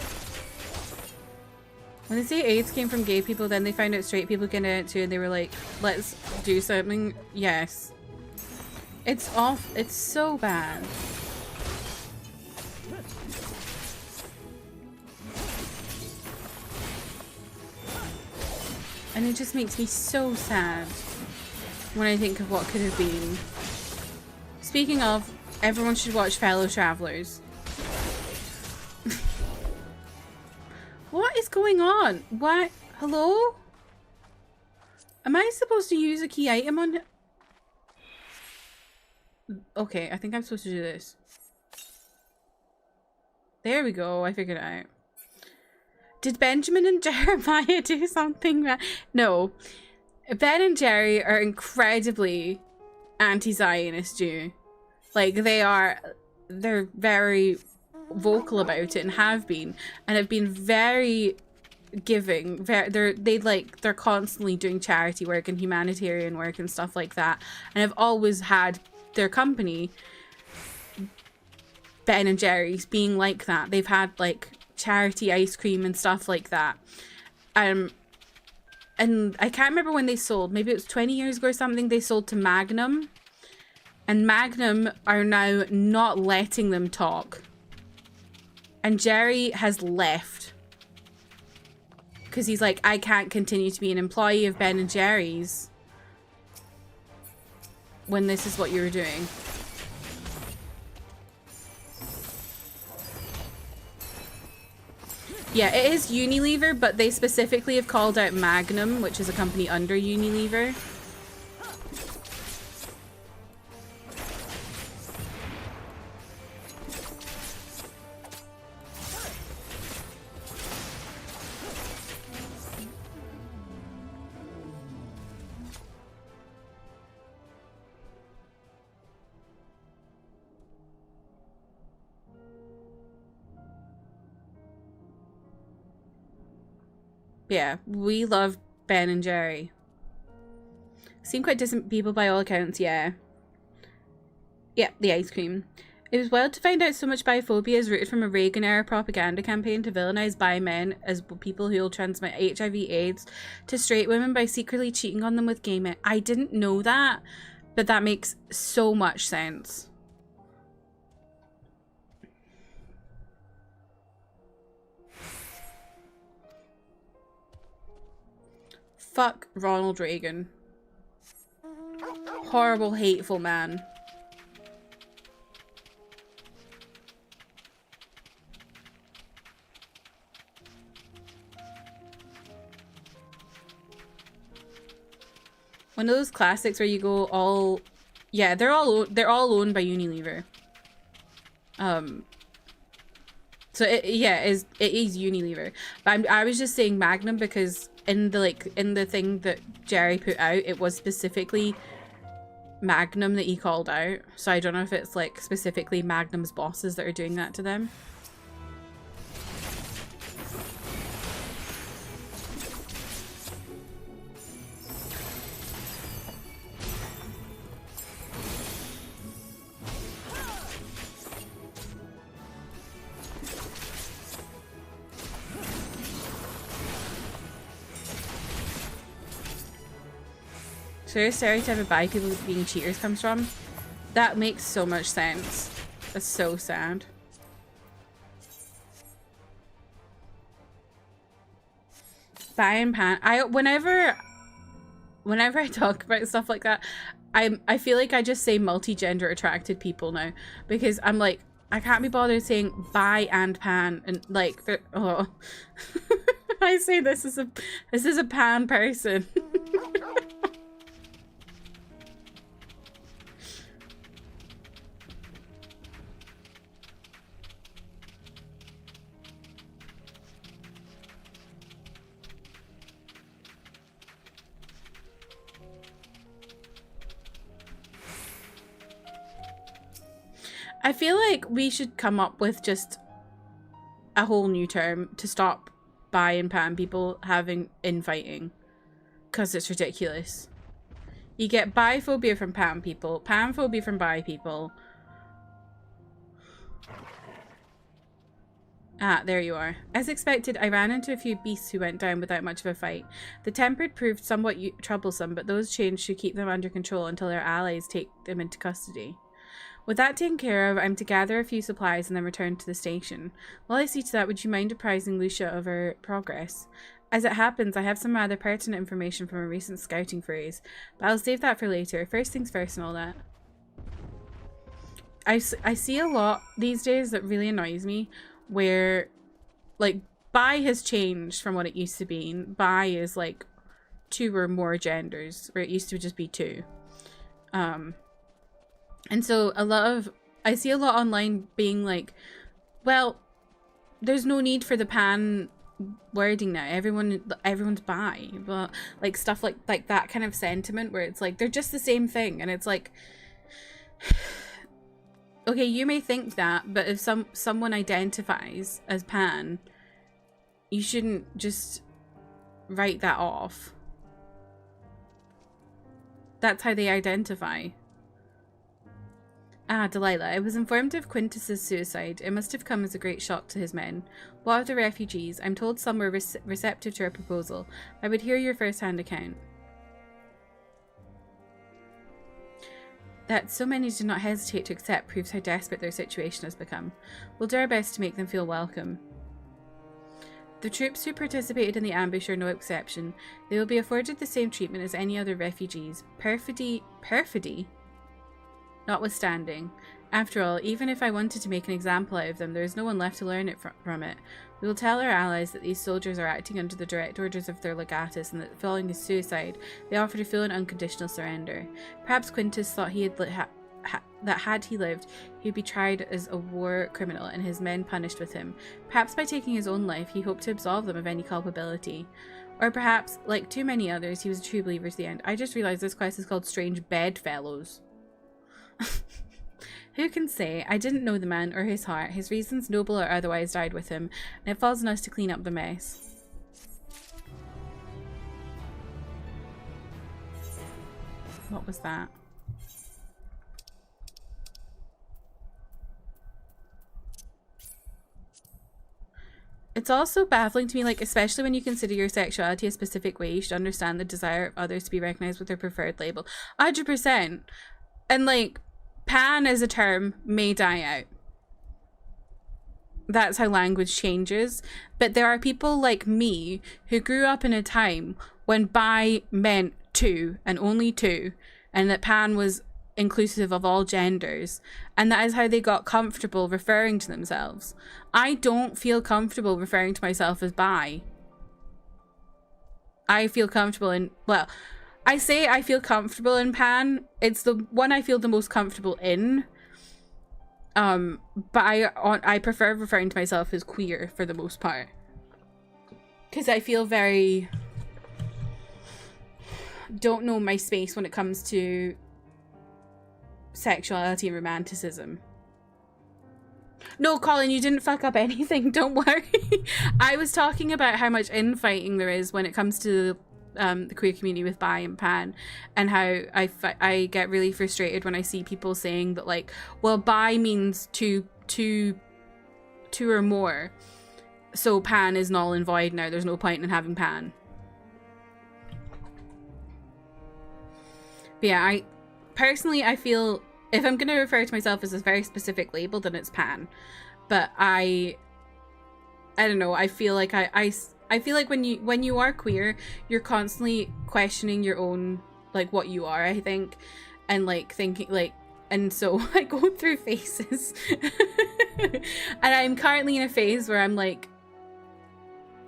[SPEAKER 1] When they say AIDS came from gay people, then they found out straight people get it too, and they were like, let's do something. Yes. It's off. It's so bad. And it just makes me so sad when I think of what could have been. Speaking of, everyone should watch Fellow Travelers. What is going on? What? Hello? Am I supposed to use a key item on... Okay, I think I'm supposed to do this. There we go, I figured it out. Did Benjamin and Jeremiah do something? No. Ben and Jerry are incredibly anti-Zionist Jew. Like, they're very vocal about it and have been very giving. They're constantly doing charity work and humanitarian work and stuff like that, and have always had their company Ben and Jerry's being like that. They've had like charity ice cream and stuff like that. And I can't remember when they sold. Maybe it was 20 years ago or something. They sold to Magnum. And Magnum are now not letting them talk. And Jerry has left. Because he's like, I can't continue to be an employee of Ben and Jerry's when this is what you were doing. Yeah, it is Unilever, but they specifically have called out Magnum, which is a company under Unilever. Yeah, we love Ben and Jerry. Seem quite decent people by all accounts, yeah. Yeah, the ice cream. It was wild to find out so much biphobia is rooted from a Reagan-era propaganda campaign to villainize bi men as people who will transmit HIV/AIDS to straight women by secretly cheating on them with gay men. I didn't know that, but that makes so much sense. Fuck Ronald Reagan. Horrible, hateful man. One of those classics where you go all... Yeah, they're all owned by Unilever. So it is Unilever. But I was just saying Magnum because in the thing that Jerry put out, it was specifically Magnum that he called out. So I don't know if it's like specifically Magnum's bosses that are doing that to them. So your stereotype of bi people being cheaters comes from? That makes so much sense. That's so sad. Bi and pan. Whenever I talk about stuff like that, I feel like I just say multi-gender attracted people now, because I'm like, I can't be bothered saying bi and pan and like oh. I say this is a pan person. I feel like we should come up with just a whole new term to stop bi and pan people having infighting, because it's ridiculous. You get biphobia from pan people, panphobia from bi people. Ah, there you are. As expected, I ran into a few beasts who went down without much of a fight. The tempered proved somewhat troublesome, but those chains should keep them under control until their allies take them into custody. With that taken care of, I'm to gather a few supplies and then return to the station. While I see to that, would you mind apprising Lucia of our progress? As it happens, I have some rather pertinent information from a recent scouting phase, but I'll save that for later. First things first and all that. I see a lot these days that really annoys me, where, like, bi has changed from what it used to be. Bi is, like, 2 or more genders, where it used to just be 2. And so I see a lot online being like, well, there's no need for the pan wording now. Everyone's bi, but like stuff like that kind of sentiment where it's like they're just the same thing, and it's like, okay, you may think that, but if someone identifies as pan, you shouldn't just write that off. That's how they identify. Ah, Delilah, I was informed of Quintus's suicide. It must have come as a great shock to his men. What of the refugees? I'm told some were receptive to our proposal. I would hear your first-hand account. That so many did not hesitate to accept proves how desperate their situation has become. We'll do our best to make them feel welcome. The troops who participated in the ambush are no exception. They will be afforded the same treatment as any other refugees. Perfidy notwithstanding. After all, even if I wanted to make an example out of them, there is no one left to learn it from it. We will tell our allies that these soldiers are acting under the direct orders of their legatus, and that following his suicide, they offered a full and unconditional surrender. Perhaps Quintus thought he had that had he lived, he would be tried as a war criminal and his men punished with him. Perhaps by taking his own life, he hoped to absolve them of any culpability. Or perhaps, like too many others, he was a true believer to the end. I just realised this quest is called Strange Bedfellows. Who can say? I didn't know the man or his heart. His reasons, noble or otherwise, died with him, and it falls on us to clean up the mess. What was that? It's also baffling to me, like, especially when you consider your sexuality a specific way, you should understand the desire of others to be recognized with their preferred label. 100%. And, like, pan as a term may die out. That's how language changes. But there are people like me who grew up in a time when bi meant two and only two, and that pan was inclusive of all genders, and that is how they got comfortable referring to themselves. I don't feel comfortable referring to myself as bi. I feel comfortable in, well, I say I feel comfortable in pan. It's the one I feel the most comfortable in. But I prefer referring to myself as queer for the most part. Because I feel very... don't know my space when it comes to sexuality and romanticism. No, Colin, you didn't fuck up anything. Don't worry. I was talking about how much infighting there is when it comes to the queer community with bi and pan, and how I get really frustrated when I see people saying that, like, well, bi means two or more, so pan is null and void now. There's no point in having pan. But yeah, I feel if I'm going to refer to myself as a very specific label, then it's pan. But I don't know. I feel like I feel like when you are queer, you're constantly questioning your own, like, what you are, I think, and like thinking, like, and so I go through phases. And I'm currently in a phase where I'm like,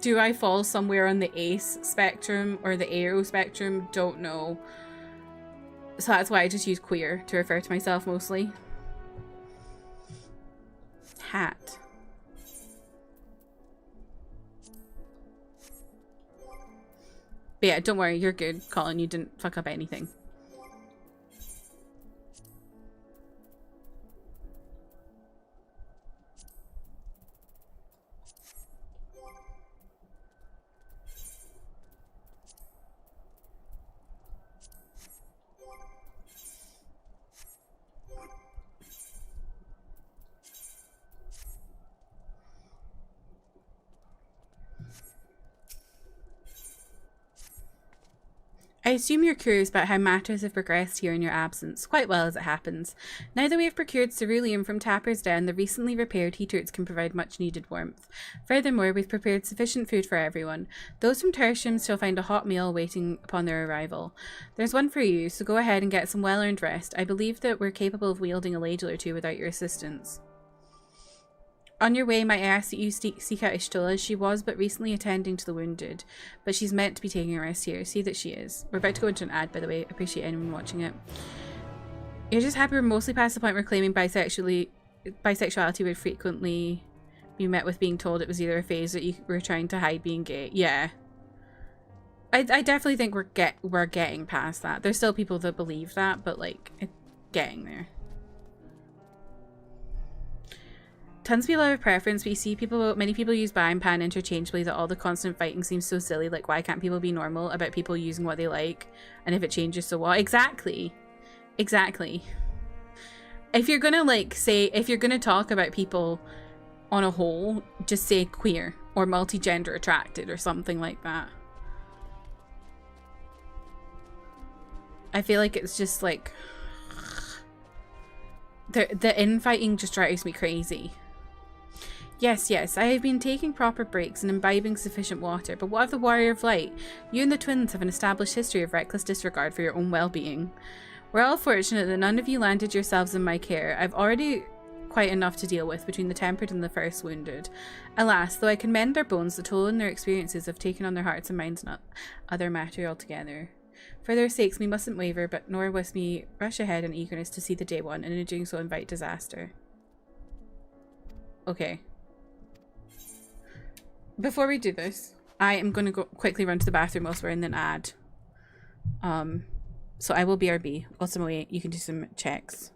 [SPEAKER 1] do I fall somewhere on the ace spectrum or the aero spectrum? Don't know. So that's why I just use queer to refer to myself mostly. Hat. But yeah, don't worry, you're good, Colin. You didn't fuck up anything. I assume you're curious about how matters have progressed here in your absence, quite well as it happens. Now that we have procured ceruleum from Tapper's Den, the recently repaired heaters can provide much needed warmth. Furthermore, we've prepared sufficient food for everyone. Those from Tertium shall find a hot meal waiting upon their arrival. There's one for you, so go ahead and get some well-earned rest. I believe that we're capable of wielding a ladle or two without your assistance. On your way, might I ask that you seek out Ishtola? She was but recently attending to the wounded, but she's meant to be taking a rest here. See that she is. We're about to go into an ad, by the way. Appreciate anyone watching it. You're just happy we're mostly past the point where claiming bisexuality would frequently be met with being told it was either a phase that you were trying to hide being gay. Yeah. I definitely think we're getting past that. There's still people that believe that, but, like, it's getting there. Tons of people have a preference, but you see many people use bi and pan interchangeably, that all the constant fighting seems so silly. Like, why can't people be normal about people using what they like? And if it changes, so what? Exactly. Exactly. if you're gonna like say, if you're gonna talk about people on a whole, just say queer or multi-gender attracted or something like that. I feel like it's just like the infighting just drives me crazy. Yes, I have been taking proper breaks and imbibing sufficient water, but what of the Warrior of Light? You and the twins have an established history of reckless disregard for your own well-being. We're all fortunate that none of you landed yourselves in my care. I've already quite enough to deal with between the tempered and the first wounded. Alas, though I can mend their bones, the toll in their experiences have taken on their hearts and minds not other matter altogether. For their sakes we mustn't waver, but nor must we rush ahead in eagerness to see the day one, and in doing so invite disaster. Okay. Before we do this, I am going to go quickly run to the bathroom elsewhere and then add. So I will BRB. Whilst I'm away, you can do some checks.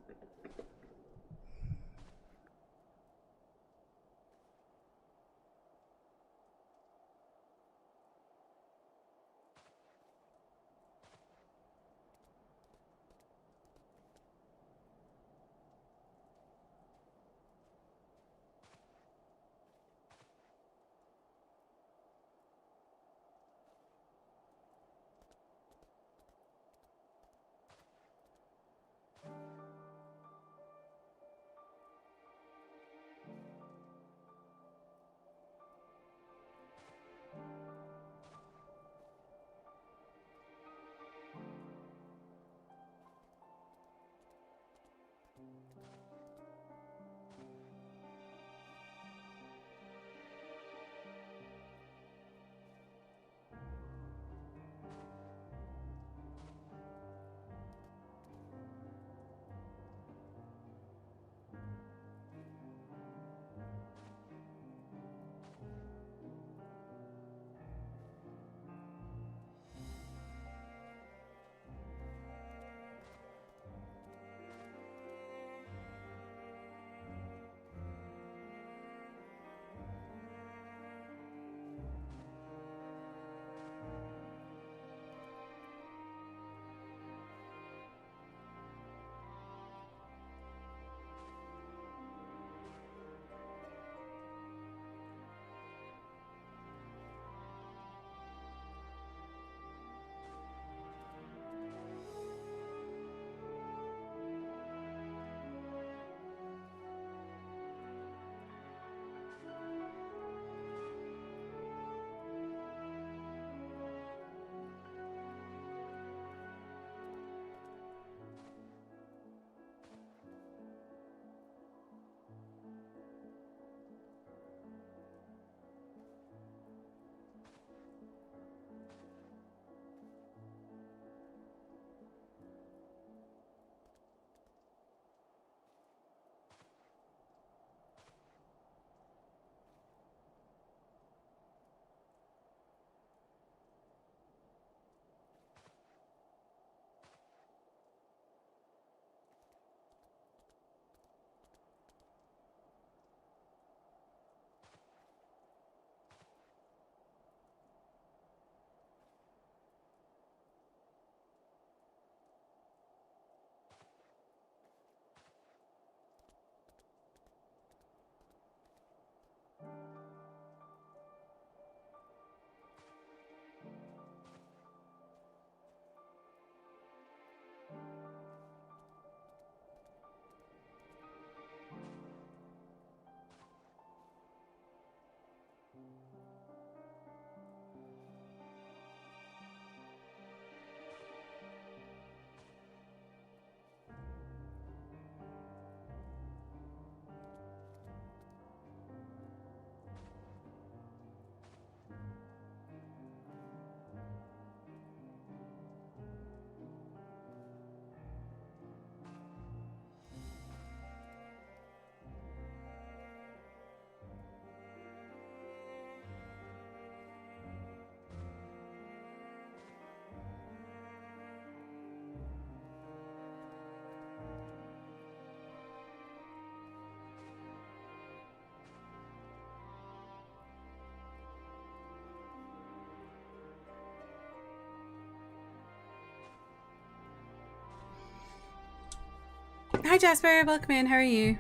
[SPEAKER 1] Hi Jasper, welcome in. How are you?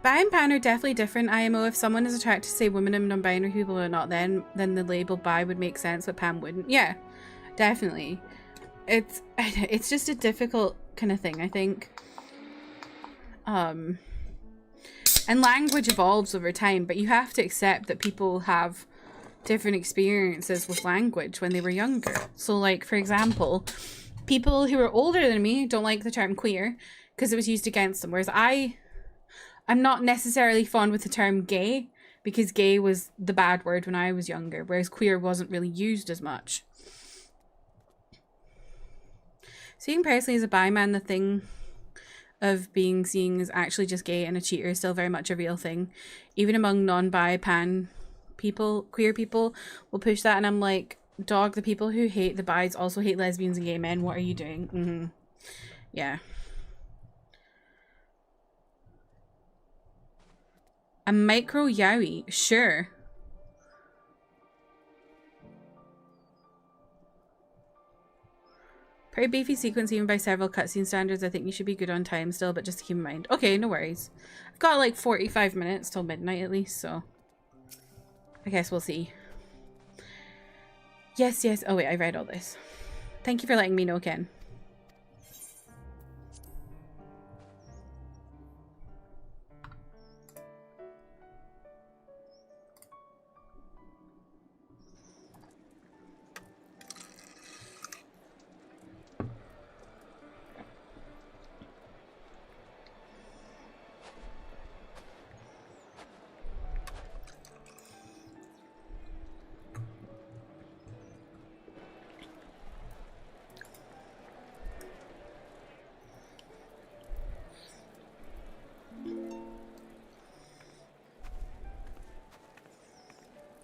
[SPEAKER 1] Bi and pan are definitely different, IMO. If someone is attracted to, say, women and non-binary people or not, then the label bi would make sense, but pan wouldn't. Yeah, definitely. It's just a difficult kind of thing, I think. And language evolves over time, but you have to accept that people have different experiences with language when they were younger. So, like, for example, people who are older than me don't like the term queer because it was used against them, whereas I'm not necessarily fond with the term gay because gay was the bad word when I was younger, whereas queer wasn't really used as much. Seeing personally as a bi man, the thing of being seen as actually just gay and a cheater is still very much a real thing. Even among non-bi pan people, queer people will push that, and I'm like, dog, the people who hate the bis also hate lesbians and gay men. What are you doing? Yeah. A micro yaoi? Sure. Pretty beefy sequence even by several cutscene standards. I think you should be good on time still, but just keep in mind. Okay, no worries. I've got like 45 minutes till midnight at least, so I guess we'll see. Yes, yes. Oh wait, I read all this. Thank you for letting me know, Ken.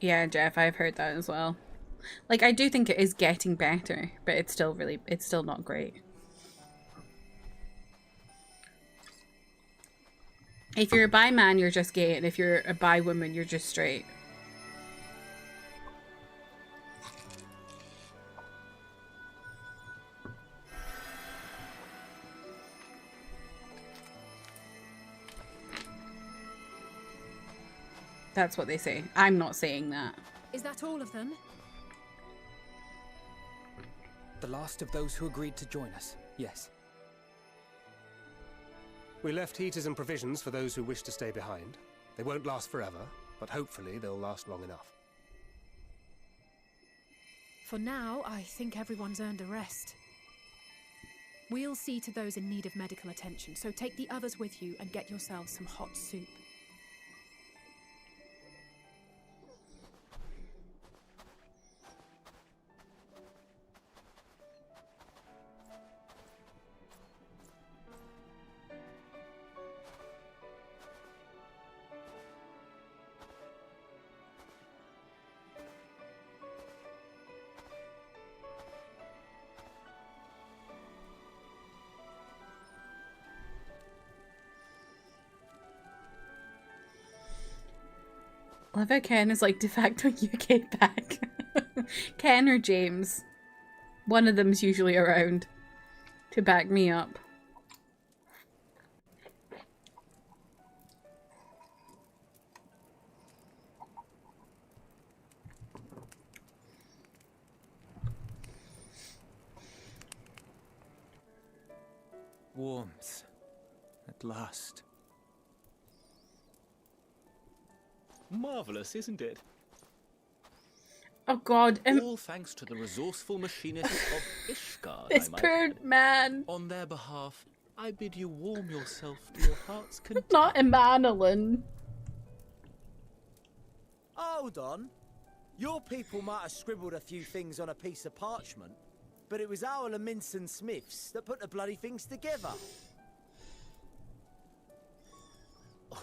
[SPEAKER 1] Yeah, Jeff, I've heard that as well. Like, I do think it is getting better, but it's still not great. If you're a bi man, you're just gay, and if you're a bi woman, you're just straight. That's what they say. I'm not saying that.
[SPEAKER 2] Is that all of them?
[SPEAKER 7] The last of those who agreed to join us, yes.
[SPEAKER 3] We left heaters and provisions for those who wish to stay behind. They won't last forever, but hopefully they'll last long enough.
[SPEAKER 2] For now, I think everyone's earned a rest. We'll see to those in need of medical attention, so take the others with you and get yourselves some hot soup.
[SPEAKER 1] Love how Ken is like de facto UK back. Ken or James. One of them's usually around to back me up.
[SPEAKER 12] Warmth. At last. Marvelous, isn't it?
[SPEAKER 1] Oh God!
[SPEAKER 12] All thanks to the resourceful machinists of Ishgard.
[SPEAKER 1] This poor man.
[SPEAKER 12] On their behalf, I bid you warm yourself to your heart's content.
[SPEAKER 1] Not Emmanuel.
[SPEAKER 11] Hold on. Your people might have scribbled a few things on a piece of parchment, but it was our Minson Smiths that put the bloody things together.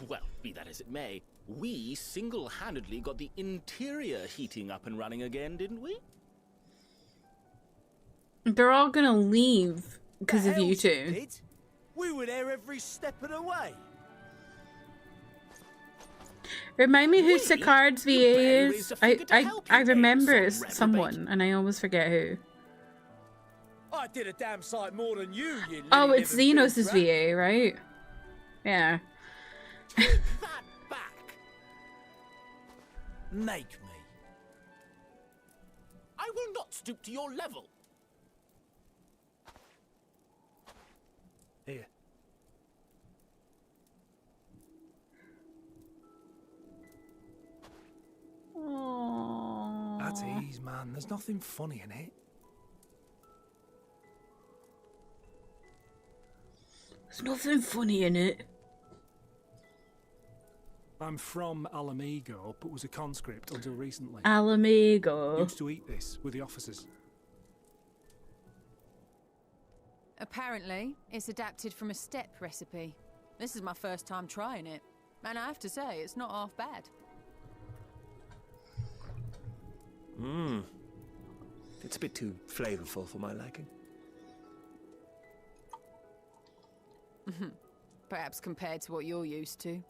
[SPEAKER 12] Well, be that as it may, we single-handedly got the interior heating up and running again, didn't we?
[SPEAKER 1] They're all gonna leave because of you two.
[SPEAKER 11] Did? We were there every step of the way.
[SPEAKER 1] Remind me who Sicard's VA is. I remember it's
[SPEAKER 12] reprobate.
[SPEAKER 1] someone, and I always forget who.
[SPEAKER 11] I did a damn sight more than you, you
[SPEAKER 1] Oh, it's
[SPEAKER 11] living
[SPEAKER 1] Xenos'
[SPEAKER 11] filth rat.
[SPEAKER 1] VA, right? Yeah.
[SPEAKER 12] Take that back.
[SPEAKER 11] Make me.
[SPEAKER 12] I will not stoop to your level.
[SPEAKER 3] Here.
[SPEAKER 1] Aww.
[SPEAKER 3] That's ease, man. There's nothing funny in it.
[SPEAKER 1] There's nothing funny in it.
[SPEAKER 3] I'm from Alamigo, but was a conscript until recently.
[SPEAKER 1] Alamigo.
[SPEAKER 3] Used to eat this with the officers.
[SPEAKER 13] Apparently, it's adapted from a steppe recipe. This is my first time trying it, and I have to say, it's not half bad.
[SPEAKER 14] Mmm. It's a bit too flavorful for my liking.
[SPEAKER 13] Perhaps compared to what you're used to.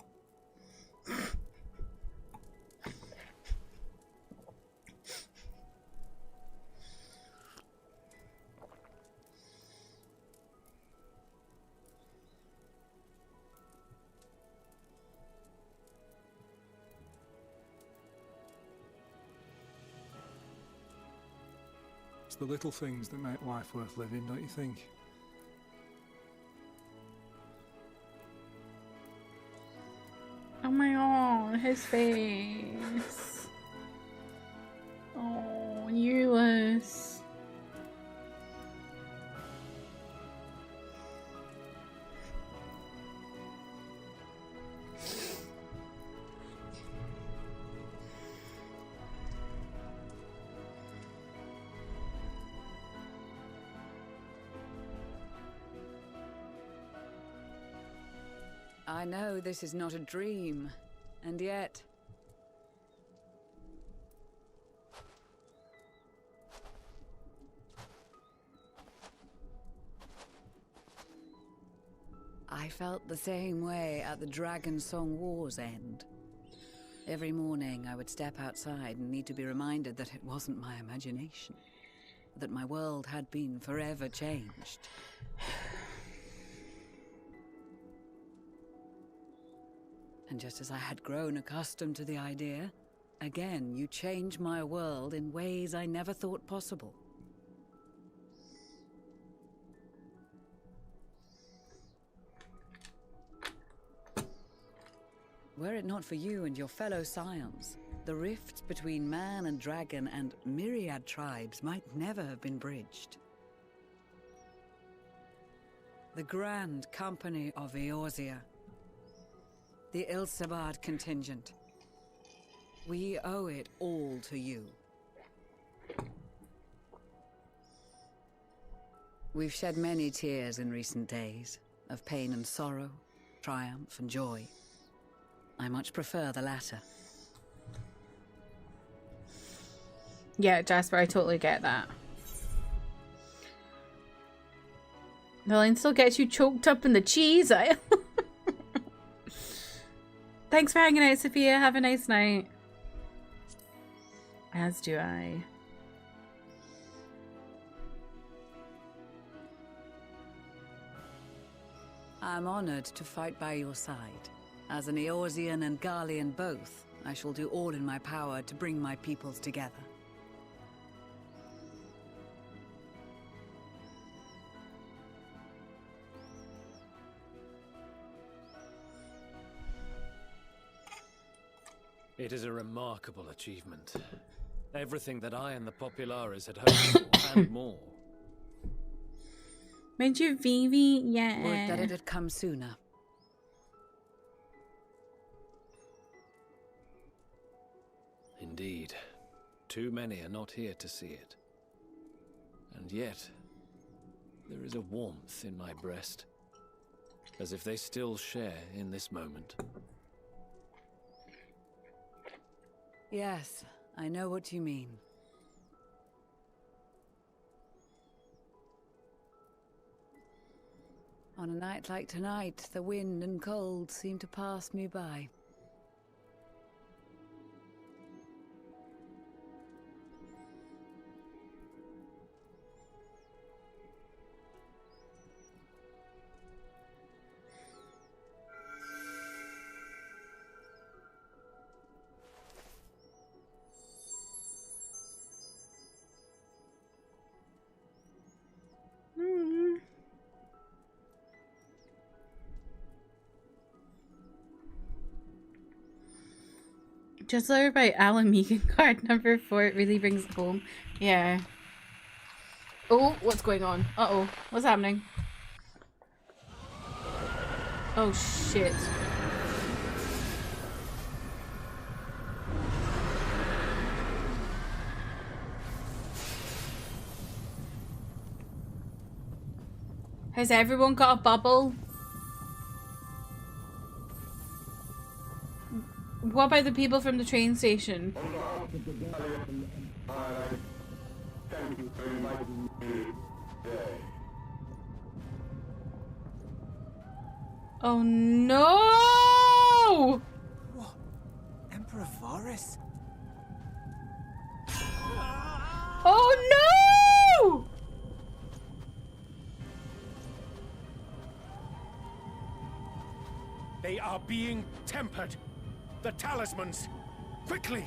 [SPEAKER 3] It's the little things that make life worth living, don't you think?
[SPEAKER 1] Oh my god, his face. Oh, Euless.
[SPEAKER 8] I know this is not a dream, and yet... I felt the same way at the Dragon Song War's end. Every morning I would step outside and need to be reminded that it wasn't my imagination, that my world had been forever changed. And just as I had grown accustomed to the idea, again you change my world in ways I never thought possible. Were it not for you and your fellow scions, the rift between man and dragon and myriad tribes might never have been bridged. The Grand Company of Eorzea, the Ilsabard contingent. We owe it all to you. We've shed many tears in recent days, of pain and sorrow, triumph and joy. I much prefer the latter.
[SPEAKER 1] Yeah, Jasper, I totally get that. The line still gets you choked up in the cheese aisle. Thanks for hanging out, Sophia. Have a nice night. As do I.
[SPEAKER 8] I'm honored to fight by your side. As an Eorzean and Garlean both, I shall do all in my power to bring my peoples together.
[SPEAKER 9] It is a remarkable achievement. Everything that I and the Populares had hoped for, and more.
[SPEAKER 1] Made you Vivi? Yeah.
[SPEAKER 8] Would that it had come sooner.
[SPEAKER 9] Indeed. Too many are not here to see it. And yet, there is a warmth in my breast, as if they still share in this moment.
[SPEAKER 8] Yes, I know what you mean. On a night like tonight, the wind and cold seem to pass me by.
[SPEAKER 1] Just learn about Alan Megan card number 4. It really brings it home. Yeah. Oh, what's going on? Uh-oh. What's happening? Oh, shit. Has everyone got a bubble? What about the people from the train station? Oh no!
[SPEAKER 11] What? Emperor Varus?
[SPEAKER 1] Oh no!
[SPEAKER 15] They are being tempered. The talismans! Quickly!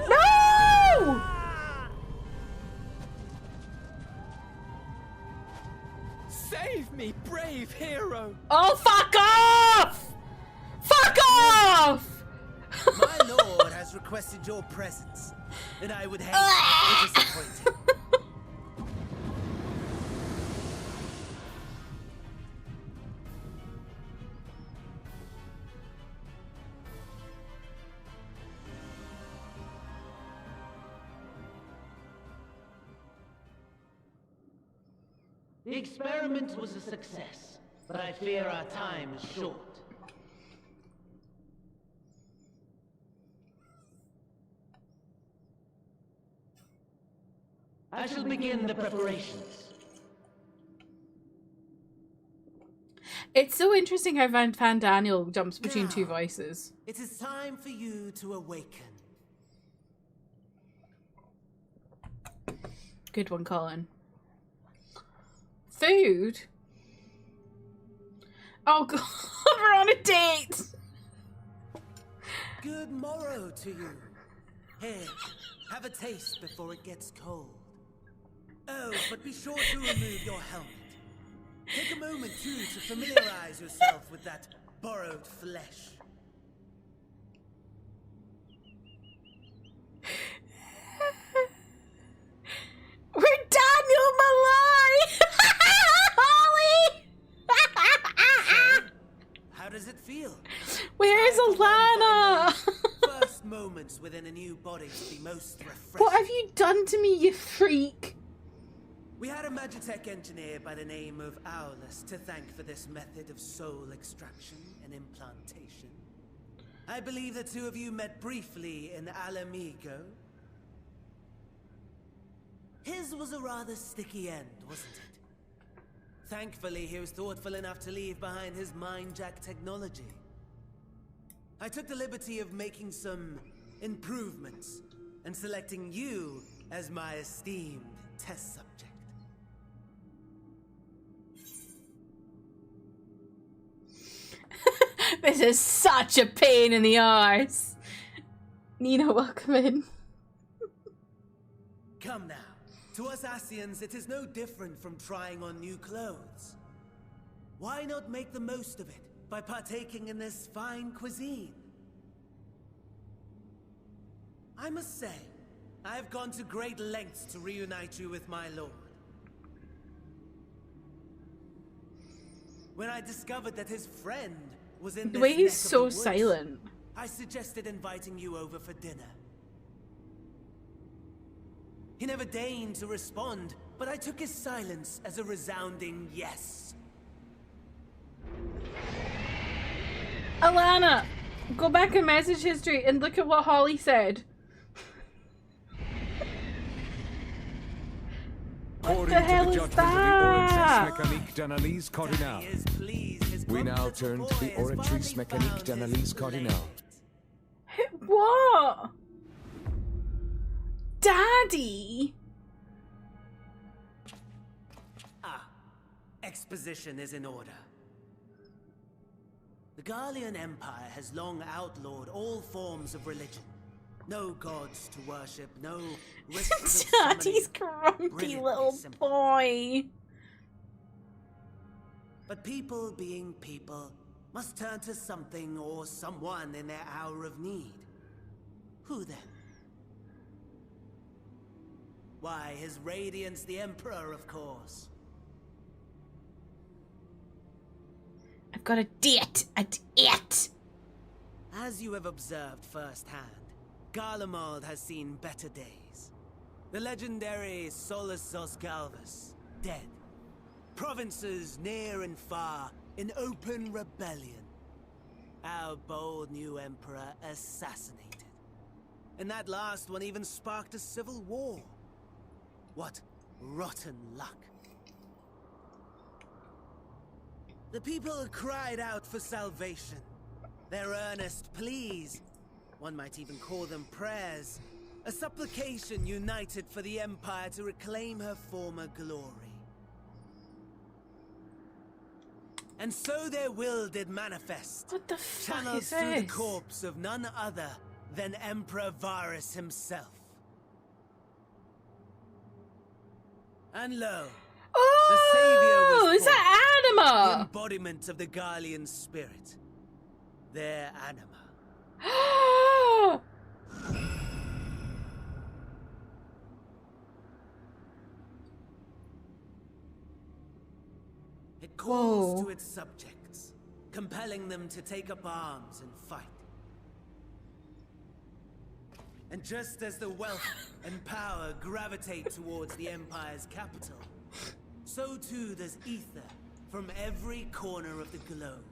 [SPEAKER 1] No!
[SPEAKER 11] Save me, brave hero!
[SPEAKER 1] Oh, fuck off! Fuck off!
[SPEAKER 11] My lord has requested your presence, and I would hate to disappoint him.
[SPEAKER 16] The experiment was a success, but I fear our time is short. I shall begin the preparations.
[SPEAKER 1] It's so interesting how Van Daniel jumps between two voices.
[SPEAKER 11] It is time for you to awaken.
[SPEAKER 1] Good one, Colin. Food? Oh god, we're on a date!
[SPEAKER 11] Good morrow to you. Here, have a taste before it gets cold. Oh, but be sure to remove your helmet. Take a moment, too, to familiarize yourself with that borrowed flesh.
[SPEAKER 1] We're Daniel Malloy! Holly!
[SPEAKER 11] How does it feel?
[SPEAKER 1] Where's Alana?
[SPEAKER 11] First moments within a new body to be most refreshing.
[SPEAKER 1] What have you done to me, you freak?
[SPEAKER 11] We had a Magitech engineer by the name of Aulus to thank for this method of soul extraction and implantation. I believe the two of you met briefly in Alamigo. His was a rather sticky end, wasn't it? Thankfully, he was thoughtful enough to leave behind his mind-jack technology. I took the liberty of making some improvements and selecting you as my esteemed test subject.
[SPEAKER 1] This is such a pain in the arse. Nina, welcome in.
[SPEAKER 11] Come now. To us Asians, it is no different from trying on new clothes. Why not make the most of it by partaking in this fine cuisine? I must say, I have gone to great lengths to reunite you with my lord. When I discovered that his friend was in
[SPEAKER 1] The way
[SPEAKER 11] this
[SPEAKER 1] he's
[SPEAKER 11] neck of
[SPEAKER 1] so
[SPEAKER 11] the woods,
[SPEAKER 1] silent.
[SPEAKER 11] I suggested inviting you over for dinner. He never deigned to respond, but I took his silence as a resounding yes.
[SPEAKER 1] Alana, go back in message history and look at what Holly said. What the hell is that?
[SPEAKER 17] Mécanique d'analyse cardinale. We now turn to the Oratrice Mécanique d'analyse cardinale.
[SPEAKER 1] What? Daddy?
[SPEAKER 11] Ah, exposition is in order. The Garlean Empire has long outlawed all forms of religion. No gods to worship, no rituals of
[SPEAKER 1] Daddy's
[SPEAKER 11] summoning.
[SPEAKER 1] grumpy
[SPEAKER 11] Brilliantly
[SPEAKER 1] little
[SPEAKER 11] simple.
[SPEAKER 1] boy.
[SPEAKER 11] But people being people must turn to something or someone in their hour of need. Who then? Why, His Radiance the Emperor, of course.
[SPEAKER 1] I've got a date at it.
[SPEAKER 11] As you have observed firsthand, Garlemald has seen better days. The legendary Solus Osgalvus, dead. Provinces near and far in open rebellion. Our bold new emperor assassinated. And that last one even sparked a civil war. What rotten luck. The people cried out for salvation. Their earnest pleas, one might even call them prayers, a supplication united for the Empire to reclaim her former glory. And so their will did manifest.
[SPEAKER 1] What the fuck
[SPEAKER 11] channeled
[SPEAKER 1] is
[SPEAKER 11] through the
[SPEAKER 1] this?
[SPEAKER 11] corpse of none other than Emperor Varus himself. And lo, the savior was
[SPEAKER 1] is that
[SPEAKER 11] born,
[SPEAKER 1] Anima?
[SPEAKER 11] the embodiment of the Garlean spirit, their anima. It calls to its subjects, compelling them to take up arms and fight. And just as the wealth and power gravitate towards the Empire's capital, so too does ether from every corner of the globe.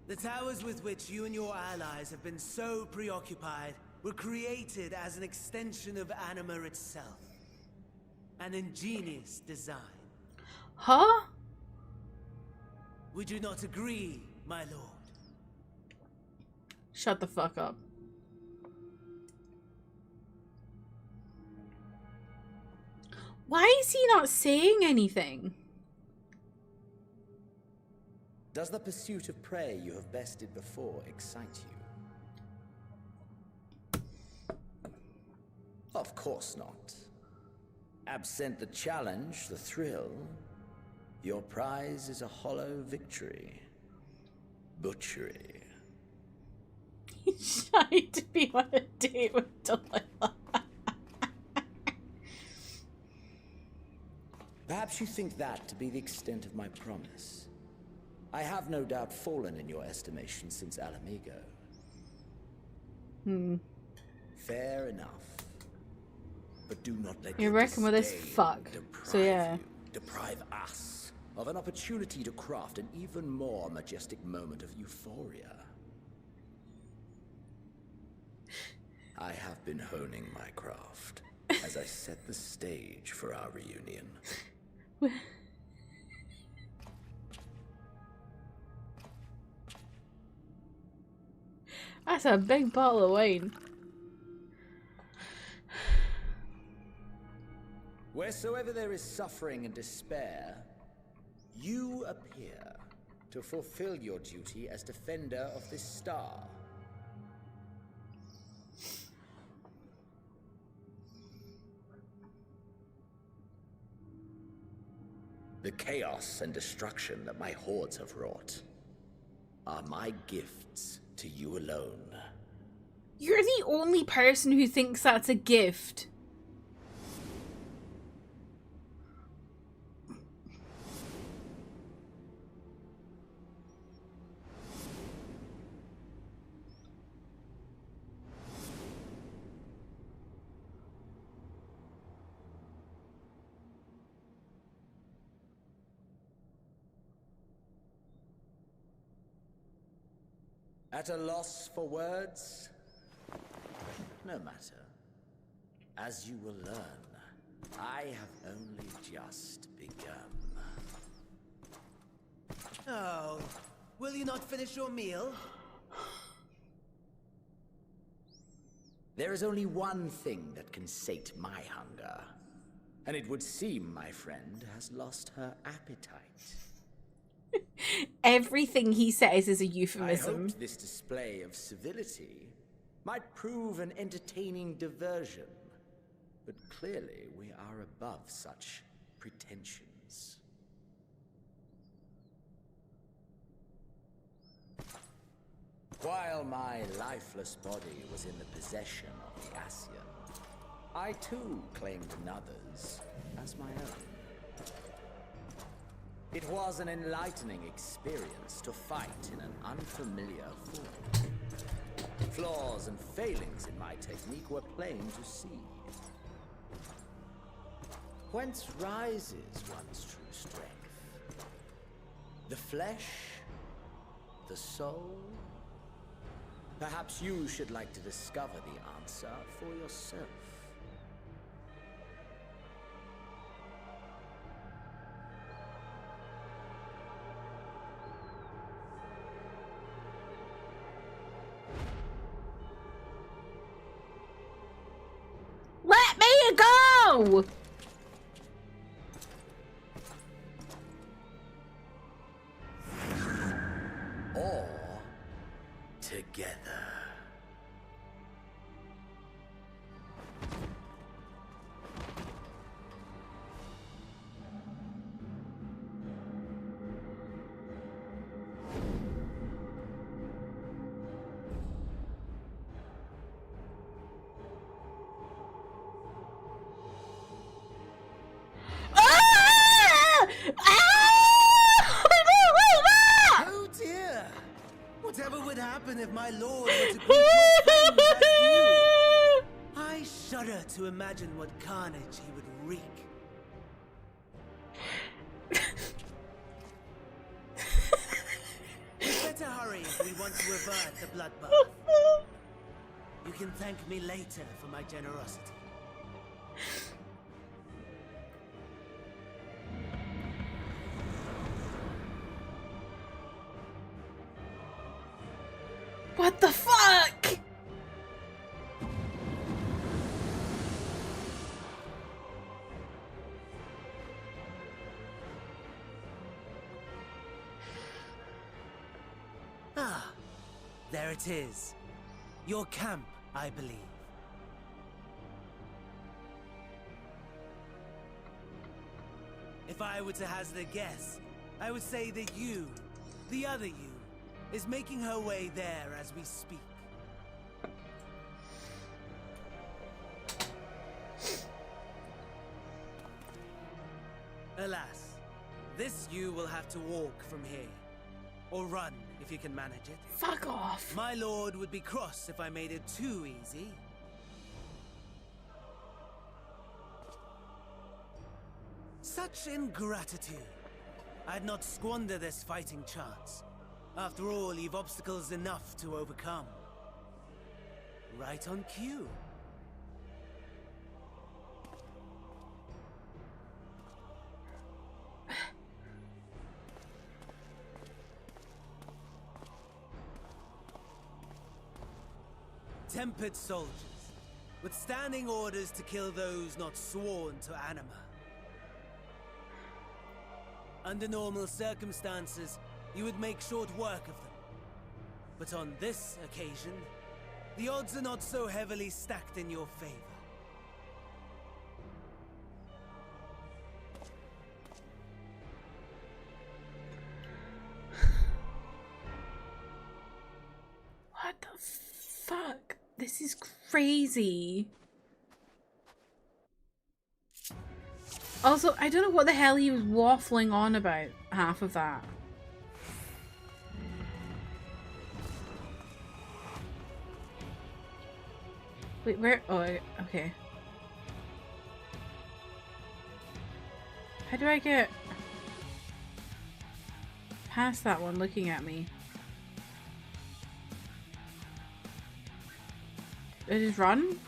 [SPEAKER 11] The towers with which you and your allies have been so preoccupied were created as an extension of Anima itself. An ingenious design.
[SPEAKER 1] Huh?
[SPEAKER 11] Would you not agree, my lord?
[SPEAKER 1] Shut the fuck up. Why is he not saying anything?
[SPEAKER 18] Does the pursuit of prey you have bested before excite you? Of course not. Absent the challenge, the thrill, your prize is a hollow victory. Butchery.
[SPEAKER 1] He's shy to be on a date with Delilah.
[SPEAKER 18] Perhaps you think that to be the extent of my promise. I have no doubt fallen in your estimation since Alamigo. Fair enough. But do not let
[SPEAKER 1] You reckon with this fuck. So yeah.
[SPEAKER 18] Deprive us of an opportunity to craft an even more majestic moment of euphoria. I have been honing my craft as I set the stage for our reunion.
[SPEAKER 1] That's a big bottle of wine.
[SPEAKER 18] Wheresoever there is suffering and despair, you appear to fulfill your duty as defender of this star. The chaos and destruction that my hordes have wrought are my gifts to you alone.
[SPEAKER 1] You're the only person who thinks that's a gift.
[SPEAKER 18] At a loss for words? No matter. As you will learn, I have only just begun.
[SPEAKER 11] Oh, will you not finish your meal?
[SPEAKER 18] There is only one thing that can sate my hunger. And it would seem my friend has lost her appetite.
[SPEAKER 1] Everything he says is a
[SPEAKER 18] I
[SPEAKER 1] euphemism.
[SPEAKER 18] hoped this display of civility might prove an entertaining diversion. But clearly we are above such pretensions. While my lifeless body was in the possession of the Ascian, I too claimed another's as my own. It was an enlightening experience to fight in an unfamiliar form. Flaws and failings in my technique were plain to see. Whence rises one's true strength? The flesh? The soul? Perhaps you should like to discover the answer for yourself.
[SPEAKER 1] Let me go!
[SPEAKER 18] Or together.
[SPEAKER 11] Oh dear! Whatever would happen if my lord were to greet your friends as you? I shudder to imagine what carnage he would wreak. We'd better hurry if we want to avert the bloodbath. You can thank me later for my generosity.
[SPEAKER 1] What the fuck?
[SPEAKER 11] Ah, there it is. Your camp, I believe. If I were to hazard a guess, I would say that you, the other you, is making her way there as we speak. Alas, this you will have to walk from here. Or run, if you can manage it.
[SPEAKER 1] Fuck off.
[SPEAKER 11] My lord would be cross if I made it too easy. Such ingratitude. I'd not squander this fighting chance. After all, you've obstacles enough to overcome. Right on cue. Tempered soldiers, with standing orders to kill those not sworn to Anima. Under normal circumstances, you would make short work of them. But on this occasion, the odds are not so heavily stacked in your favor.
[SPEAKER 1] What the fuck? This is crazy. Also, I don't know what the hell he was waffling on about half of that. Wait, where? Oh, okay. How do I get past that one looking at me? I just run?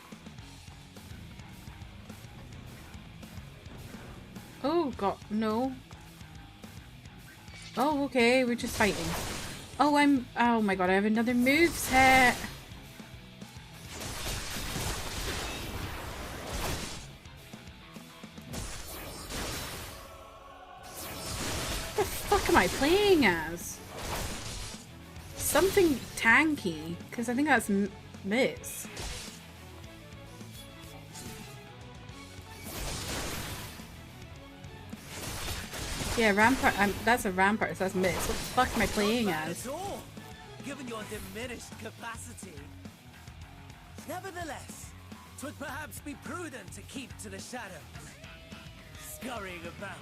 [SPEAKER 1] Oh god, no. Oh, okay, we're just fighting. Oh, oh my god, I have another moveset. What the fuck am I playing as? Something tanky, because I think that's Miss. Yeah, Rampart. That's a Rampart, so that's Miss. What the fuck am I playing as?
[SPEAKER 11] given your diminished capacity. Nevertheless, 'twould perhaps be prudent to keep to the shadows, scurrying about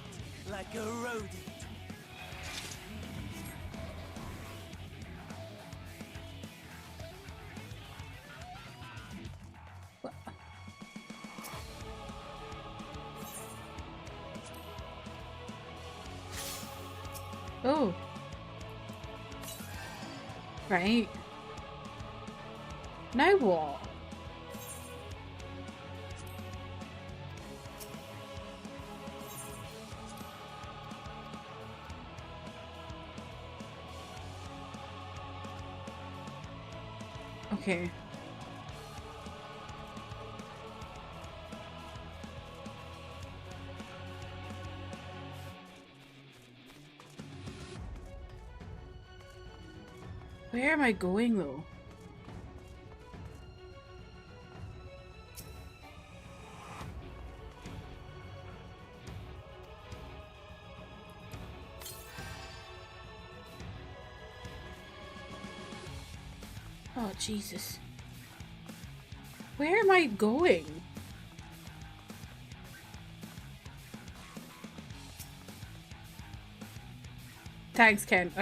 [SPEAKER 11] like a rodent.
[SPEAKER 1] Oh. Right. Now what? Okay. Where am I going though? Oh, Jesus. Where am I going? Thanks, Ken.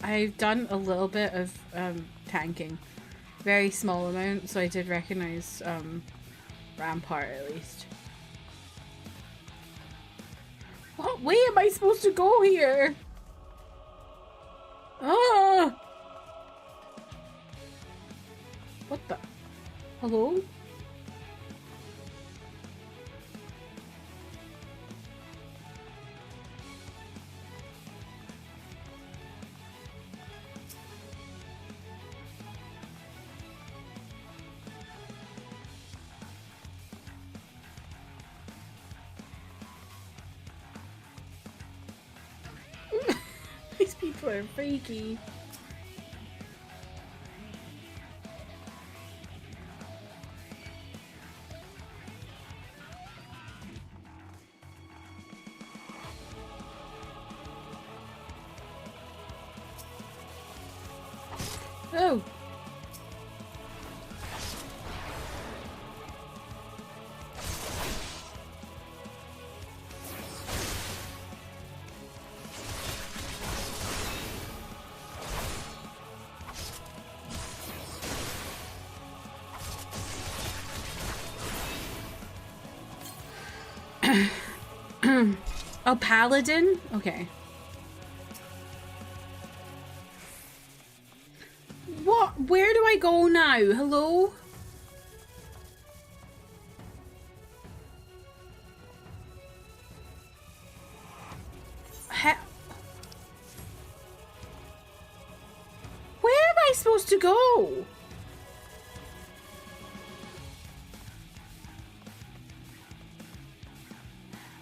[SPEAKER 1] I've done a little bit of tanking. Very small amount, so I did recognize Rampart at least. What way am I supposed to go here? Ah! What the? Hello? These people are freaky. Oh. Oh, Paladin? Okay. What? Where do I go now? Hello? Where am I supposed to go?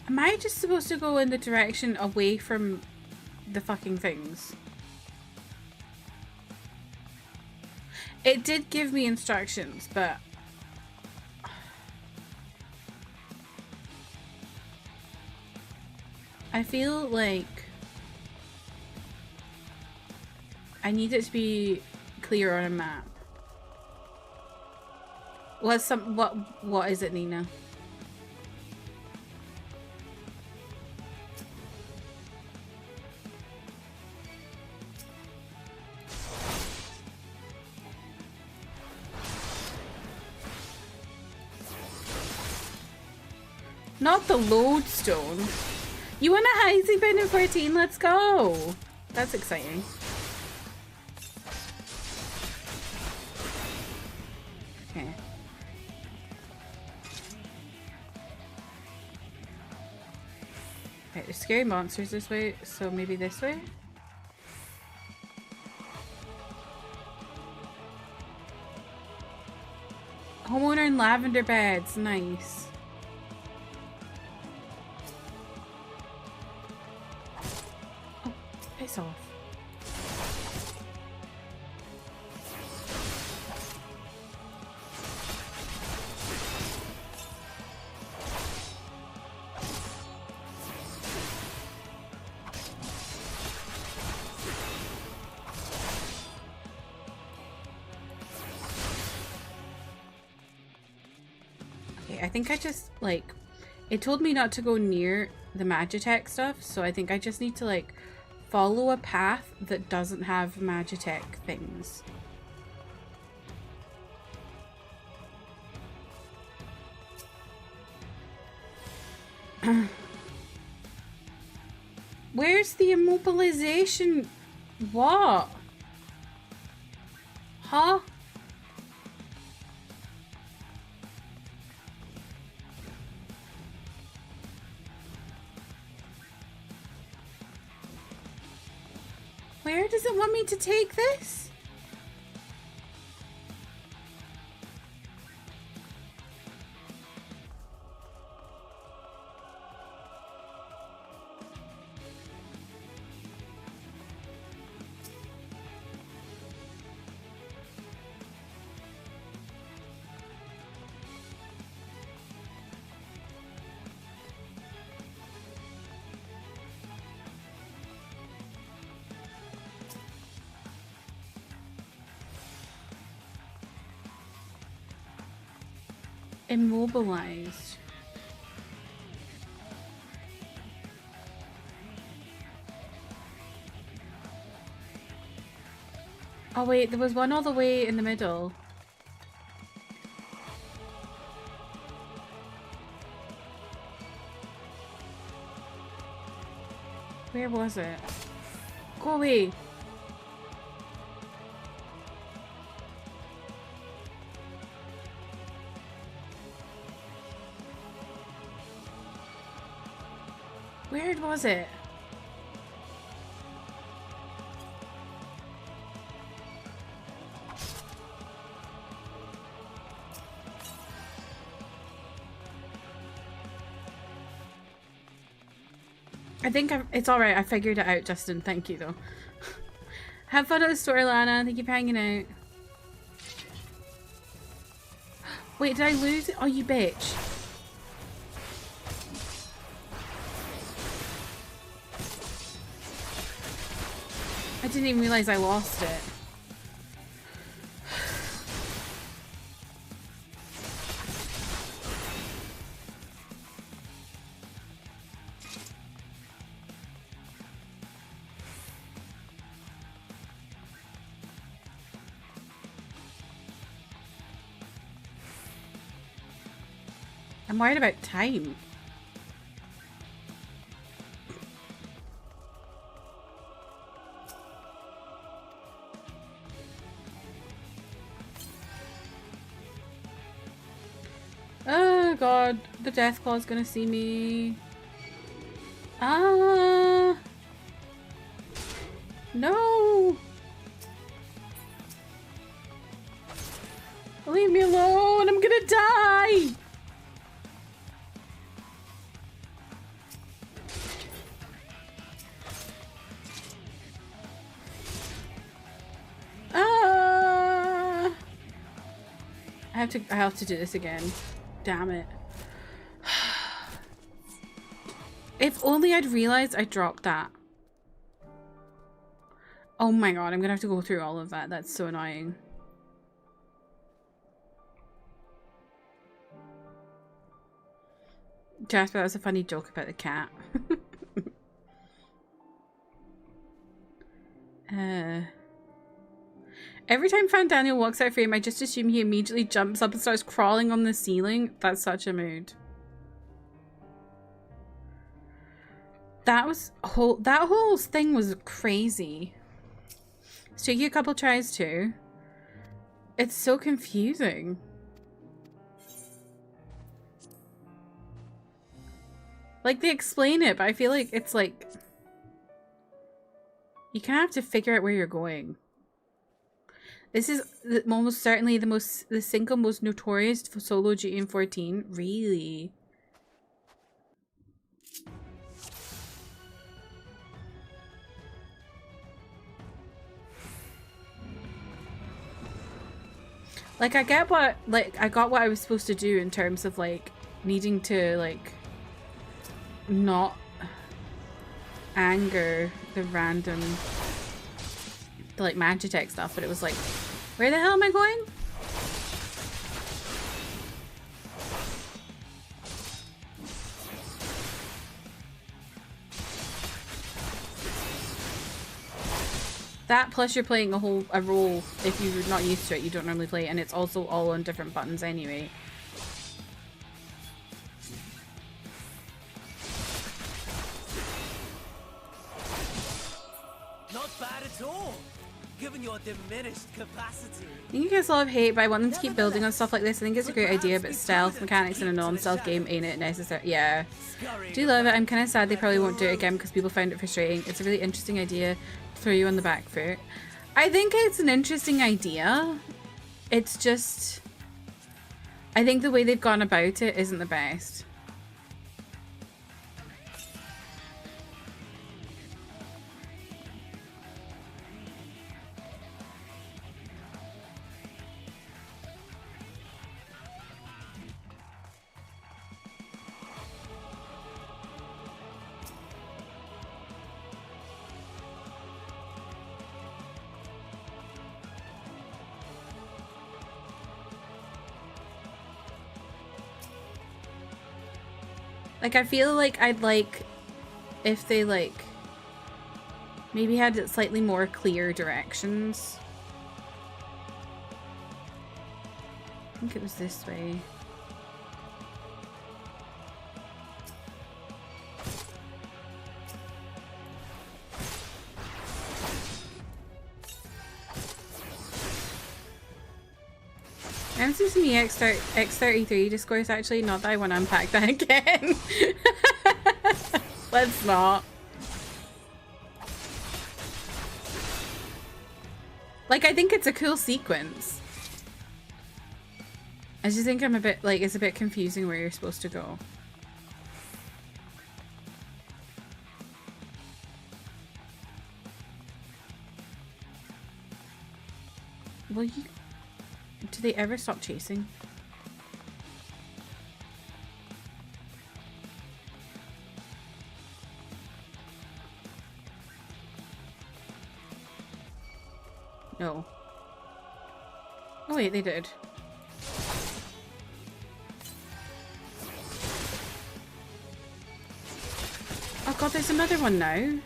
[SPEAKER 1] Am I just supposed to go in the direction away from the fucking things? It did give me instructions, but I feel like I need it to be clear on a map. What is it, Nina? Not the lodestone. You want a Heisey bin in 14? Let's go. That's exciting. Okay. Right, there's scary monsters this way, so maybe this way? Homeowner in lavender beds, nice. Piss off. I think I just, like, it told me not to go near the Magitech stuff, so I think I just need to, like, follow a path that doesn't have Magitech things. Where's the immobilization? What? Huh? Where does it want me to take this? Immobilized. Oh wait, there was one all the way in the middle. Where was it? Go away. Where was it? I think it's alright. I figured it out, Justin. Thank you, though. Have fun at the store, Lana. Thank you for hanging out. Wait, did I lose it? Oh, you bitch. I didn't even realize I lost it. I'm worried about time. Oh god, the Deathclaw's gonna see me. Ah! No! Leave me alone, I'm gonna die! I have to do this again. Damn it. If only I'd realized I dropped that. Oh my god, I'm gonna have to go through all of that. That's so annoying. Jasper, that was a funny joke about the cat. Every time Daniel walks out of frame, I just assume he immediately jumps up and starts crawling on the ceiling. That's such a mood. That whole thing was crazy. It's taking a couple tries too. It's so confusing. Like, they explain it, but I feel like it's like you kind of have to figure out where you're going. This is almost certainly the single most notorious for solo GM14. Really? Like, I got what I was supposed to do in terms of, like, needing to, like, not anger the random like Magitech stuff, but it was like, where the hell am I going? That plus you're playing a role if you're not used to it, you don't normally play, and it's also all on different buttons anyway.
[SPEAKER 11] Not bad at all, given your diminished capacity.
[SPEAKER 1] I think you guys love hate, but I want them to keep building on stuff like this. I think it's a great idea, but stealth mechanics in a non-stealth game ain't it necessary. Yeah. Do love it. I'm kind of sad they probably won't do it again because people found it frustrating. It's a really interesting idea to throw you on the back foot. I think it's an interesting idea. It's just, I think the way they've gone about it isn't the best. Like, I feel like I'd like if they, like, maybe had it slightly more clear directions. I think it was this way. MSQ X33 discourse, actually, not that I want to unpack that again. Let's not. Like, I think it's a cool sequence. I just think I'm a bit, like, it's a bit confusing where you're supposed to go. Will you... Do they ever stop chasing? No. Oh wait, they did. Oh god, there's another one now.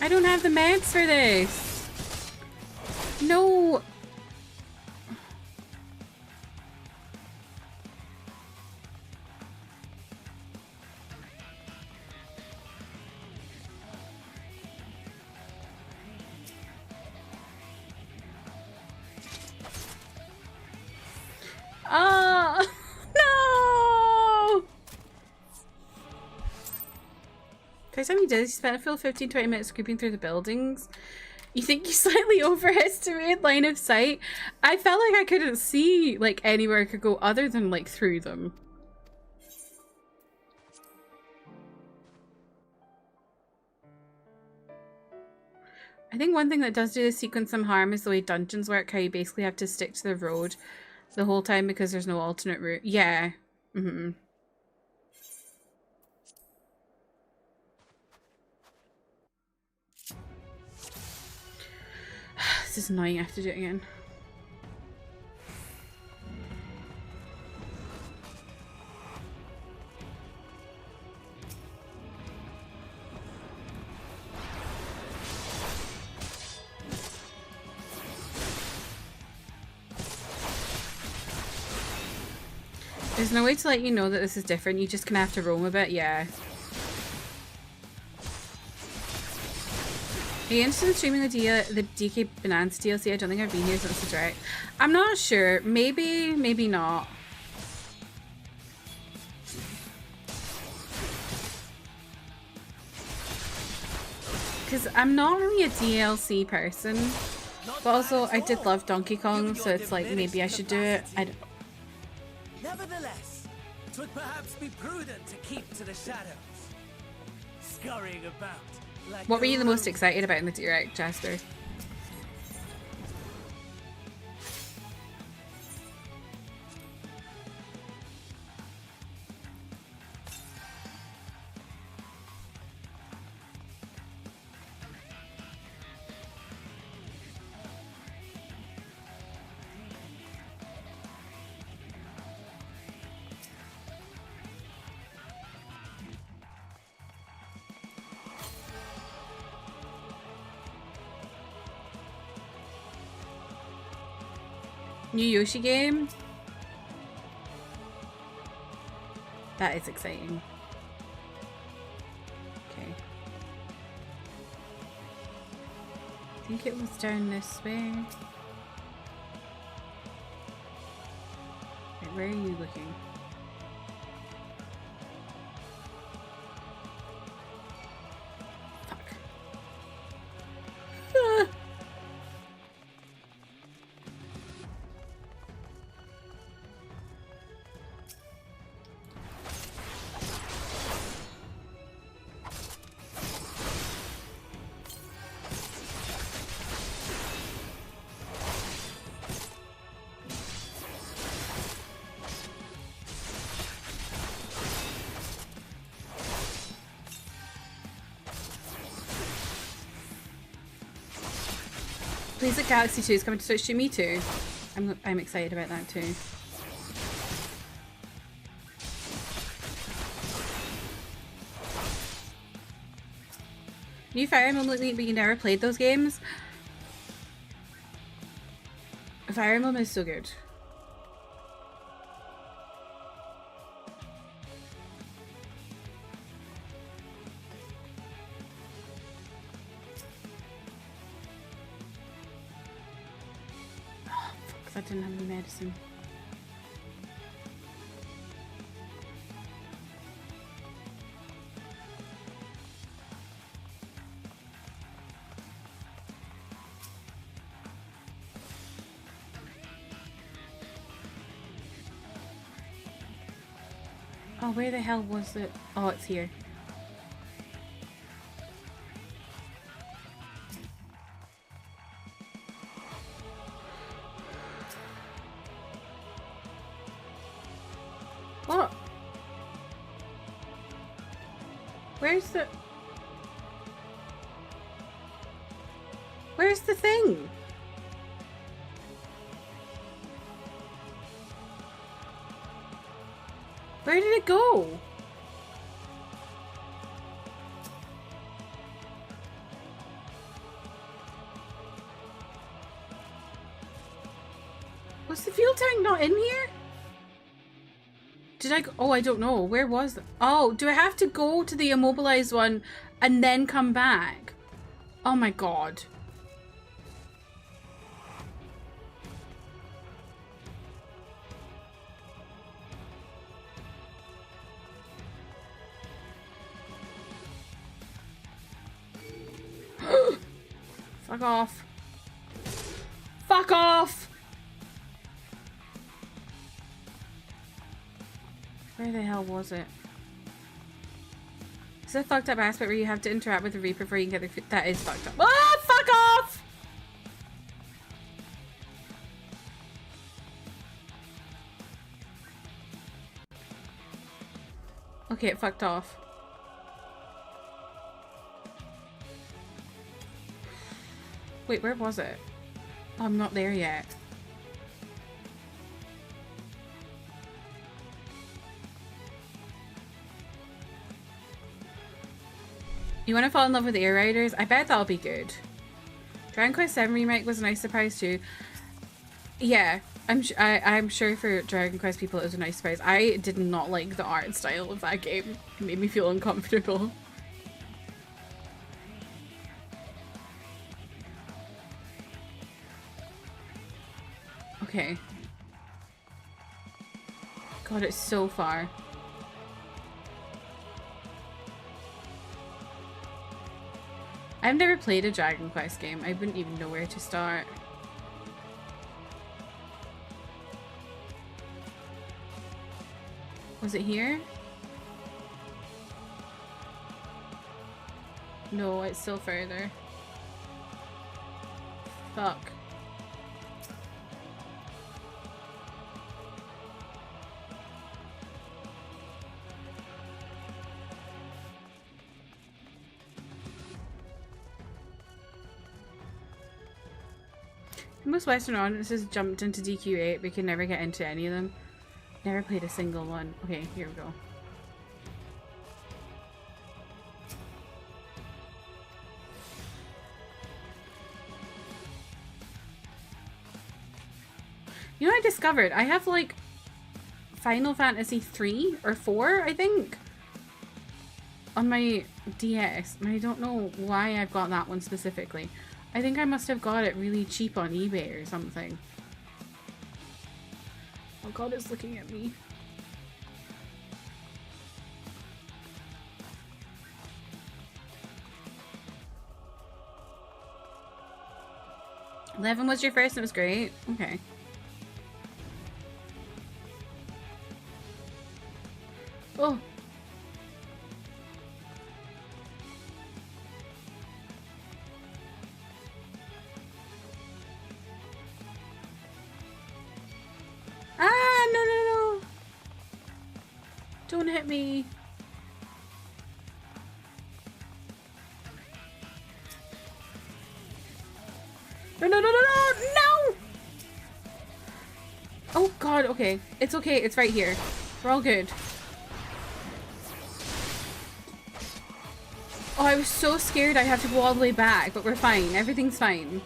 [SPEAKER 1] I don't have the meds for this. No. Oh, no. First time he did, he spent a full 15-20 minutes creeping through the buildings. You think you slightly overestimated line of sight? I felt like I couldn't see like anywhere I could go other than like through them. I think one thing that does do this sequence some harm is the way dungeons work, how you basically have to stick to the road the whole time because there's no alternate route. Yeah. Mm-hmm. This is annoying, I have to do it again. There's no way to let you know that this is different, you just kind of have to roam a bit, yeah. Are you interested in streaming the DK Bonanza DLC? I don't think I've been here since the direct. I'm not sure. Maybe, maybe not. Because I'm not really a DLC person. But also, I did love Donkey Kong, so it's like, maybe I should do it. I don't...
[SPEAKER 11] Nevertheless, it would perhaps be prudent to keep to the shadows. Scurrying about. Like
[SPEAKER 1] what were you the most excited about in the direct, Jasper?
[SPEAKER 11] Nevertheless, it would perhaps be prudent to keep to the shadows. Scurrying about like a
[SPEAKER 1] New Yoshi game? That is exciting. Okay. I think it was down this way. Wait, where are you looking? Fuck. Ah. Please, the Galaxy 2 is coming to Switch to me too. I'm excited about that too. New Fire Emblem lately, but you never played those games? Fire Emblem is so good. I didn't have any medicine. Oh, where the hell was it? Oh, it's here. What? Where's the thing? Where did it go? Was the fuel tank not in here? Did I go? Oh, I don't know. Where was it? Oh, do I have to go to the immobilized one and then come back? Oh my god. Fuck off. Fuck off! Where the hell was it? Is that fucked up aspect where you have to interact with the Reaper before you can get the... That is fucked up. Ah, fuck off! Okay, it fucked off. Wait, where was it? Oh, I'm not there yet. You want to fall in love with Air Riders? I bet that'll be good. Dragon Quest VII Remake was a nice surprise too. Yeah, I'm sure for Dragon Quest people it was a nice surprise. I did not like the art style of that game. It made me feel uncomfortable. Okay. God, it's so far. I've never played a Dragon Quest game. I wouldn't even know where to start. Was it here? No, it's still further. Fuck. Most Western audiences jumped into DQ8, but could never get into any of them. Never played a single one. Okay, here we go. You know, I discovered I have like Final Fantasy 3 or 4, I think, on my DS, and I don't know why I've got that one specifically. I think I must have got it really cheap on eBay or something. Oh god, it's looking at me. $11 was your first and it was great? Okay. Oh. Ah, no, no, no. Don't hit me. No, no, no, no, no, no! Oh god, okay. It's okay, it's right here. We're all good. Oh, I was so scared I have to go all the way back, but we're fine. Everything's fine.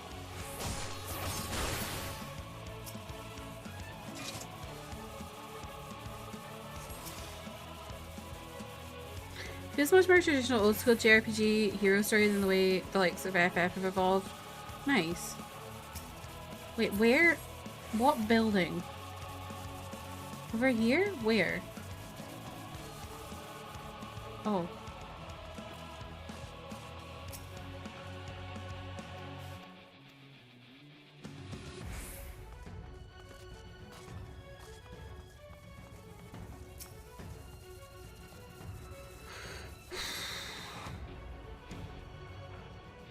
[SPEAKER 1] Feels much more traditional old school JRPG hero story than the way the likes of FF have evolved. Nice. Wait, where? What building? Over here? Where? Oh.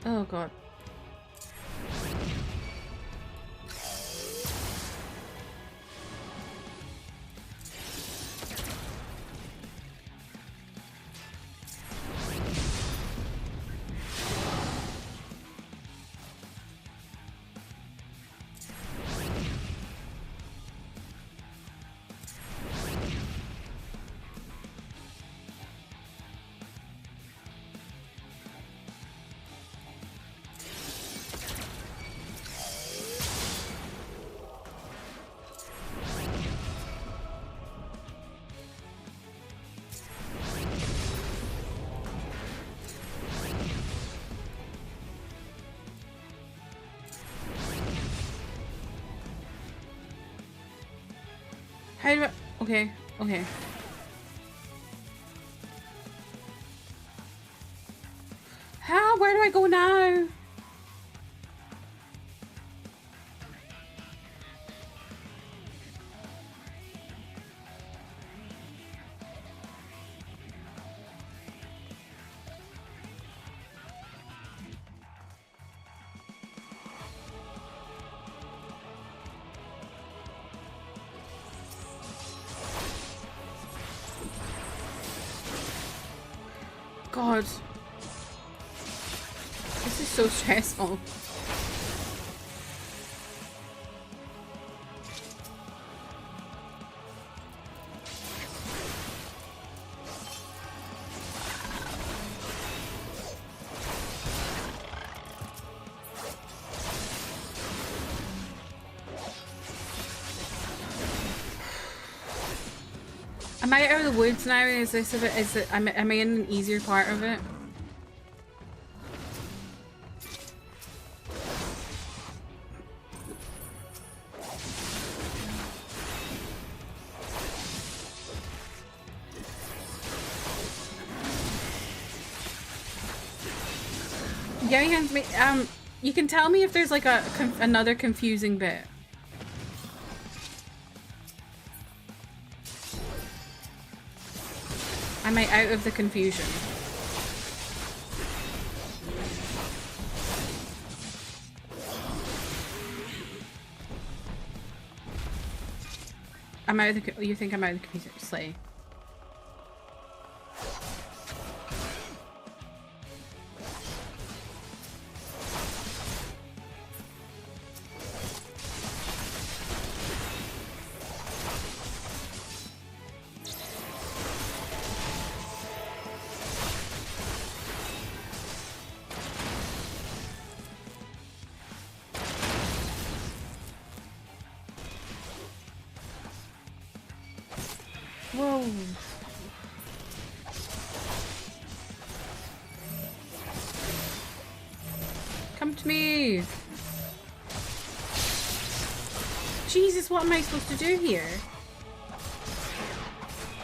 [SPEAKER 1] Oh god. How do I... Okay, okay. How? Where do I go now? God. This is so stressful. Am I out of the woods now? Is this a bit, is it, am I in an easier part of it? Yeah, you can tell me if there's like another confusing bit. Am I out of the confusion? I'm out of the... You think I'm out of the confusion? Slay. Come to me. Jesus, what am I supposed to do here?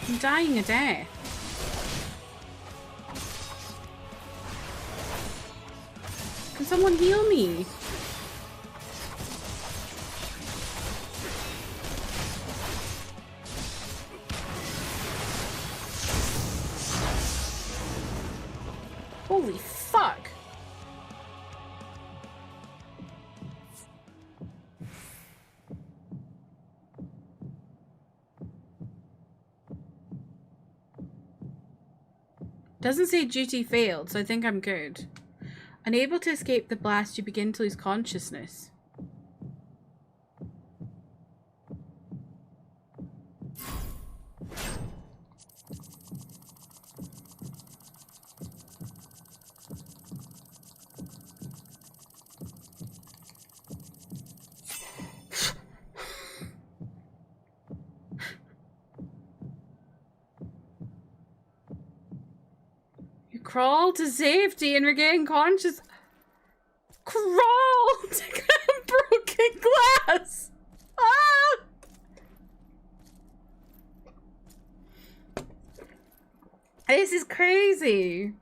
[SPEAKER 1] I'm dying a death. Can someone heal me? Holy fuck. Doesn't say duty failed, so I think I'm good. Unable to escape the blast, you begin to lose consciousness. Crawl to safety and regain conscious. Crawl to broken glass. Ah! This is crazy.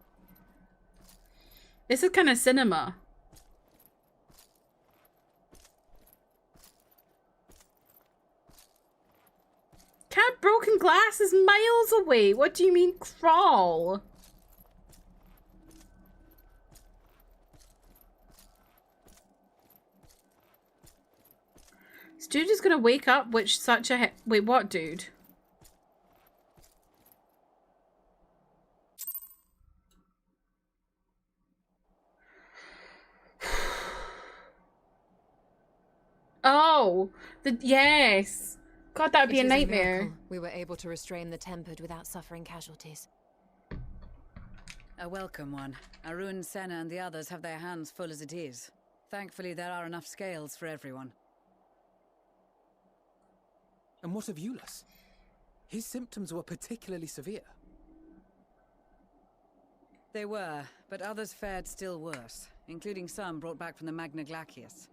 [SPEAKER 1] This is kind of cinema. Cat broken glass is miles away. What do you mean crawl? This dude is gonna wake up, which such a wait, what dude? Oh, yes. God, that would be a nightmare.
[SPEAKER 19] We were able to restrain the Tempered without suffering casualties.
[SPEAKER 8] A welcome one. Arun, Senna, and the others have their hands full as it is. Thankfully, there are enough scales for everyone.
[SPEAKER 7] And what of Eulas? His symptoms were particularly severe.
[SPEAKER 8] They were, but others fared still worse, including some brought back from the Magna Glacius.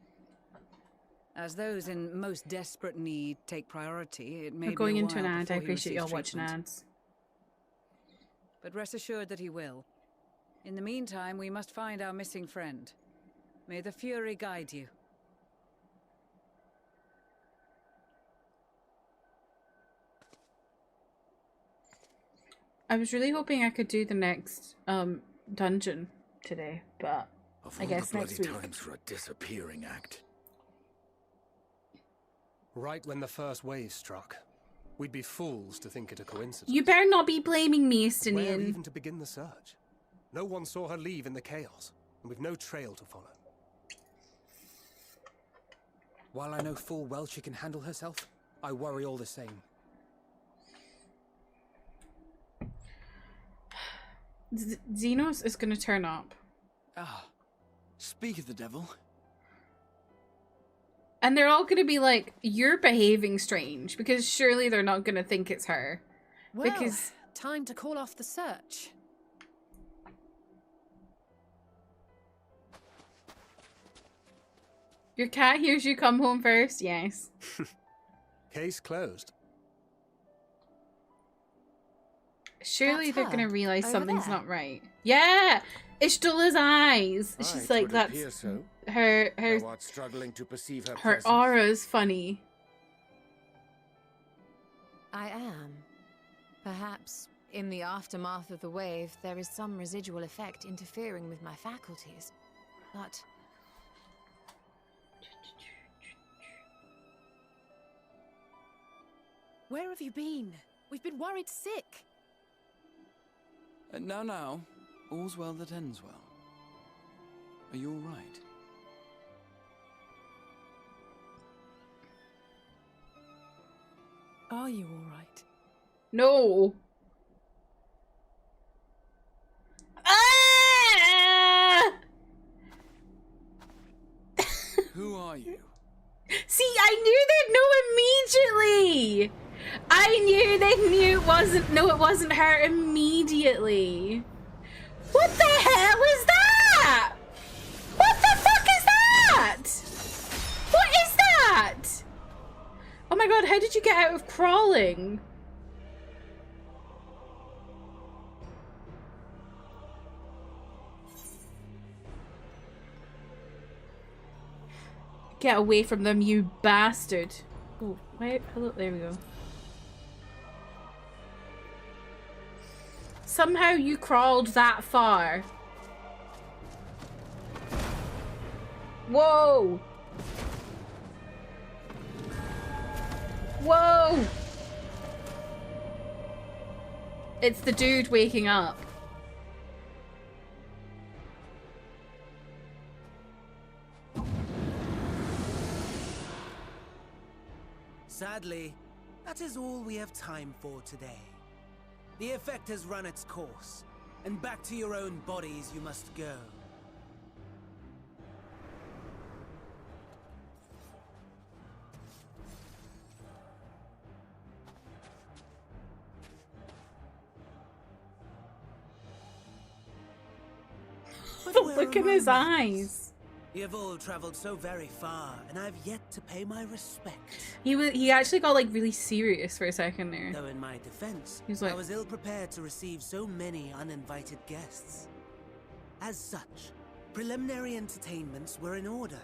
[SPEAKER 8] As those in most desperate need take priority, it may be
[SPEAKER 1] We're going
[SPEAKER 8] a
[SPEAKER 1] into an
[SPEAKER 8] while
[SPEAKER 1] ad. I
[SPEAKER 8] before he
[SPEAKER 1] appreciate y'all
[SPEAKER 8] receives
[SPEAKER 1] watching
[SPEAKER 8] treatment.
[SPEAKER 1] ads.
[SPEAKER 8] But rest assured that he will. In the meantime, we must find our missing friend. May the Fury guide you.
[SPEAKER 1] I was really hoping I could do the next dungeon today, but
[SPEAKER 20] Of
[SPEAKER 1] I
[SPEAKER 20] all
[SPEAKER 1] guess
[SPEAKER 20] the
[SPEAKER 1] next
[SPEAKER 20] bloody
[SPEAKER 1] week.
[SPEAKER 20] times for a disappearing act.
[SPEAKER 3] Right when the first wave struck, we'd be fools to think it a coincidence.
[SPEAKER 1] You better not be blaming me,
[SPEAKER 3] Where
[SPEAKER 1] Estinian.
[SPEAKER 3] even to begin the search? No one saw her leave in the chaos, and we've no trail to follow.
[SPEAKER 7] While I know full well she can handle herself, I worry all the same.
[SPEAKER 1] Xenos is gonna turn up.
[SPEAKER 5] Ah, speak of the devil.
[SPEAKER 1] And they're all gonna be like, you're behaving strange, because surely they're not gonna think it's her.
[SPEAKER 2] Well,
[SPEAKER 1] Because
[SPEAKER 2] time to call off the search.
[SPEAKER 1] your cat hears you come home first, yes.
[SPEAKER 3] Case closed.
[SPEAKER 1] Surely they're
[SPEAKER 19] her,
[SPEAKER 1] gonna realize
[SPEAKER 19] over
[SPEAKER 1] something's
[SPEAKER 19] there.
[SPEAKER 1] not right. Yeah! Ishtula's eyes! She's like, that's
[SPEAKER 17] so.
[SPEAKER 1] her
[SPEAKER 17] Thou art struggling to perceive her
[SPEAKER 1] her
[SPEAKER 17] presence.
[SPEAKER 1] aura's funny.
[SPEAKER 19] I am. Perhaps, in the aftermath of the wave, there is some residual effect interfering with my faculties. But
[SPEAKER 2] Where have you been? We've been worried sick.
[SPEAKER 5] Now, all's well that ends well. Are you all right?
[SPEAKER 2] Are you all right?
[SPEAKER 1] No. Ah!
[SPEAKER 5] Who are you?
[SPEAKER 1] See, I knew they'd know immediately. I knew they knew it wasn't. No, it wasn't her immediately. What the hell is that? What the fuck is that? What is that? Oh my god, how did you get out of crawling? Get away from them, you bastard. Oh, wait, hello, there we go. Somehow you crawled that far. Whoa! Whoa! It's the dude waking up.
[SPEAKER 11] Sadly, that is all we have time for today. The effect has run its course, and back to your own bodies you must go.
[SPEAKER 1] The look in his eyes.
[SPEAKER 11] You have all traveled so very far, and I've yet to pay my respects.
[SPEAKER 1] He actually got like really serious for a second there.
[SPEAKER 11] Though in my defense,
[SPEAKER 1] He was like,
[SPEAKER 11] I was ill prepared to receive so many uninvited guests. As such, preliminary entertainments were in order.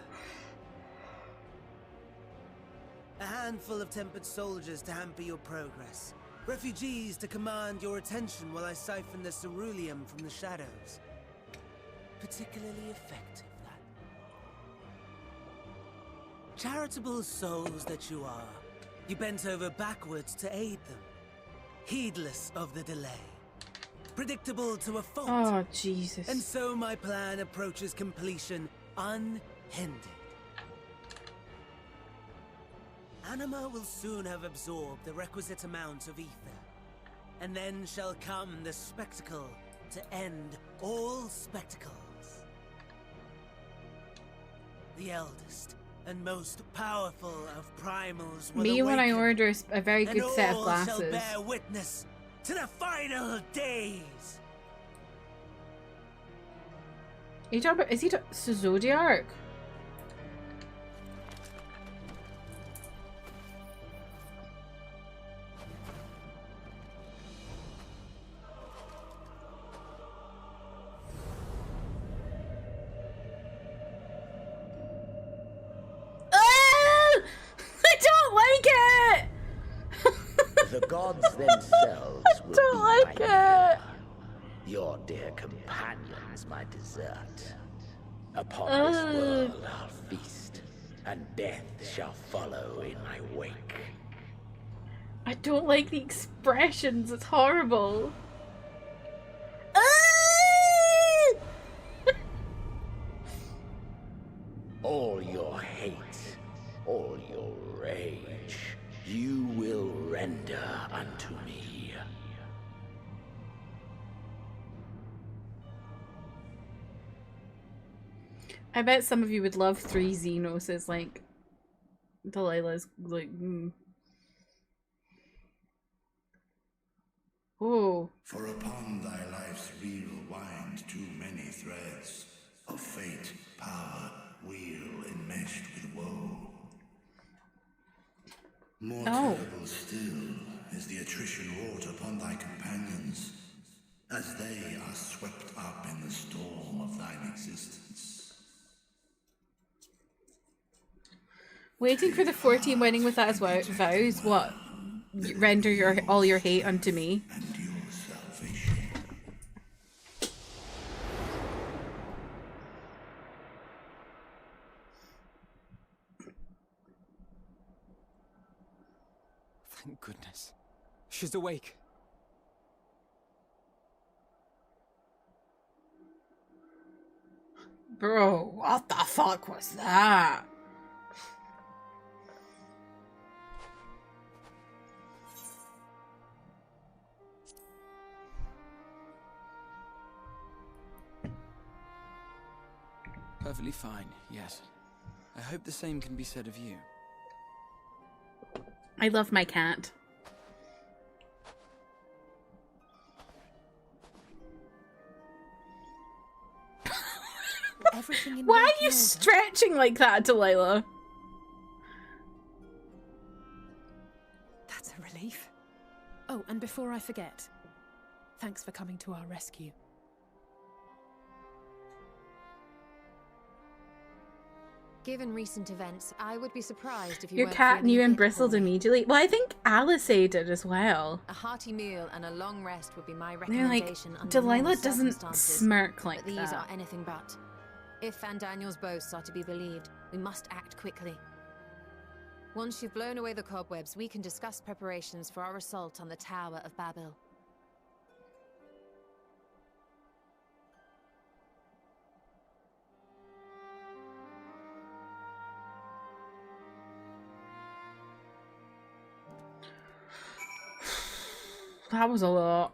[SPEAKER 11] A handful of tempered soldiers to hamper your progress. Refugees to command your attention while I siphon the ceruleum from the shadows. Particularly effective. Charitable souls that you are, you bent over backwards to aid them, heedless of the delay. Predictable to a fault.
[SPEAKER 1] Oh, Jesus.
[SPEAKER 11] And so my plan approaches completion unhindered. Anima will soon have absorbed the requisite amount of ether, and then shall come the spectacle to end all spectacles. The eldest and most powerful of primals will
[SPEAKER 1] me when I
[SPEAKER 11] awaken,
[SPEAKER 1] order a very good set of
[SPEAKER 11] and all
[SPEAKER 1] glasses.
[SPEAKER 11] shall bear witness to the final days.
[SPEAKER 1] Are you talking about, is he Zodiac?
[SPEAKER 18] The gods themselves will
[SPEAKER 1] don't
[SPEAKER 18] be
[SPEAKER 1] like
[SPEAKER 18] my
[SPEAKER 1] it.
[SPEAKER 18] Your dear companions, my dessert. Upon this world I'll feast, and death shall follow in my wake.
[SPEAKER 1] I don't like the expressions, it's horrible.
[SPEAKER 18] All your hate, all your rage, you will render unto me.
[SPEAKER 1] I bet some of you would love 3 Xenos as like Delilah's like Oh.
[SPEAKER 21] For upon thy life's reel wind too many threads of fate, power, wheel enmeshed with woe. More terrible still is the attrition wrought upon thy companions, as they are swept up in the storm of thine existence.
[SPEAKER 1] Waiting for the 14 wedding with that as vows, what? Render all your hate unto me.
[SPEAKER 21] And your salvation.
[SPEAKER 7] Thank goodness. She's awake.
[SPEAKER 1] Bro, what the fuck was that?
[SPEAKER 5] Perfectly fine, yes. I hope the same can be said of you.
[SPEAKER 1] I love my cat.
[SPEAKER 2] everything in
[SPEAKER 1] Why are
[SPEAKER 2] working
[SPEAKER 1] you
[SPEAKER 2] order?
[SPEAKER 1] stretching like that, Delilah?
[SPEAKER 2] That's a relief. Oh, and before I forget, thanks for coming to our rescue.
[SPEAKER 19] Given recent events, I would be surprised if you
[SPEAKER 1] Your
[SPEAKER 19] weren't
[SPEAKER 1] cat
[SPEAKER 19] feeling
[SPEAKER 1] knew
[SPEAKER 19] a
[SPEAKER 1] and
[SPEAKER 19] bit
[SPEAKER 1] bristled
[SPEAKER 19] poorly.
[SPEAKER 1] immediately. Well, I think Alice did as well.
[SPEAKER 19] A hearty meal and a long rest would be my
[SPEAKER 1] They're like,
[SPEAKER 19] recommendation under normal
[SPEAKER 1] Delilah doesn't
[SPEAKER 19] circumstances,
[SPEAKER 1] smirk like
[SPEAKER 19] but these
[SPEAKER 1] that.
[SPEAKER 19] are anything but. If Van Daniel's boasts are to be believed, we must act quickly. Once you've blown away the cobwebs, we can discuss preparations for our assault on the Tower of Babel.
[SPEAKER 1] That was a lot.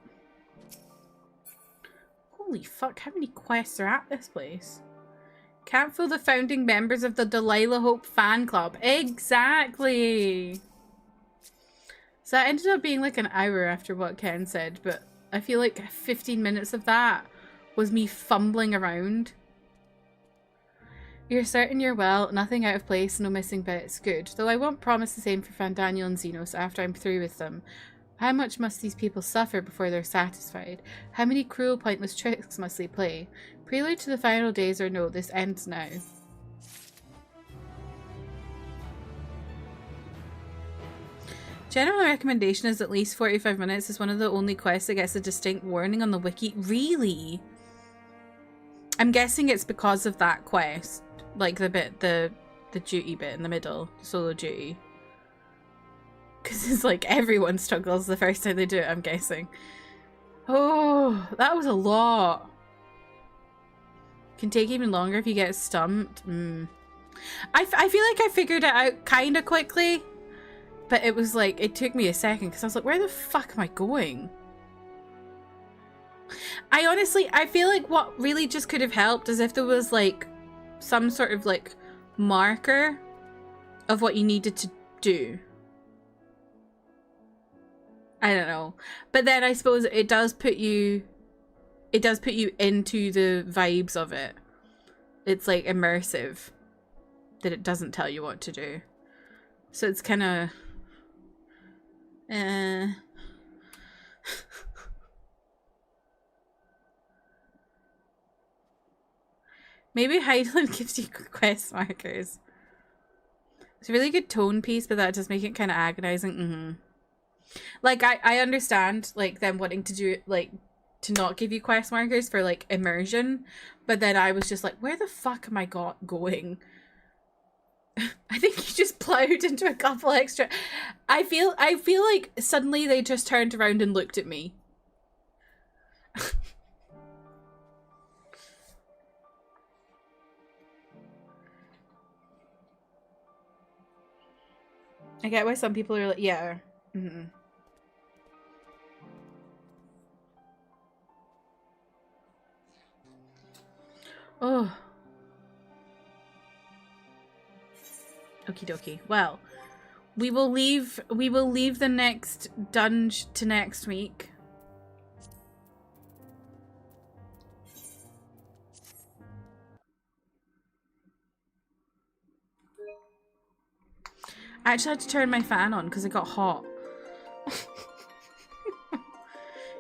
[SPEAKER 1] Holy fuck, how many quests are at this place? Can't fool the founding members of the Delilah Hope fan club. Exactly! So that ended up being like an hour after what Ken said, but I feel like 15 minutes of that was me fumbling around. You're certain you're well, nothing out of place, no missing bits. Good. Though I won't promise the same for Van Daniel and Xenos after I'm through with them. How much must these people suffer before they're satisfied? How many cruel, pointless tricks must they play? Prelude to the final days or no, this ends now. General recommendation is at least 45 minutes. Is one of the only quests that gets a distinct warning on the wiki. Really? I'm guessing it's because of that quest. Like the bit, the duty bit in the middle. Solo duty. Because it's like everyone struggles the first time they do it, I'm guessing. Oh, that was a lot. Can take even longer if you get stumped. I feel like I figured it out kind of quickly. But it was like, it took me a second because I was like, where the fuck am I going? I feel like what really just could have helped is if there was like some sort of like marker of what you needed to do. I don't know. But then I suppose it does put you into the vibes of it. It's like immersive that it doesn't tell you what to do. So it's kind of maybe Heideland gives you quest markers. It's a really good tone piece, but that does make it kind of agonizing. Like, I understand, like, them wanting to do, like, to not give you quest markers for, like, immersion. But then I was just like, where the fuck am I going? I think you just plowed into a couple extra. I feel like suddenly they just turned around and looked at me. I get why some people are like, yeah. Oh. Okie dokie. Well, we will leave the next dungeon to next week. I actually had to turn my fan on because it got hot.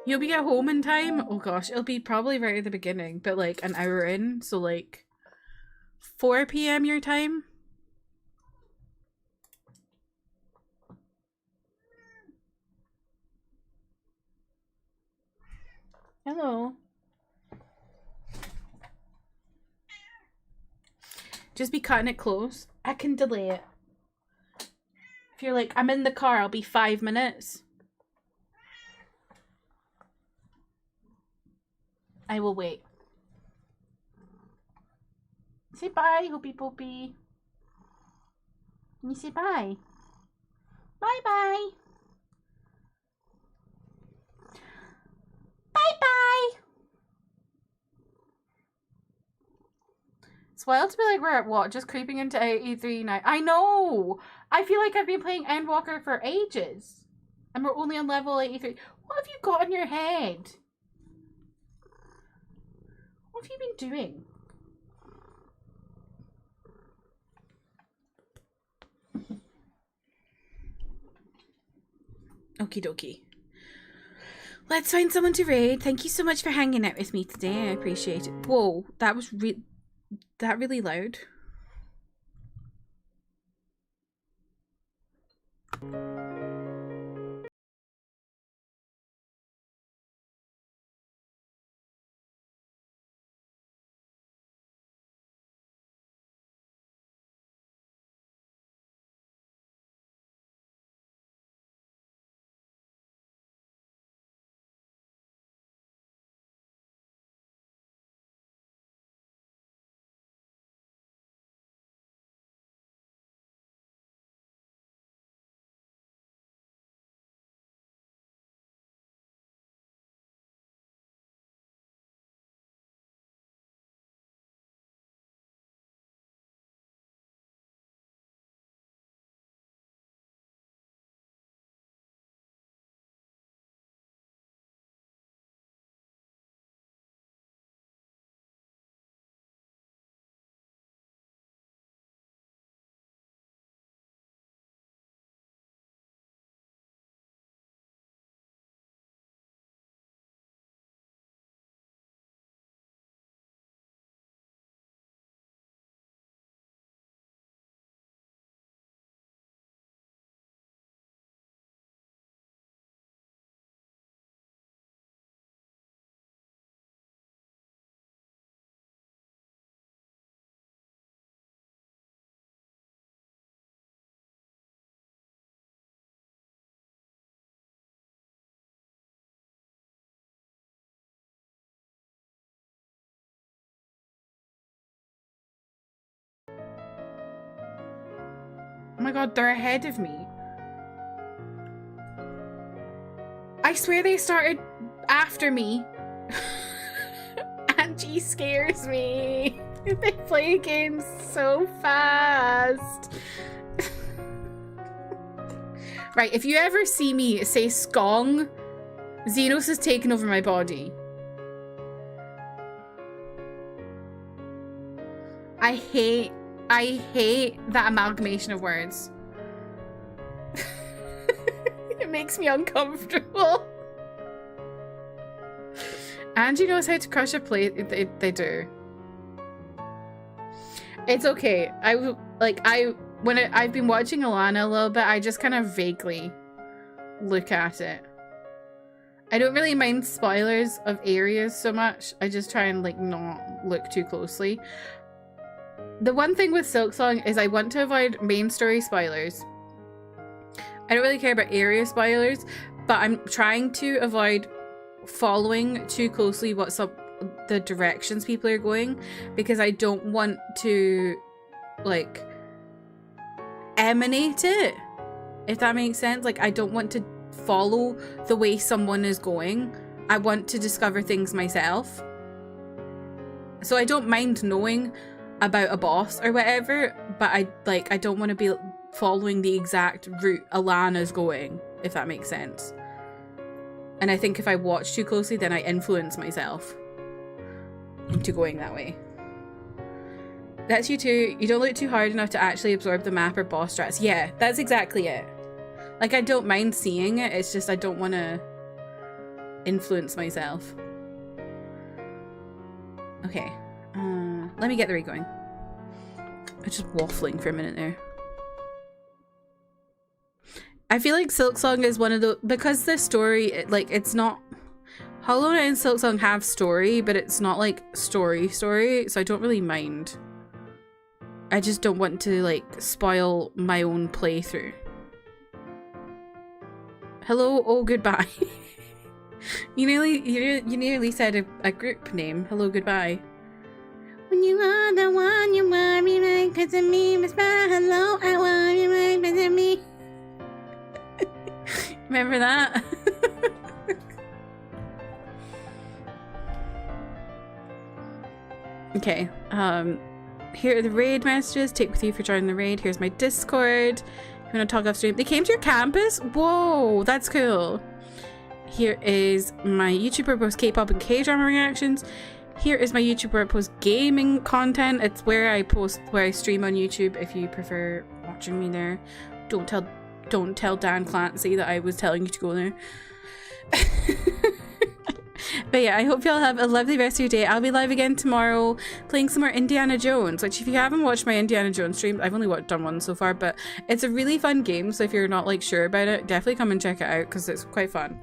[SPEAKER 1] You'll be at home in time? Oh gosh, it'll be probably right at the beginning, but like an hour in, so like 4 PM your time? Hello. Just be cutting it close. I can delay it. If you're like, I'm in the car, I'll be 5 minutes. I will wait. Say bye, Hoopy Poopy. Can you say bye? Bye bye. Bye bye. It's wild to be like, we're at what? Just creeping into 83 now. I know! I feel like I've been playing Endwalker for ages. And we're only on level 83. What have you got on your head? What have you been doing? Okie dokie. Let's find someone to raid. Thank you so much for hanging out with me today. I appreciate it. Whoa, that was really loud. Oh my god, they're ahead of me. I swear they started after me. Angie scares me. They play games so fast. Right, if you ever see me say skong, Xenos has taken over my body. I hate that amalgamation of words. It makes me uncomfortable. Angie knows how to crush a plate. They do. It's okay. I've been watching Alana a little bit, I just kind of vaguely look at it. I don't really mind spoilers of areas so much. I just try and like not look too closely. The one thing with Silksong is I want to avoid main story spoilers. I don't really care about area spoilers, but I'm trying to avoid following too closely what's up the directions people are going, because I don't want to like emanate it, if that makes sense. Like, I don't want to follow the way someone is going. I want to discover things myself. So I don't mind knowing about a boss or whatever, but I don't want to be following the exact route Alana's going, if that makes sense. And I think if I watch too closely, then I influence myself into going that way. That's you too. You don't look too hard enough to actually absorb the map or boss strats. Yeah, that's exactly it. Like, I don't mind seeing it, it's just I don't want to influence myself. Okay. Let me get the raid going. I'm just waffling for a minute there. I feel like Silksong is one of the, because the story, like, it's not, Hollow Knight and Silksong have story, but it's not like story, so I don't really mind. I just don't want to like spoil my own playthrough. Hello, oh goodbye. you nearly said a group name. Hello, goodbye. When you are the one you want me right, cause of me, whisper hello, I want you right, cause of me. Remember that? Okay, here are the raid messages. Take with you for joining the raid. Here's my Discord. You want to talk off stream? They came to your campus? Whoa, that's cool. Here is my YouTube where I post K-pop and K-drama reactions. Here is my YouTube where I post gaming content. It's where I stream on YouTube if you prefer watching me there. Don't tell don't tell Dan Clancy that I was telling you to go there. But yeah, I hope y'all have a lovely rest of your day. I'll be live again tomorrow playing some more Indiana Jones, which if you haven't watched my Indiana Jones stream, I've only done one so far, but it's a really fun game, so if you're not like sure about it, definitely come and check it out because it's quite fun.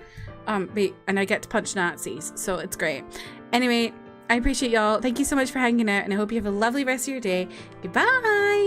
[SPEAKER 1] And I get to punch Nazis, so it's great. Anyway, I appreciate y'all. Thank you so much for hanging out, and I hope you have a lovely rest of your day. Goodbye!